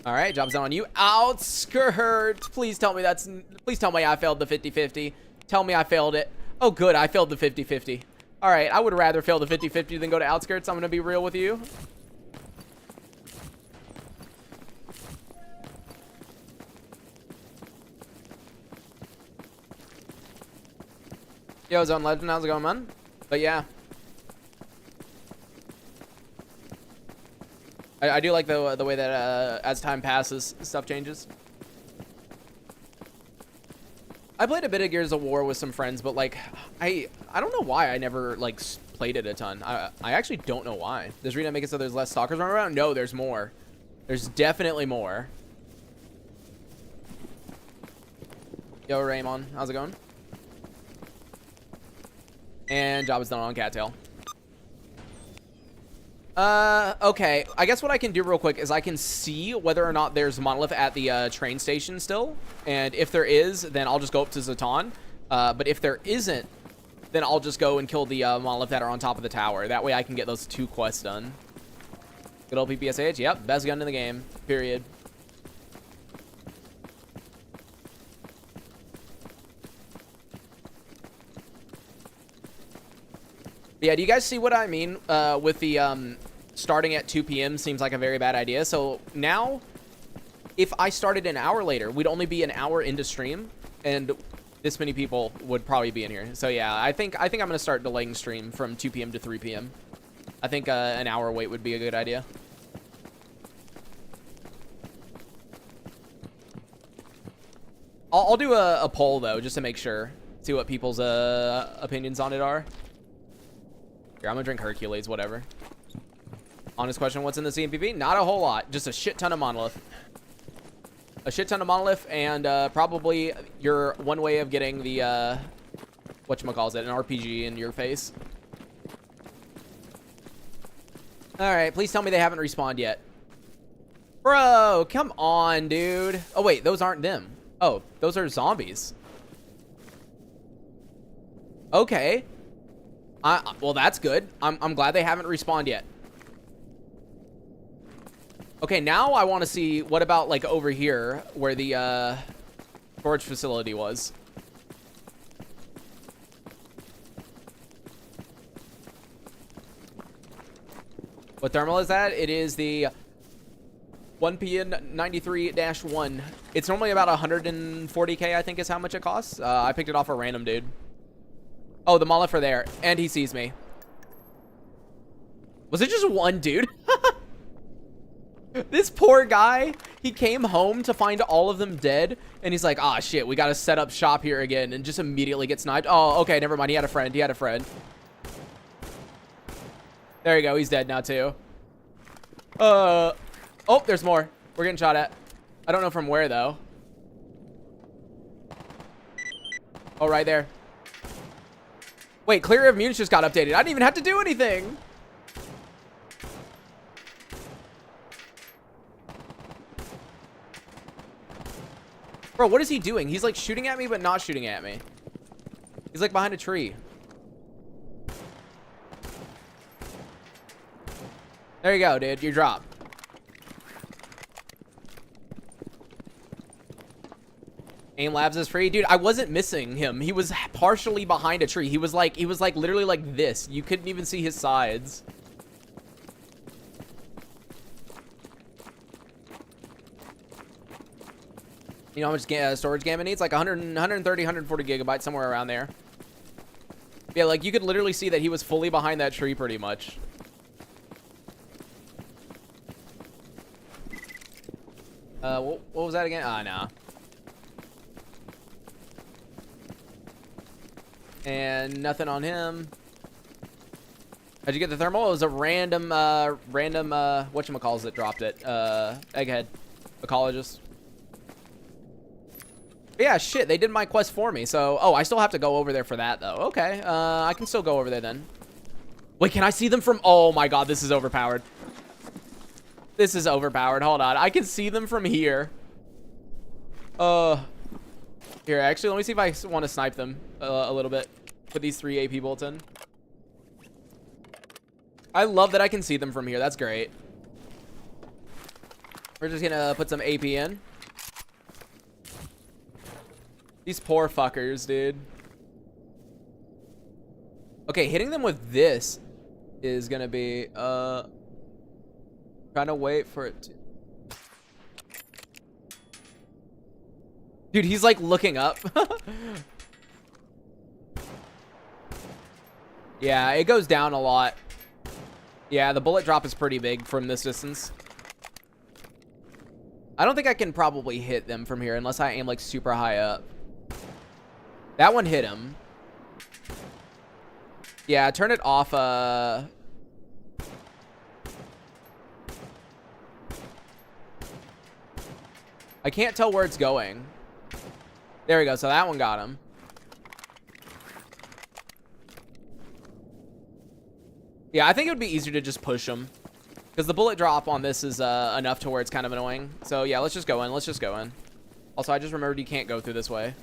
All right, job's done on you. Outskirt. Please tell me that's... Please tell me I failed the 50-50. Tell me I failed it. Oh, good. I failed the 50-50. All right, I would rather fail the 50-50 than go to outskirts. I'm going to be real with you. Yo, Zone Legend, how's it going, man? But yeah. I do like the way that as time passes, stuff changes. I played a bit of Gears of War with some friends, but like, I don't know why I never like played it a ton. I actually don't know why. Does Rena make it so there's less stalkers running around? No, there's more. There's definitely more. Yo, Raymond, how's it going? And job is done on Cattail. Okay. I guess what I can do real quick is I can see whether or not there's Monolith at the train station still. And if there is, then I'll just go up to Zaton. But if there isn't, then I'll just go and kill the Monolith that are on top of the tower. That way I can get those 2 quests done. Good old PPSH. Yep, best gun in the game. Period. Yeah, do you guys see what I mean with the starting at 2 p.m. seems like a very bad idea? So now, if I started an hour later, we'd only be an hour into stream, and this many people would probably be in here. So yeah, I think I'm gonna start delaying stream from 2 p.m. to 3 p.m. I think an hour wait would be a good idea. I'll do a poll though, just to make sure, see what people's opinions on it are. Here, I'm gonna drink Hercules, whatever. Honest question, what's in the CMPP? Not a whole lot. Just a shit ton of Monolith. A shit ton of Monolith, and probably your one way of getting the, whatchamacallit, an RPG in your face. Alright, please tell me they haven't respawned yet. Bro, come on, dude. Oh, wait, those aren't them. Oh, those are zombies. Okay. Well, that's good. I'm glad they haven't respawned yet. Okay, now I want to see what about like over here where the storage facility was. What thermal is that? It is the 1PN93-1. It's normally about 140k, I think is how much it costs. I picked it off a random dude. Oh, the Monolith are there, and he sees me. Was it just one dude? This poor guy, he came home to find all of them dead, and he's like, ah, shit, we gotta set up shop here again, and just immediately get sniped. Oh, okay, never mind, he had a friend, he had a friend. There you go, he's dead now, too. Oh, there's more. We're getting shot at. I don't know from where, though. Oh, right there. Wait, Clear of Mutants just got updated. I didn't even have to do anything. Bro, what is he doing? He's like shooting at me, but not shooting at me. He's like behind a tree. There you go, dude. You drop. Aim Labs is free. Dude, I wasn't missing him. He was partially behind a tree. He was like literally like this. You couldn't even see his sides. You know how much storage Gamma needs? Like 130, 140 gigabytes, somewhere around there. Yeah, like you could literally see that he was fully behind that tree pretty much. What was that again? Ah, nah. And nothing on him. How'd you get the thermal? It was a random, whatchamacallit that dropped it. Egghead. Ecologist. But yeah, shit, they did my quest for me, so... Oh, I still have to go over there for that, though. Okay, I can still go over there, then. Wait, can I see them from... Oh, my God, this is overpowered. This is overpowered. Hold on. I can see them from here. Here, actually, let me see if I want to snipe them a little bit. Put these 3 AP bolts in. I love that I can see them from here. That's great. We're just gonna put some AP in. These poor fuckers, dude. Okay, hitting them with this is gonna be trying to wait for it to... Dude, he's like looking up. Yeah, it goes down a lot. Yeah, the bullet drop is pretty big from this distance. I don't think I can probably hit them from here unless I aim like super high up. That one hit him. Yeah, turn it off. I can't tell where it's going. There we go. So that one got him. Yeah, I think it would be easier to just push him. Because the bullet drop on this is enough to where it's kind of annoying. So yeah, let's just go in. Let's just go in. Also, I just remembered you can't go through this way.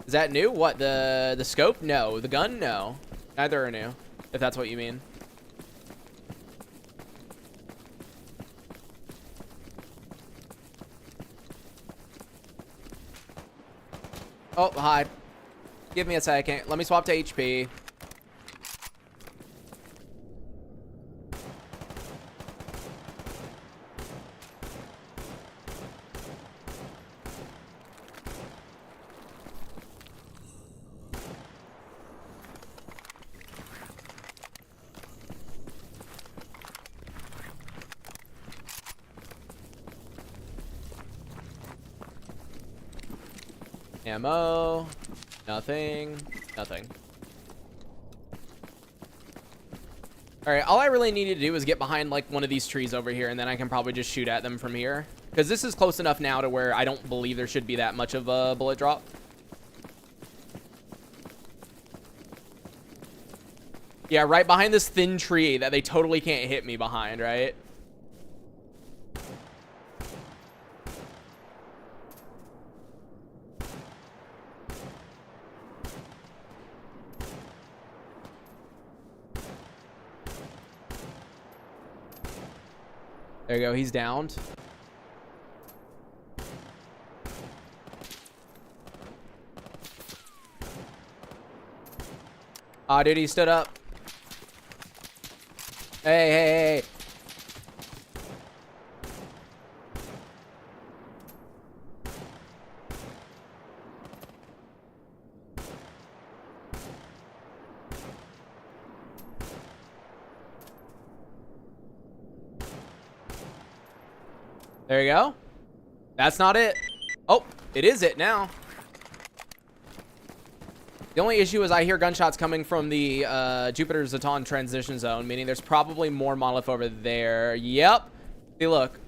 Is that new? What, the scope? No. The gun? No. Neither are new, if that's what you mean. Oh, hi. Give me a second. Let me swap to HP. Ammo. Nothing. Nothing. Alright, all I really needed to do was get behind like one of these trees over here, and then I can probably just shoot at them from here. Because this is close enough now to where I don't believe there should be that much of a bullet drop. Yeah, right behind this thin tree that they totally can't hit me behind, right? There you go, he's downed. Aw, dude, he stood up. Hey, hey, hey. There you go. That's not it. Oh, it is it now. The only issue is I hear gunshots coming from the Jupiter Zaton transition zone, meaning there's probably more Monolith over there. Yep. See, look.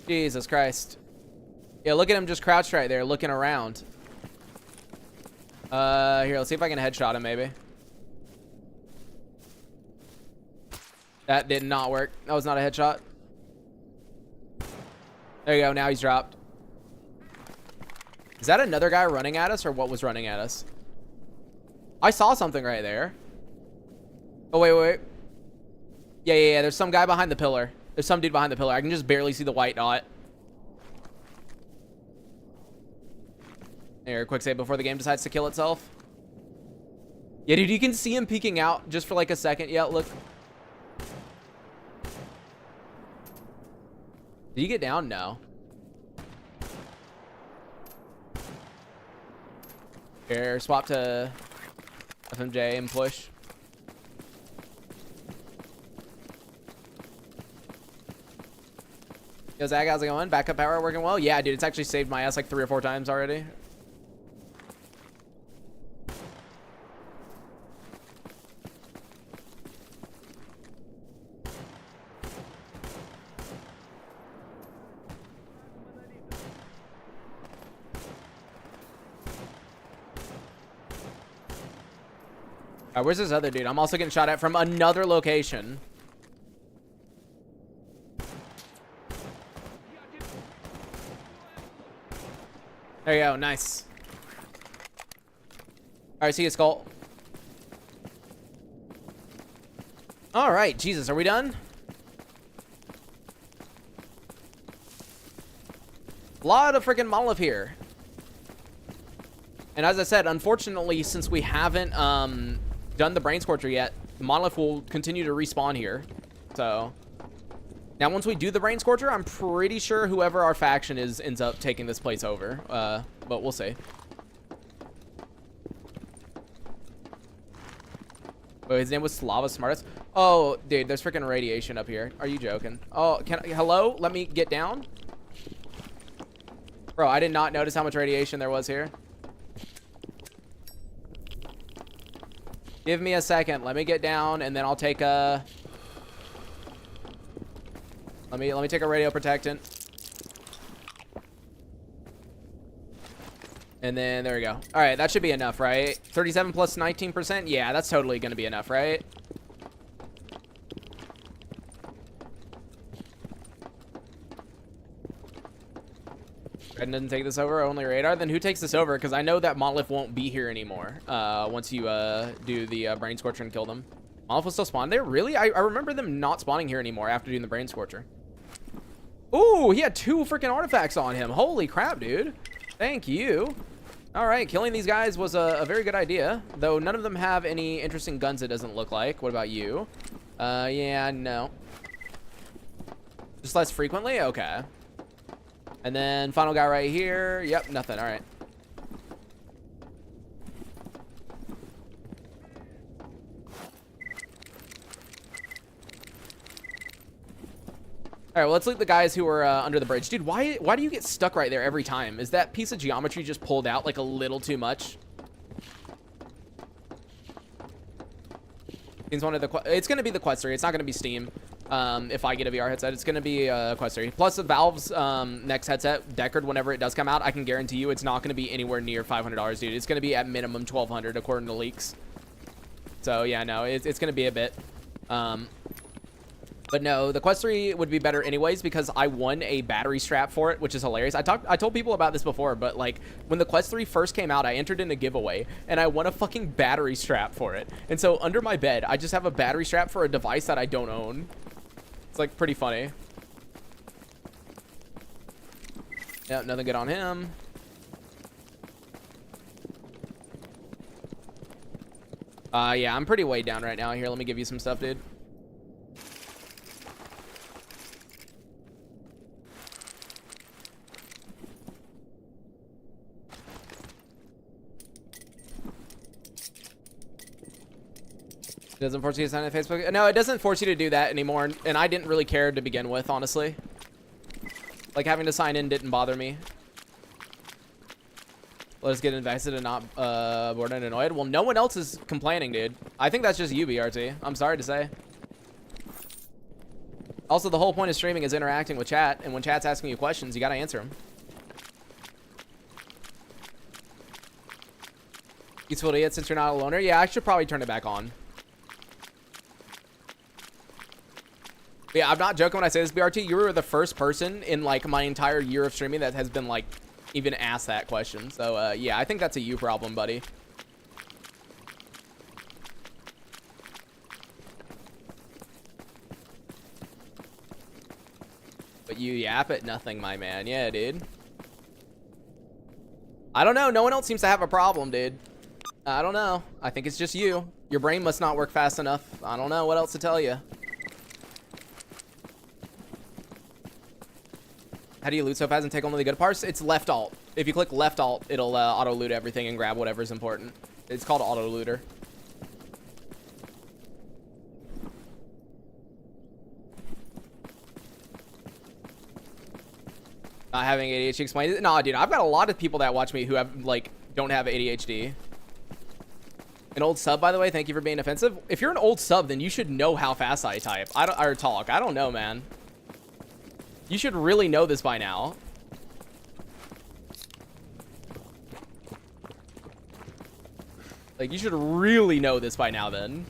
Jesus Christ. Yeah, look at him just crouched right there, looking around. Here, let's see if I can headshot him, maybe. That did not work. That was not a headshot. There you go. Now he's dropped. Is that another guy running at us, or what was running at us? I saw something right there. Oh, wait, wait, wait. Yeah, yeah, yeah. There's some guy behind the pillar. There's some dude behind the pillar. I can just barely see the white dot. Here, quick save before the game decides to kill itself. Yeah, dude, you can see him peeking out just for like a second. Yeah, look. Did you get down? No. Here, swap to FMJ and push. Yo, Zach, how's it going? Backup power working well? Yeah, dude, it's actually saved my ass like 3 or 4 times already. Where's this other dude? I'm also getting shot at from another location. There you go. Nice. All right, see you, Skull. All right, Jesus, are we done? A lot of freaking Monolith here. And as I said, unfortunately, since we haven't done the Brain Scorcher yet, the Monolith will continue to respawn here. So now once we do the Brain Scorcher, I'm pretty sure whoever our faction is ends up taking this place over. But we'll see. Oh, his name was Slava Smartest. Oh, dude, there's freaking radiation up here. Are you joking? Oh, hello? Let me get down. Bro, I did not notice how much radiation there was here. Give me a second. Let me get down, and then I'll take a... Let me take a radio protectant. And then there we go. All right, that should be enough, right? 37 plus 19%? Yeah, that's totally going to be enough, right? Red doesn't take this over, only radar. Then who takes this over? Because I know that Monolith won't be here anymore once you do the Brain Scorcher and kill them. Monolith will still spawn there? Really? I remember them not spawning here anymore after doing the Brain Scorcher. Ooh, he had 2 freaking artifacts on him. Holy crap, dude. Thank you. All right, killing these guys was a very good idea, though none of them have any interesting guns, it doesn't look like. What about you? Yeah, no. Just less frequently? Okay. And then final guy right here. Yep, nothing. All right. All right, well, let's loot the guys who are under the bridge. Dude, why do you get stuck right there every time? Is that piece of geometry just pulled out like a little too much? It's going to be the Quest 3. It's not going to be Steam. If I get a VR headset, it's going to be Quest 3. Plus, the Valve's next headset, Deckard, whenever it does come out, I can guarantee you it's not going to be anywhere near $500, dude. It's going to be at minimum $1,200 according to leaks. So, yeah, no, it's going to be a bit. But no, the Quest 3 would be better anyways because I won a battery strap for it, which is hilarious. I told people about this before, but like when the Quest 3 first came out, I entered in a giveaway and I won a fucking battery strap for it. And so under my bed, I just have a battery strap for a device that I don't own. It's like pretty funny. Yeah, nothing good on him. Yeah, I'm pretty way down right now. Here, let me give you some stuff, dude. It doesn't force you to sign in Facebook. No, it doesn't force you to do that anymore. And I didn't really care to begin with, honestly. Like, having to sign in didn't bother me. Let us get invested and not bored and annoyed. Well, no one else is complaining, dude. I think that's just you, BRT. I'm sorry to say. Also, the whole point of streaming is interacting with chat. And when chat's asking you questions, you gotta answer them. Useful idiot since you're not a loner. Yeah, I should probably turn it back on. Yeah, I'm not joking when I say this, BRT. You were the first person in like my entire year of streaming that has been like even asked that question. So yeah, I think that's a you problem, buddy. But you yap at nothing, my man. Yeah, dude. I don't know. No one else seems to have a problem, dude. I don't know. I think it's just you. Your brain must not work fast enough. I don't know what else to tell you. How do you loot so fast and take only the good parts? It's left alt. If you click left alt, it'll auto loot everything and grab whatever's important. It's called auto looter. Not having ADHD explains it. Nah, dude, I've got a lot of people that watch me who have like don't have ADHD. An old sub, by the way. Thank you for being offensive. If you're an old sub, then you should know how fast I type. Or talk. I don't know, man. You should really know this by now. Like, you should really know this by now, then.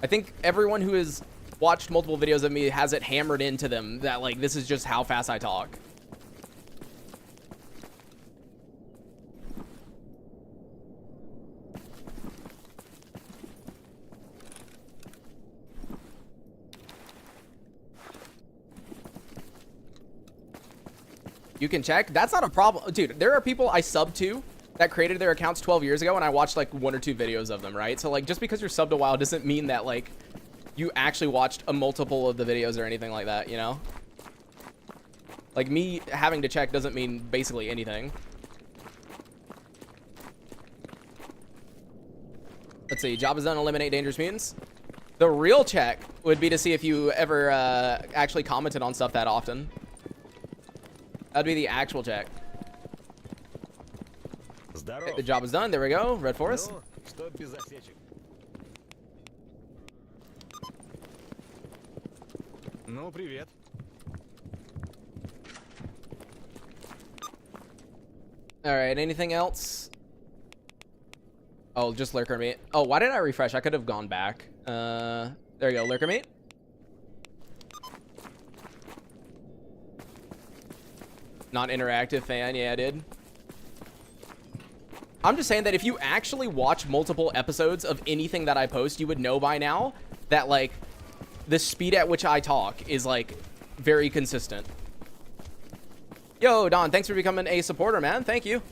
I think everyone who has watched multiple videos of me has it hammered into them that, like, this is just how fast I talk. You can check. That's not a problem. Dude, there are people I subbed to that created their accounts 12 years ago, and I watched like 1 or 2 videos of them, right? So like just because you're subbed a while doesn't mean that like you actually watched a multiple of the videos or anything like that, you know? Like me having to check doesn't mean basically anything. Let's see. Job is done. Eliminate dangerous mutants. The real check would be to see if you ever actually commented on stuff that often. That'd be the actual check. Okay, the job is done. There we go. Red Forest. Ну, привет. All right. Anything else? Oh, just lurker meat. Oh, why did I refresh? I could have gone back. There you go. Lurker meat. Not interactive fan. Yeah, I did. I'm just saying that if you actually watch multiple episodes of anything that I post, you would know by now that like the speed at which I talk is like very consistent. Yo, Don, thanks for becoming a supporter, man. Thank you.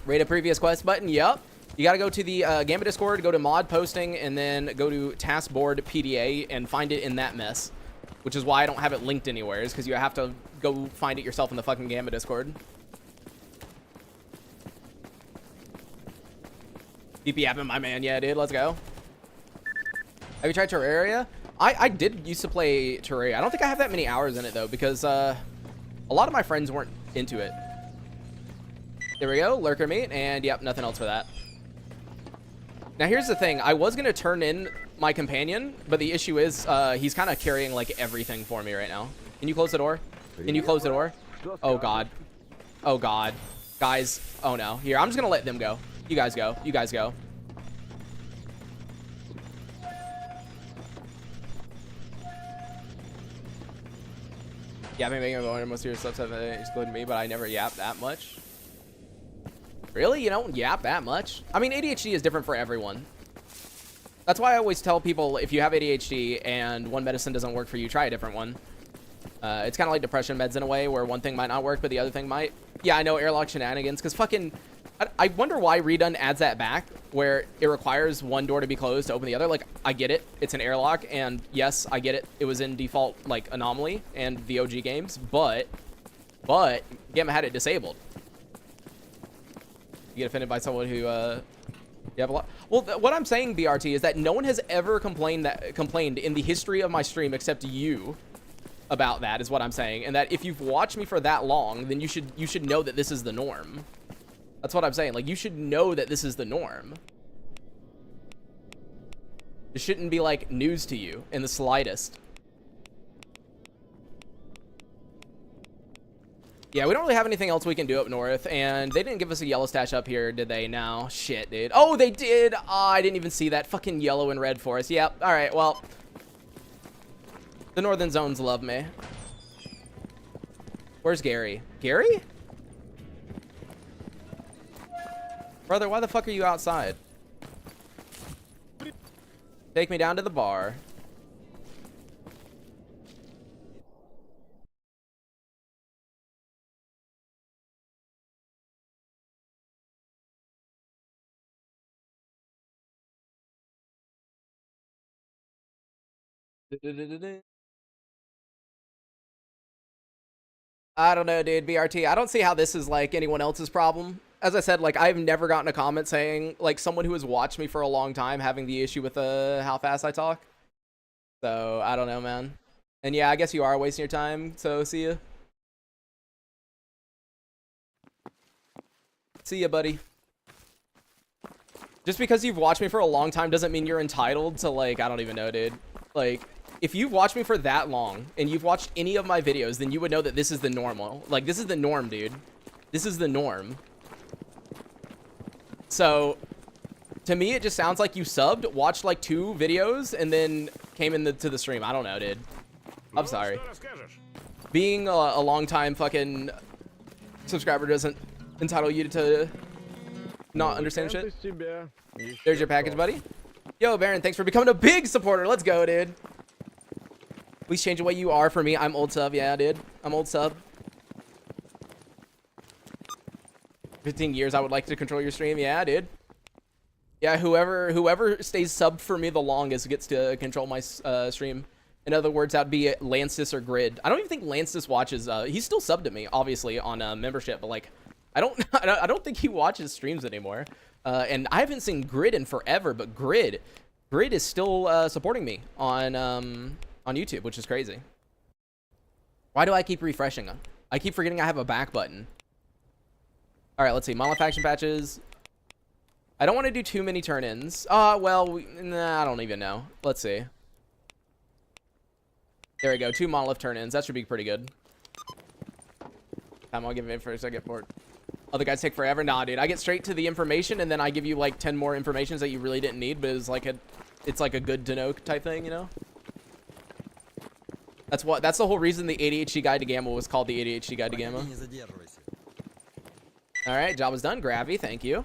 Rate a previous quest button. Yep. You got to go to the Gamma Discord, go to mod posting, and then go to task board PDA and find it in that mess, which is why I don't have it linked anywhere, is because you have to go find it yourself in the fucking Gamma Discord. DP yapping, my man. Yeah, dude. Let's go. Have you tried Terraria? I did used to play Terraria. I don't think I have that many hours in it, though, because a lot of my friends weren't into it. There we go. Lurker meat. And, yep, nothing else for that. Now, here's the thing. I was going to turn in my companion, but the issue is he's kind of carrying, like, everything for me right now. Can you close the door? Can you close the door? Oh, God. Oh, God. Guys. Oh, no. Here, I'm just going to let them go. You guys go. You guys go. Yeah, I've been making a most of your stuff excluding me, but I never yap that much. Really? You don't yap that much? I mean, ADHD is different for everyone. That's why I always tell people, if you have ADHD and one medicine doesn't work for you, try a different one. It's kind of like depression meds in a way, where one thing might not work, but the other thing might. Yeah, I know, airlock shenanigans, because fucking... I wonder why Redone adds that back, where it requires one door to be closed to open the other. Like, I get it. It's an airlock, and yes, I get it. It was in default, like, Anomaly and the OG games, but Gamma had it disabled. You get offended by someone who, you have a lot... Well, what I'm saying, BRT, is that no one has ever complained in the history of my stream except you about that, is what I'm saying. And that if you've watched me for that long, then you should know that this is the norm. That's what I'm saying. Like, you should know that this is the norm. It shouldn't be, like, news to you in the slightest. Yeah, we don't really have anything else we can do up north, and they didn't give us a yellow stash up here, did they? No. Shit, dude. Oh, they did! Oh, I didn't even see that. Fucking yellow and red forest. Yep. Alright, well. The northern zones love me. Where's Gary? Gary? Brother, why the fuck are you outside? Take me down to the bar. I don't know, dude. BRT. I don't see how this is like anyone else's problem. As I said, like, I've never gotten a comment saying, like, someone who has watched me for a long time having the issue with how fast I talk. So, I don't know, man. And yeah, I guess you are wasting your time, so see ya. See ya, buddy. Just because you've watched me for a long time doesn't mean you're entitled to, like, I don't even know, dude. Like, if you've watched me for that long, and you've watched any of my videos, then you would know that this is the normal. Like, this is the norm, dude. This is the norm. So, to me, it just sounds like you subbed, watched, like, 2 videos, and then came to the stream. I don't know, dude. I'm sorry. Being a long-time fucking subscriber doesn't entitle you to not understand shit. There's your package, buddy. Yo, Baron, thanks for becoming a big supporter. Let's go, dude. Please change the way you are for me. I'm old sub. Yeah, dude. I'm old sub. 15 years I would like to control your stream. Yeah, dude. Yeah, whoever stays subbed for me the longest gets to control my stream. In other words, that'd be Lancis or Grid. I don't even think Lancis watches. He's still subbed to me, obviously, on membership, but like, I don't think he watches streams anymore. And I haven't seen Grid in forever, but Grid is still supporting me on YouTube, which is crazy. Why do I keep refreshing? I keep forgetting I have a back button. All right, let's see. Monolith faction patches. I don't want to do too many turn-ins. Well, nah, I don't even know. Let's see. There we go. 2 Monolith turn-ins. That should be pretty good. I'll give it for a second for it. Other guys take forever. Nah, dude. I get straight to the information, and then I give you like 10 more informations that you really didn't need, but it's like a good to know type thing, you know? That's the whole reason the ADHD Guide to Gamma was called the ADHD Guide to Gamma. All right, job is done. Gravy, thank you.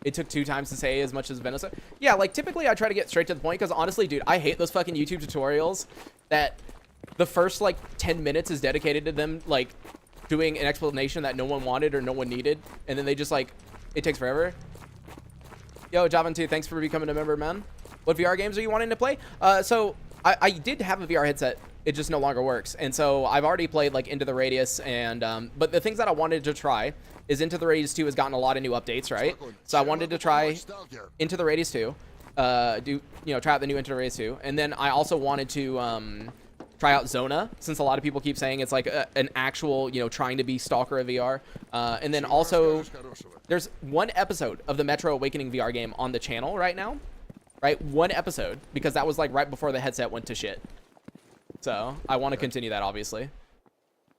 It took 2 times to say as much as Venice. Yeah, like typically I try to get straight to the point because honestly, dude, I hate those fucking YouTube tutorials that the first like 10 minutes is dedicated to them like doing an explanation that no one wanted or no one needed, and then they just like it takes forever. Yo, Javan2, thanks for becoming a member, man. What VR games are you wanting to play? So I did have a VR headset. It just no longer works. And so I've already played like Into the Radius and, but the things that I wanted to try is Into the Radius 2 has gotten a lot of new updates, right? So I wanted to try Into the Radius 2, try out the new Into the Radius 2. And then I also wanted to, try out Zona, since a lot of people keep saying it's like an actual, trying to be S.t.a.l.k.e.r of VR. And then also there's 1 episode of the Metro Awakening VR game on the channel right now, right? 1 episode, because that was like right before the headset went to shit. So I want to continue that, obviously.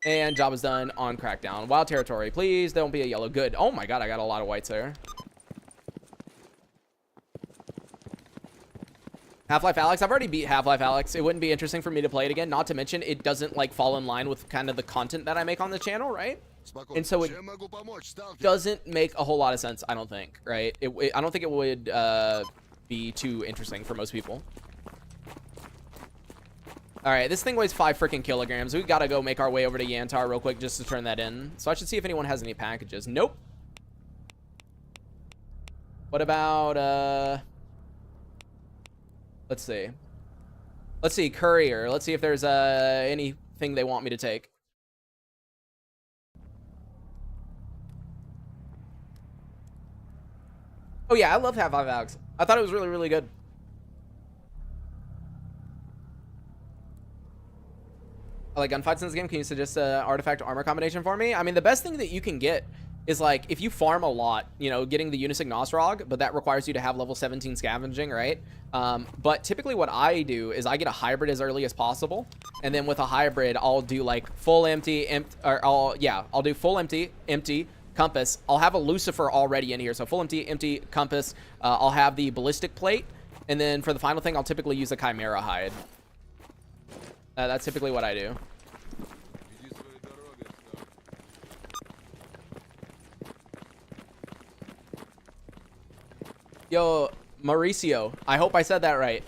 And job is done on Crackdown. Wild territory, please don't be a yellow. Good. Oh my god, I got a lot of whites there. Half-Life Alyx. I've already beat Half-Life Alyx. It wouldn't be interesting for me to play it again. Not to mention, it doesn't like fall in line with kind of the content that I make on the channel, right? And so it doesn't make a whole lot of sense, I don't think, right? I don't think it would be too interesting for most people. All right, this thing weighs 5 freaking kilograms. We gotta go make our way over to Yantar real quick just to turn that in. So I should see if anyone has any packages. Nope. What about, let's see. Let's see, courier. Let's see if there's anything they want me to take. Oh yeah, I love Half-Life Alyx. I thought it was really, really good. I like gunfights in this game. Can you suggest an artifact armor combination for me? I mean, the best thing that you can get is like if you farm a lot, getting the Unisig Nosrog, but that requires you to have level 17 scavenging, right? But typically what I do is I get a hybrid as early as possible, and then with a hybrid I'll do like full empty, I'll do full empty, compass. I'll have a Lucifer already in here, so full empty, compass. I'll have the ballistic plate, and then for the final thing I'll typically use a Chimera hide. That's typically what I do. Yo, Mauricio, I hope I said that right.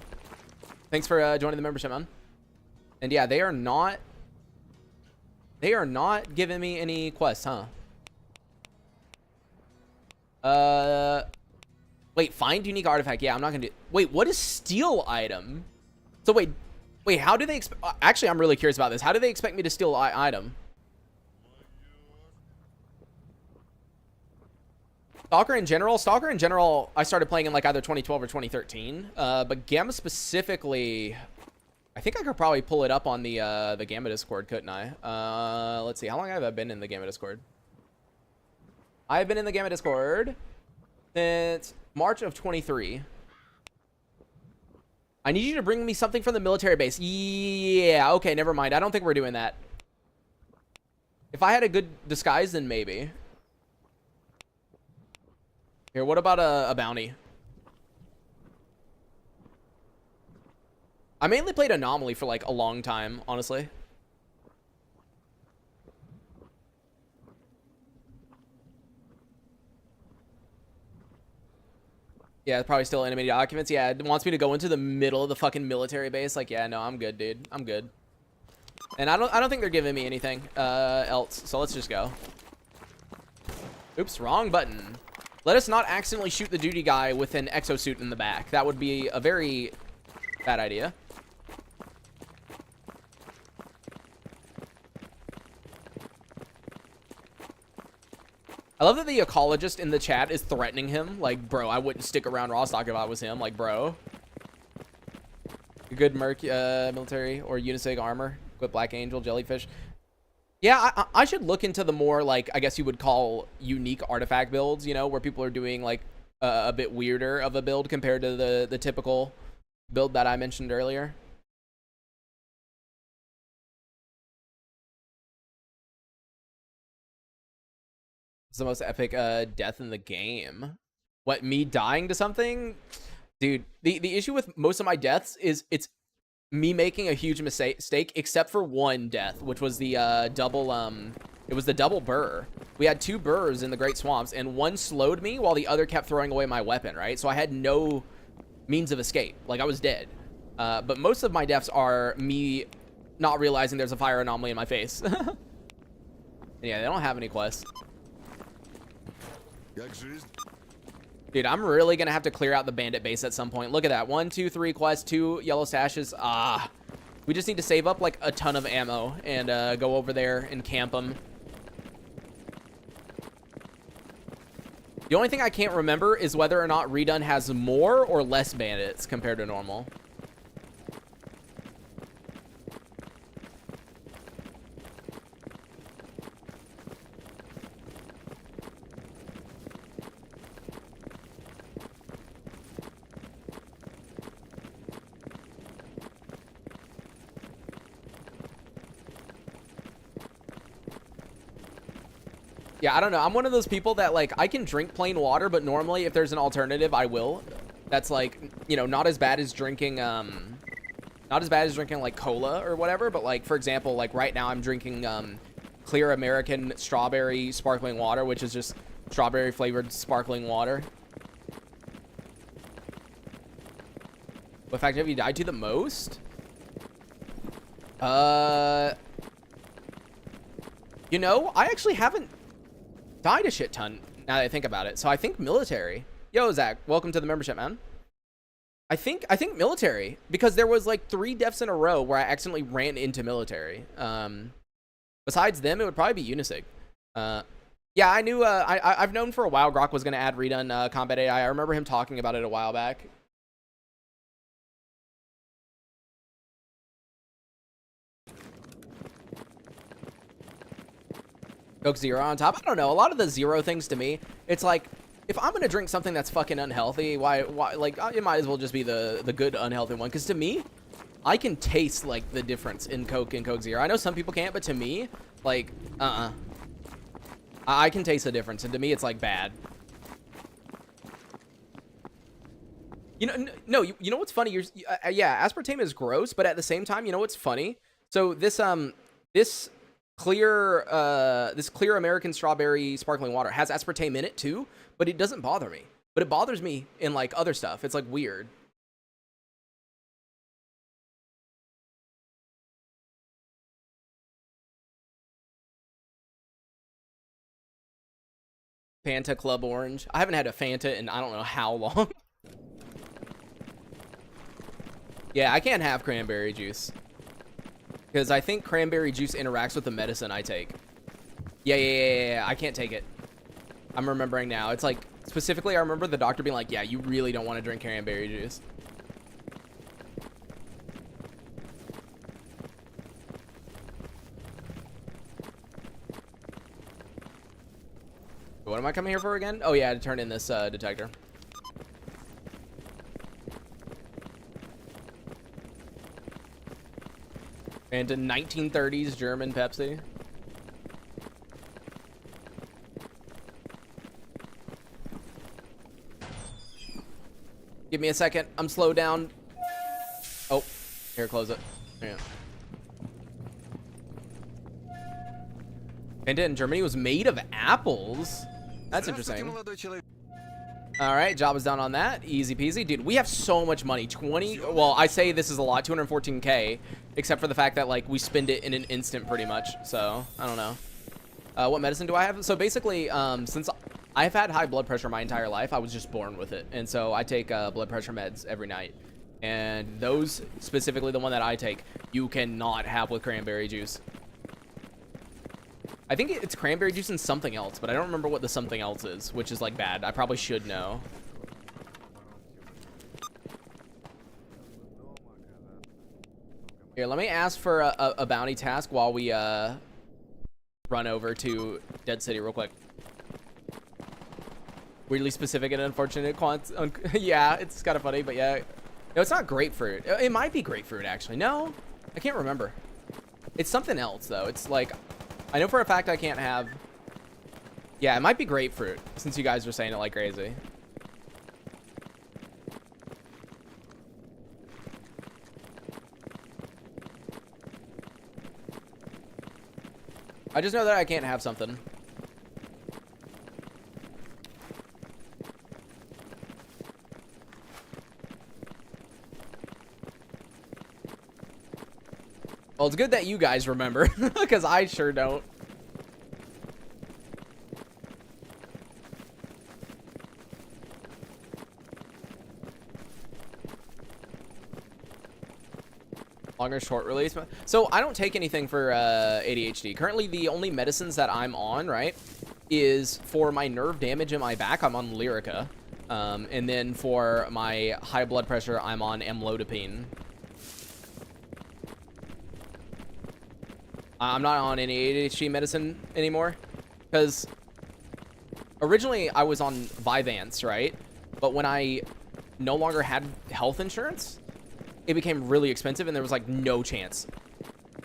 Thanks for joining the membership, man. And yeah, they are not giving me any quests, huh? Wait, find unique artifact. Yeah, I'm not gonna do. Wait, what is steal item? So wait, how do they expect? Actually, I'm really curious about this. How do they expect me to steal item? S.t.a.l.k.e.r in general, I started playing in like either 2012 or 2013. But Gamma specifically, I think I could probably pull it up on the Gamma Discord, couldn't I? Let's see, how long have I been in the Gamma Discord? I've been in the Gamma Discord since March of 23. I need you to bring me something from the military base. Yeah, okay, never mind. I don't think we're doing that. If I had a good disguise, then maybe. Here, what about a bounty? I mainly played Anomaly for like a long time, honestly. Yeah, probably still animated documents. Yeah, it wants me to go into the middle of the fucking military base. Like, yeah, no, I'm good, dude. I'm good. And I don't think they're giving me anything else. So let's just go. Oops, wrong button. Let us not accidentally shoot the duty guy with an exosuit in the back. That would be a very bad idea. I love that the ecologist in the chat is threatening him. Like, bro, I wouldn't stick around Rostok if I was him. Like, bro. Good military or unisig armor. Equip Black Angel, Jellyfish. Yeah, I should look into the more, like, I guess you would call unique artifact builds, you know, where people are doing, like, a bit weirder of a build compared to the typical build that I mentioned earlier. It's the most epic death in the game. What, me dying to something? Dude, the issue with most of my deaths is it's me making a huge mistake, except for one death, which was the double, it was the double burr. We had 2 burrs in the Great Swamps, and one slowed me while the other kept throwing away my weapon, right? So I had no means of escape. Like, I was dead. But most of my deaths are me not realizing there's a fire anomaly in my face. Yeah, they don't have any quests. Dude, I'm really gonna have to clear out the bandit base at some point. Look at that. 1, 2, 3 quests, 2 yellow stashes. Ah. We just need to save up like a ton of ammo and go over there and camp them. The only thing I can't remember is whether or not Redone has more or less bandits compared to normal. Yeah, I don't know. I'm one of those people that, like, I can drink plain water, but normally if there's an alternative, I will. That's, like, you know, not as bad as drinking, like, cola or whatever. But, like, for example, like, right now I'm drinking clear American strawberry sparkling water, which is just strawberry-flavored sparkling water. What fact have you died to the most? You know, I actually haven't died a shit ton now that I think about it. So I think military. Yo, Zach, welcome to the membership, man. I think military, because there was like 3 deaths in a row where I accidentally ran into military. Besides them, it would probably be unisig. Yeah, I knew. I've known for a while Grok was gonna add redone combat AI. I remember him talking about it a while back. Coke-Zero on top. I don't know. A lot of the zero things to me, it's like, if I'm gonna drink something that's fucking unhealthy, why like, it might as well just be the good unhealthy one. Because to me, I can taste like the difference in Coke and Coke-Zero. I know some people can't, but to me, like, I can taste the difference, and to me, it's like bad. You know, no, you know what's funny? Yeah, aspartame is gross, but at the same time, you know what's funny? So this clear American strawberry sparkling water has aspartame in it too, but it doesn't bother me. But it bothers me in like other stuff. It's like weird. Fanta Club Orange. I haven't had a Fanta in I don't know how long. Yeah, I can't have cranberry juice. Because I think cranberry juice interacts with the medicine I take. Yeah, I can't take it. I'm remembering now. It's like, specifically, I remember the doctor being like, yeah, you really don't want to drink cranberry juice. What am I coming here for again? Oh, yeah, to turn in this detector. And a 1930s German Pepsi. Give me a second. I'm slowed down. Oh, here, close it. Yeah. And in Germany was made of apples. That's interesting. All right, job is done on that. Easy peasy. Dude, we have so much money. Well, I say this is a lot, 214K, except for the fact that, like, we spend it in an instant pretty much. So, I don't know. What medicine do I have? So basically, since I've had high blood pressure my entire life, I was just born with it. And so I take blood pressure meds every night. And those, specifically the one that I take, you cannot have with cranberry juice. I think it's cranberry juice and something else, but I don't remember what the something else is, which is like bad. I probably should know. Here, let me ask for a bounty task while we run over to Dead City real quick. Weirdly specific and unfortunate quants. Yeah, it's kind of funny, but yeah. No, it's not grapefruit. It might be grapefruit, actually. No, I can't remember. It's something else, though. It's like, I know for a fact I can't have... Yeah, it might be grapefruit, since you guys are saying it like crazy. I just know that I can't have something. Well, it's good that you guys remember, because I sure don't. Long or short release. So I don't take anything for ADHD. Currently, the only medicines that I'm on, right, is for my nerve damage in my back, I'm on Lyrica. And then for my high blood pressure, I'm on amlodipine. I'm not on any ADHD medicine anymore, because originally I was on Vyvanse, right? But when I no longer had health insurance, it became really expensive, and there was like no chance,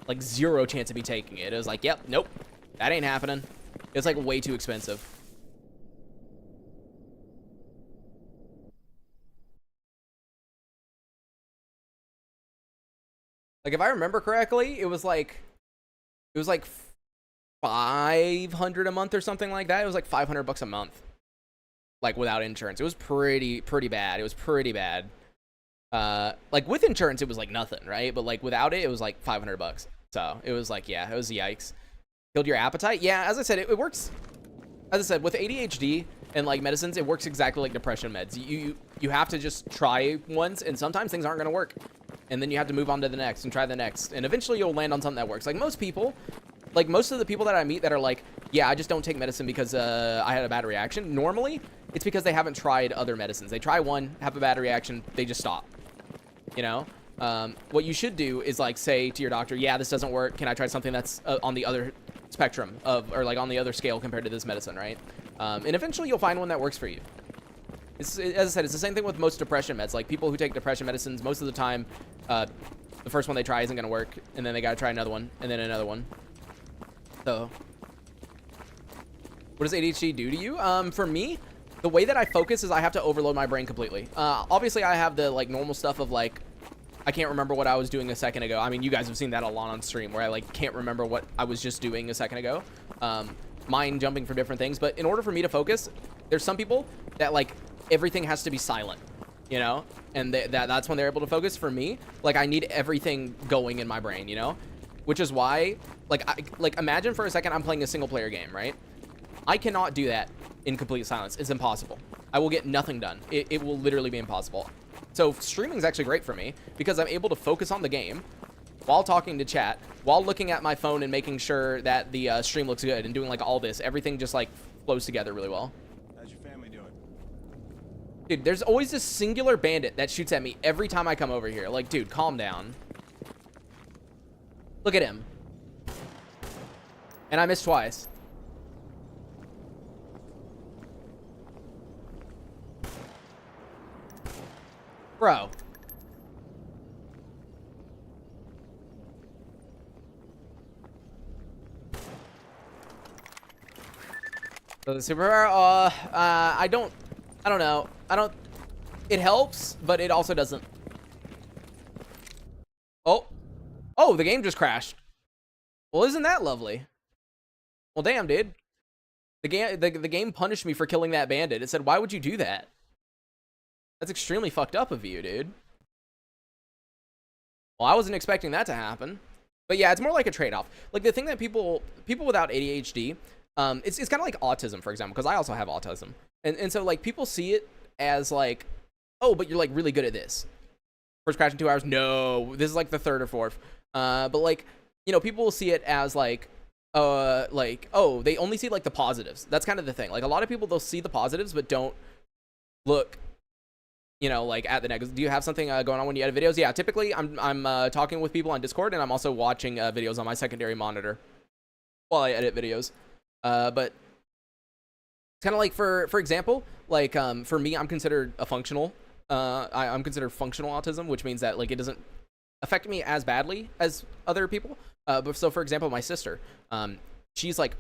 like zero chance of me taking it. It was like, yep, nope, that ain't happening. It's like way too expensive. Like if I remember correctly, it was like 500 a month or something like that. It was like 500 bucks a month, like without insurance. It was pretty bad. It was pretty bad. Like with insurance, it was like nothing, right? But like without it, it was like 500 bucks. So it was like, yeah, it was yikes. Killed your appetite. Yeah, as I said, it works. As I said, with ADHD and like medicines, it works exactly like depression meds. You have to just try once, and sometimes things aren't going to work. And then you have to move on to the next and try the next. And eventually you'll land on something that works. Like most people, like most of the people that I meet that are like, yeah, I just don't take medicine because I had a bad reaction. Normally, it's because they haven't tried other medicines. They try one, have a bad reaction, they just stop. You know? What you should do is like say to your doctor, yeah, this doesn't work. Can I try something that's on the other spectrum of, or like on the other scale compared to this medicine, right? And eventually you'll find one that works for you. As I said, it's the same thing with most depression meds. Like people who take depression medicines, most of the time, the first one they try isn't going to work, and then they got to try another one, and then another one. So, what does ADHD do to you? For me, the way that I focus is I have to overload my brain completely. Obviously, I have the like normal stuff of like, I can't remember what I was doing a second ago. I mean, you guys have seen that a lot on stream, where I like can't remember what I was just doing a second ago. Mind jumping for different things, but in order for me to focus, there's some people that like everything has to be silent, you know, and that's when they're able to focus. For me, like I need everything going in my brain, you know, which is why like imagine for a second I'm playing a single player game, right? I cannot do that in complete silence. It's impossible. I will get nothing done. It will literally be impossible. So streaming is actually great for me because I'm able to focus on the game while talking to chat, while looking at my phone and making sure that the stream looks good and doing like all this. Everything just like flows together really well. How's your family doing? Dude, there's always this singular bandit that shoots at me every time I come over here. Like, dude, calm down. Look at him. And I missed twice. Bro. So the superpower, I don't know. It helps, but it also doesn't. Oh, the game just crashed. Well, isn't that lovely? Well, damn, dude. The game punished me for killing that bandit. It said, why would you do that? That's extremely fucked up of you, dude. Well, I wasn't expecting that to happen. But yeah, it's more like a trade-off. Like the thing that people without ADHD, It's kind of like autism, for example, because I also have autism. And so, like, people see it as, like, oh, but you're, like, really good at this. First crash in 2 hours? No, this is, like, the third or fourth. But, like, you know, people will see it as, like, oh, they only see, like, the positives. That's kind of the thing. Like, a lot of people, they'll see the positives, but don't look, you know, like, at the negatives. Do you have something going on when you edit videos? Yeah, typically, I'm talking with people on Discord, and I'm also watching videos on my secondary monitor while I edit videos. But kind of like, for example, like, for me, I'm considered a functional. I'm considered functional autism, which means that, like, it doesn't affect me as badly as other people. But so, for example, my sister, she's like,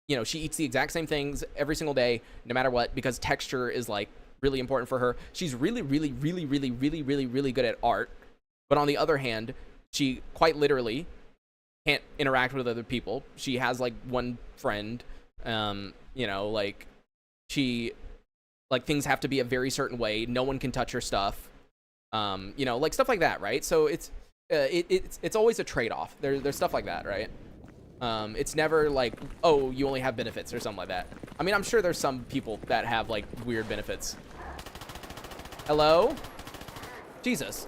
you know, she eats the exact same things every single day, no matter what, because texture is, like, really important for her. She's really, really, really, really, really, really, really good at art. But on the other hand, she quite literally can't interact with other people. She has, like, one friend, you know, like, she, like, things have to be a very certain way. No one can touch her stuff. You know, like, stuff like that, right? So it's always a trade-off. There's stuff like that, right? It's never like, oh, you only have benefits or something like that. I mean, I'm sure there's some people that have, like, weird benefits. Hello? Jesus.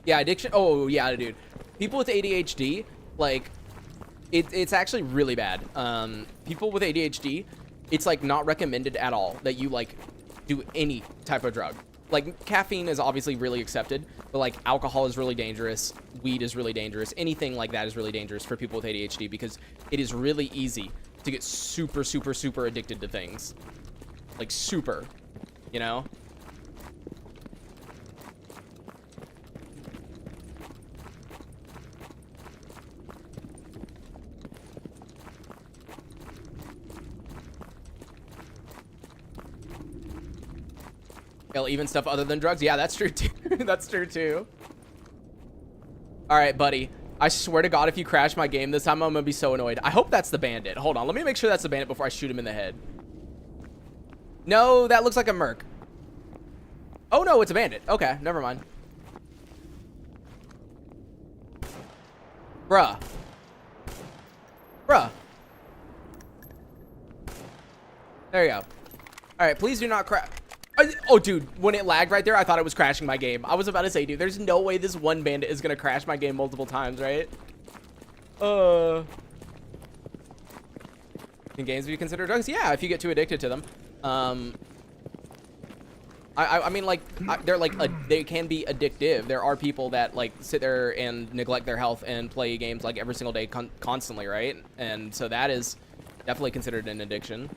Yeah, addiction. Oh, yeah, dude. People with ADHD, like, it's actually really bad. People with ADHD, it's, like, not recommended at all that you, like, do any type of drug. Like, caffeine is obviously really accepted, but, like, alcohol is really dangerous. Weed is really dangerous. Anything like that is really dangerous for people with ADHD because it is really easy to get super, super, super addicted to things. Like, super, you know? Hell, even stuff other than drugs? Yeah, that's true too. That's true too. All right, buddy. I swear to God, if you crash my game this time, I'm gonna be so annoyed. I hope that's the bandit. Hold on, let me make sure that's the bandit before I shoot him in the head. No, that looks like a merc. Oh no, it's a bandit. Okay, never mind. Bruh. Bruh. There you go. All right, please do not crash. Oh, dude, when it lagged right there, I thought it was crashing my game. I was about to say, dude, there's no way this one bandit is going to crash my game multiple times, right? Can games be considered drugs? Yeah, if you get too addicted to them. I mean, like, they're like, they can be addictive. There are people that, like, sit there and neglect their health and play games, like, every single day constantly, right? And so that is definitely considered an addiction.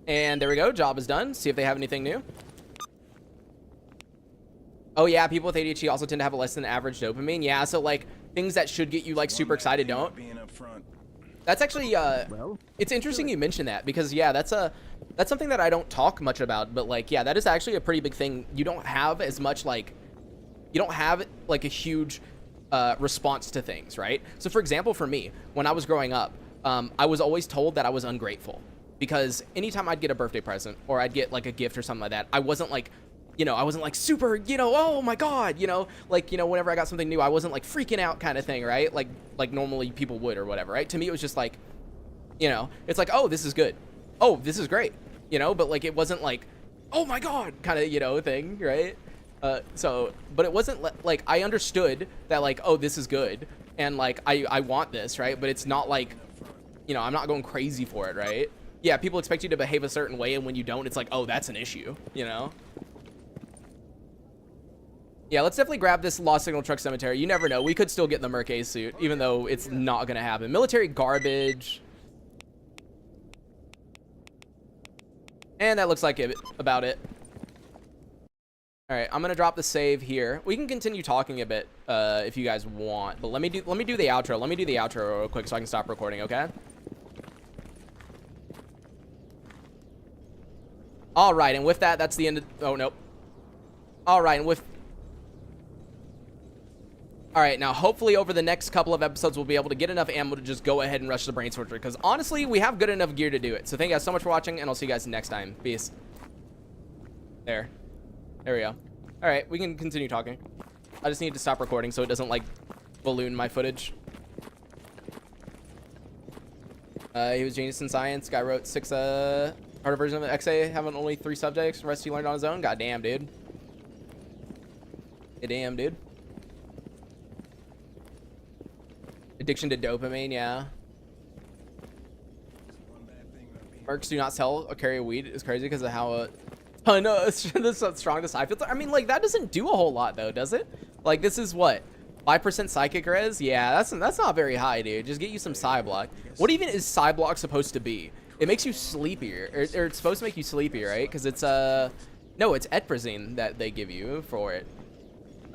And there we go. Job is done. See if they have anything new. Oh, yeah. People with ADHD also tend to have a less than average dopamine. Yeah. So, like, things that should get you, like, super excited don't. That's actually, it's interesting you mention that because, yeah, that's something that I don't talk much about. But, like, yeah, that is actually a pretty big thing. You don't have as much, like, you don't have, like, a huge response to things, right? So, for example, for me, when I was growing up, I was always told that I was ungrateful. Because anytime I'd get a birthday present or I'd get, like, a gift or something like that, I wasn't, like, you know, I wasn't, like, super, you know, oh, my God, you know, like, you know, whenever I got something new, I wasn't, like, freaking out kind of thing, right? Like normally people would or whatever, right? To me, it was just, like, you know, it's like, oh, this is good. Oh, this is great, you know? But, like, it wasn't, like, oh, my God kind of, you know, thing, right? So, but it wasn't, like, I understood that, like, oh, this is good. And, like, I want this, right? But it's not, like, you know, I'm not going crazy for it, right? Yeah, people expect you to behave a certain way, and when you don't, it's like, oh, that's an issue, you know? Yeah, let's definitely grab this Lost Signal Truck Cemetery. You never know. We could still get the Merc suit, even though it's not going to happen. Military garbage. And that looks like it, about it. All right, I'm going to drop the save here. We can continue talking a bit if you guys want, but let me do the outro. Let me do the outro real quick so I can stop recording, okay? All right, and with that, that's the end of... Oh, nope. All right, and with... All right, now hopefully over the next couple of episodes, we'll be able to get enough ammo to just go ahead and rush the brain sorcery. Because honestly, we have good enough gear to do it. So thank you guys so much for watching, and I'll see you guys next time. Peace. There we go. All right, we can continue talking. I just need to stop recording so it doesn't like balloon my footage. He was genius in science. Guy wrote 6 harder version of the XA, having only 3 subjects. The rest he learned on his own. God damn, dude. Hey, damn, dude. Addiction to dopamine, yeah. Mercs do not sell or carry weed. It's crazy because of how I know it's the strongest I feel. I mean, like, that doesn't do a whole lot though, does it? Like, this is what, 5% psychic res? Yeah, that's not very high, dude. Just get you some psi block. What even is psi block supposed to be? It makes you sleepier, or it's supposed to make you sleepy, right? Because it's no, it's etrazine that they give you for it.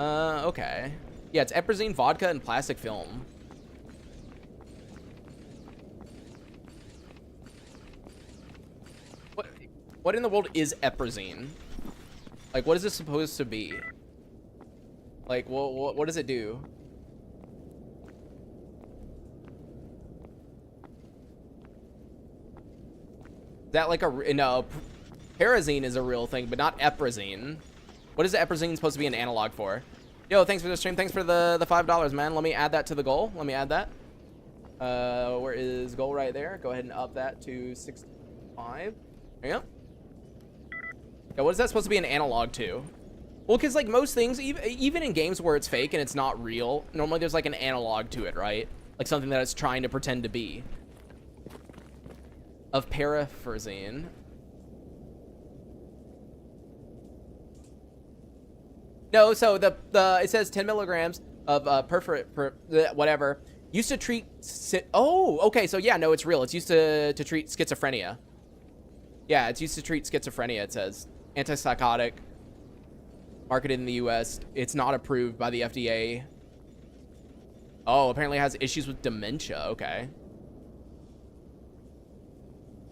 Okay. Yeah, it's etrazine, vodka, and plastic film. What in the world is etrazine? Like, what is this supposed to be? Like, what does it do? Is that like a no? Parazine is a real thing, but not etrazine. What is etrazine supposed to be an analog for? Yo, thanks for the stream. Thanks for the $5, man. Let me add that to the goal. Let me add that. Where is goal right there? Go ahead and up that to 65. There you go. Yeah, what is that supposed to be an analog to? Well, because like most things, even in games where it's fake and it's not real, normally there's like an analog to it, right? Like something that it's trying to pretend to be. Of paraphrasine. No, so it says 10 milligrams of whatever. Used to treat, oh, okay, so yeah, no, it's real. It's used to treat schizophrenia. Yeah, it's used to treat schizophrenia, it says. Antipsychotic, marketed in the US. It's not approved by the FDA. Oh, apparently it has issues with dementia. Okay.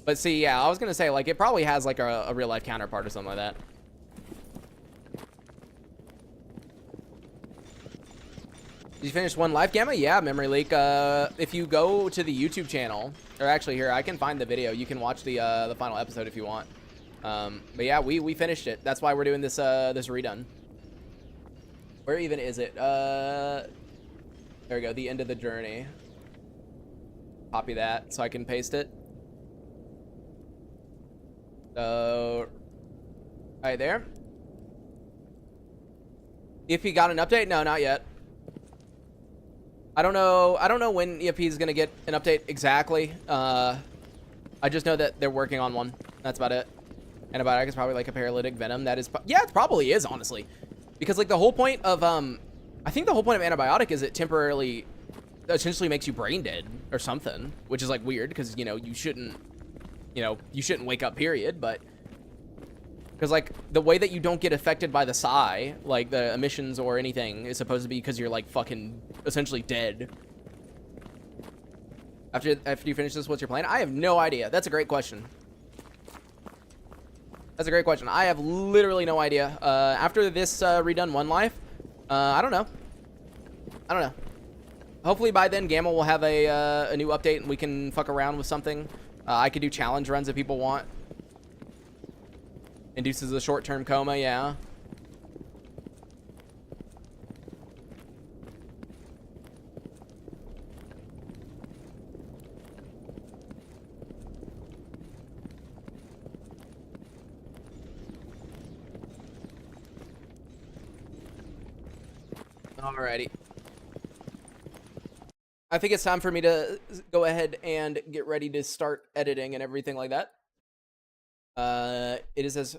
But see, yeah, I was gonna say, like, it probably has like a real life counterpart or something like that. Did you finish One Life, Gamma? Yeah, Memory Leak. If you go to the YouTube channel, or actually here, I can find the video. You can watch the final episode if you want. But yeah, we finished it. That's why we're doing this this redone. Where even is it? There we go. The end of the journey. Copy that so I can paste it. So, right there. If he got an update, no, not yet. I don't know when if he's gonna get an update exactly. I just know that they're working on one. That's about it. Antibiotic is probably like a paralytic venom. That is, yeah, it probably is, honestly, because like the whole point of I think the whole point of antibiotic is it temporarily, essentially makes you brain dead or something, which is like weird because you know you shouldn't wake up, period. But because like the way that you don't get affected by the psi, like the emissions or anything, is supposed to be because you're like fucking essentially dead. After you finish this, what's your plan? I have no idea. That's a great question. That's a great question. I have literally no idea. After this redone One Life, I don't know. Hopefully by then Gamma will have a new update and we can fuck around with something. I could do challenge runs if people want. Induces a short-term coma, yeah. Alrighty. I think it's time for me to go ahead and get ready to start editing and everything like that. It is as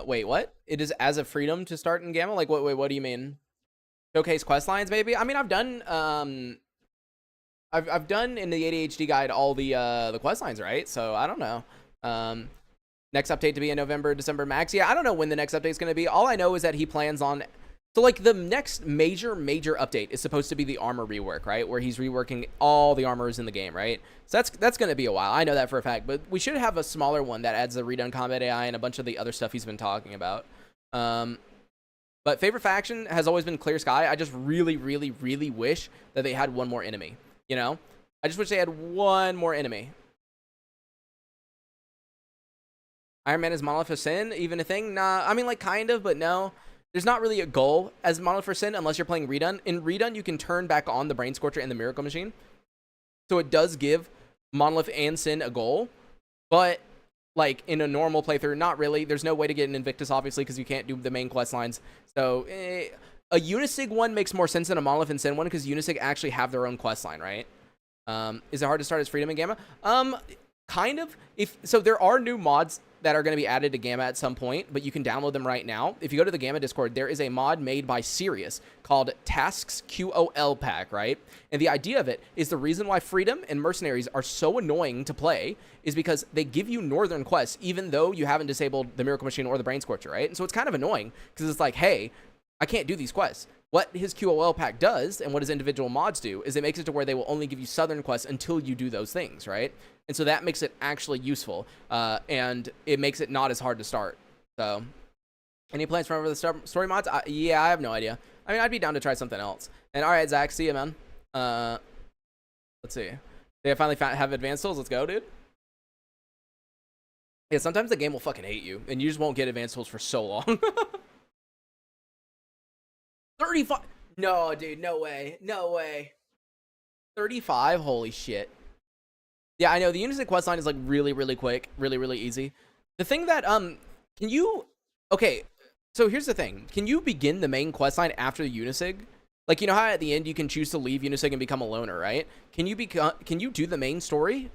wait, what? It is as a freedom to start in Gamma? Like, what do you mean? Showcase quest lines, maybe? I mean, I've done I've done in the ADHD guide all the quest lines, right? So I don't know. Next update to be in November, December max. Yeah, I don't know when the next update is going to be. All I know is that he plans on, so like the next major update is supposed to be the armor rework, right? Where he's reworking all the armors in the game, right? So that's going to be a while. I know that for a fact, but we should have a smaller one that adds the redone combat AI and a bunch of the other stuff he's been talking about. But But favorite faction has always been Clear Sky. I just really, really, really wish that they had one more enemy. You know, I just wish they had one more enemy. Ironman is Monolith for Sin even a thing? Nah, I mean like kind of, but no. There's not really a goal as Monolith for Sin unless you're playing Redone. In Redone, you can turn back on the Brain Scorcher and the Miracle Machine. So it does give Monolith and Sin a goal, but like in a normal playthrough, not really. There's no way to get an Invictus, obviously, because you can't do the main quest lines. So a Unisig one makes more sense than a Monolith and Sin one because Unisig actually have their own quest line, right? Is it hard to start as Freedom and Gamma? Kind of. So there are new mods that are going to be added to Gamma at some point, but you can download them right now. If you go to the Gamma Discord, there is a mod made by Sirius called Tasks QOL Pack, right? And the idea of it is the reason why Freedom and Mercenaries are so annoying to play is because they give you Northern quests, even though you haven't disabled the Miracle Machine or the Brain Scorcher, right? And so it's kind of annoying because it's like, hey, I can't do these quests. What his QOL pack does and what his individual mods do is it makes it to where they will only give you Southern quests until you do those things, right? And so that makes it actually useful, and it makes it not as hard to start. So, any plans for the story mods? Yeah, I have no idea. I mean, I'd be down to try something else. And all right, Zach, see you, man. Let's see. They finally have advanced tools. Let's go, dude. Yeah, sometimes the game will fucking hate you, and you just won't get advanced tools for so long. 35. No, dude, no way. No way. 35? Holy shit. Yeah, I know. The Unisig quest line is like really, really quick. Really, really easy. The thing that, can you, okay, so here's the thing. Can you begin the main quest line after the Unisig? Like, you know how at the end you can choose to leave Unisig and become a loner, right? Can you do the main story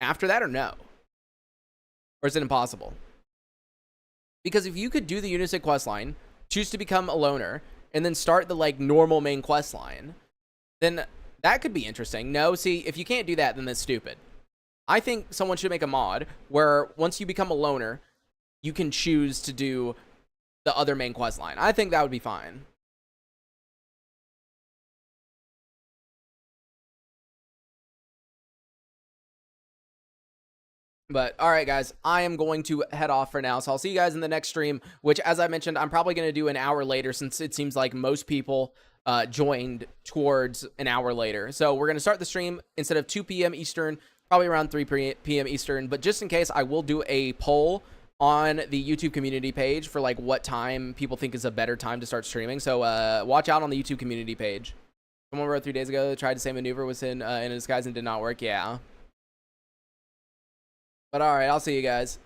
after that or no? Or is it impossible? Because if you could do the Unisig quest line, choose to become a loner, and then start the like normal main quest line, then that could be interesting. No, see, if you can't do that, then that's stupid. I think someone should make a mod where once you become a loner, you can choose to do the other main quest line. I think that would be fine. But all right, guys, I am going to head off for now. So I'll see you guys in the next stream, which, as I mentioned, I'm probably going to do an hour later since it seems like most people joined towards an hour later. So we're going to start the stream instead of 2 p.m. Eastern, probably around 3 p.m. Eastern. But just in case, I will do a poll on the YouTube community page for like what time people think is a better time to start streaming. So watch out on the YouTube community page. Someone wrote 3 days ago, tried the same maneuver, was in a disguise and did not work. Yeah. But all right, I'll see you guys.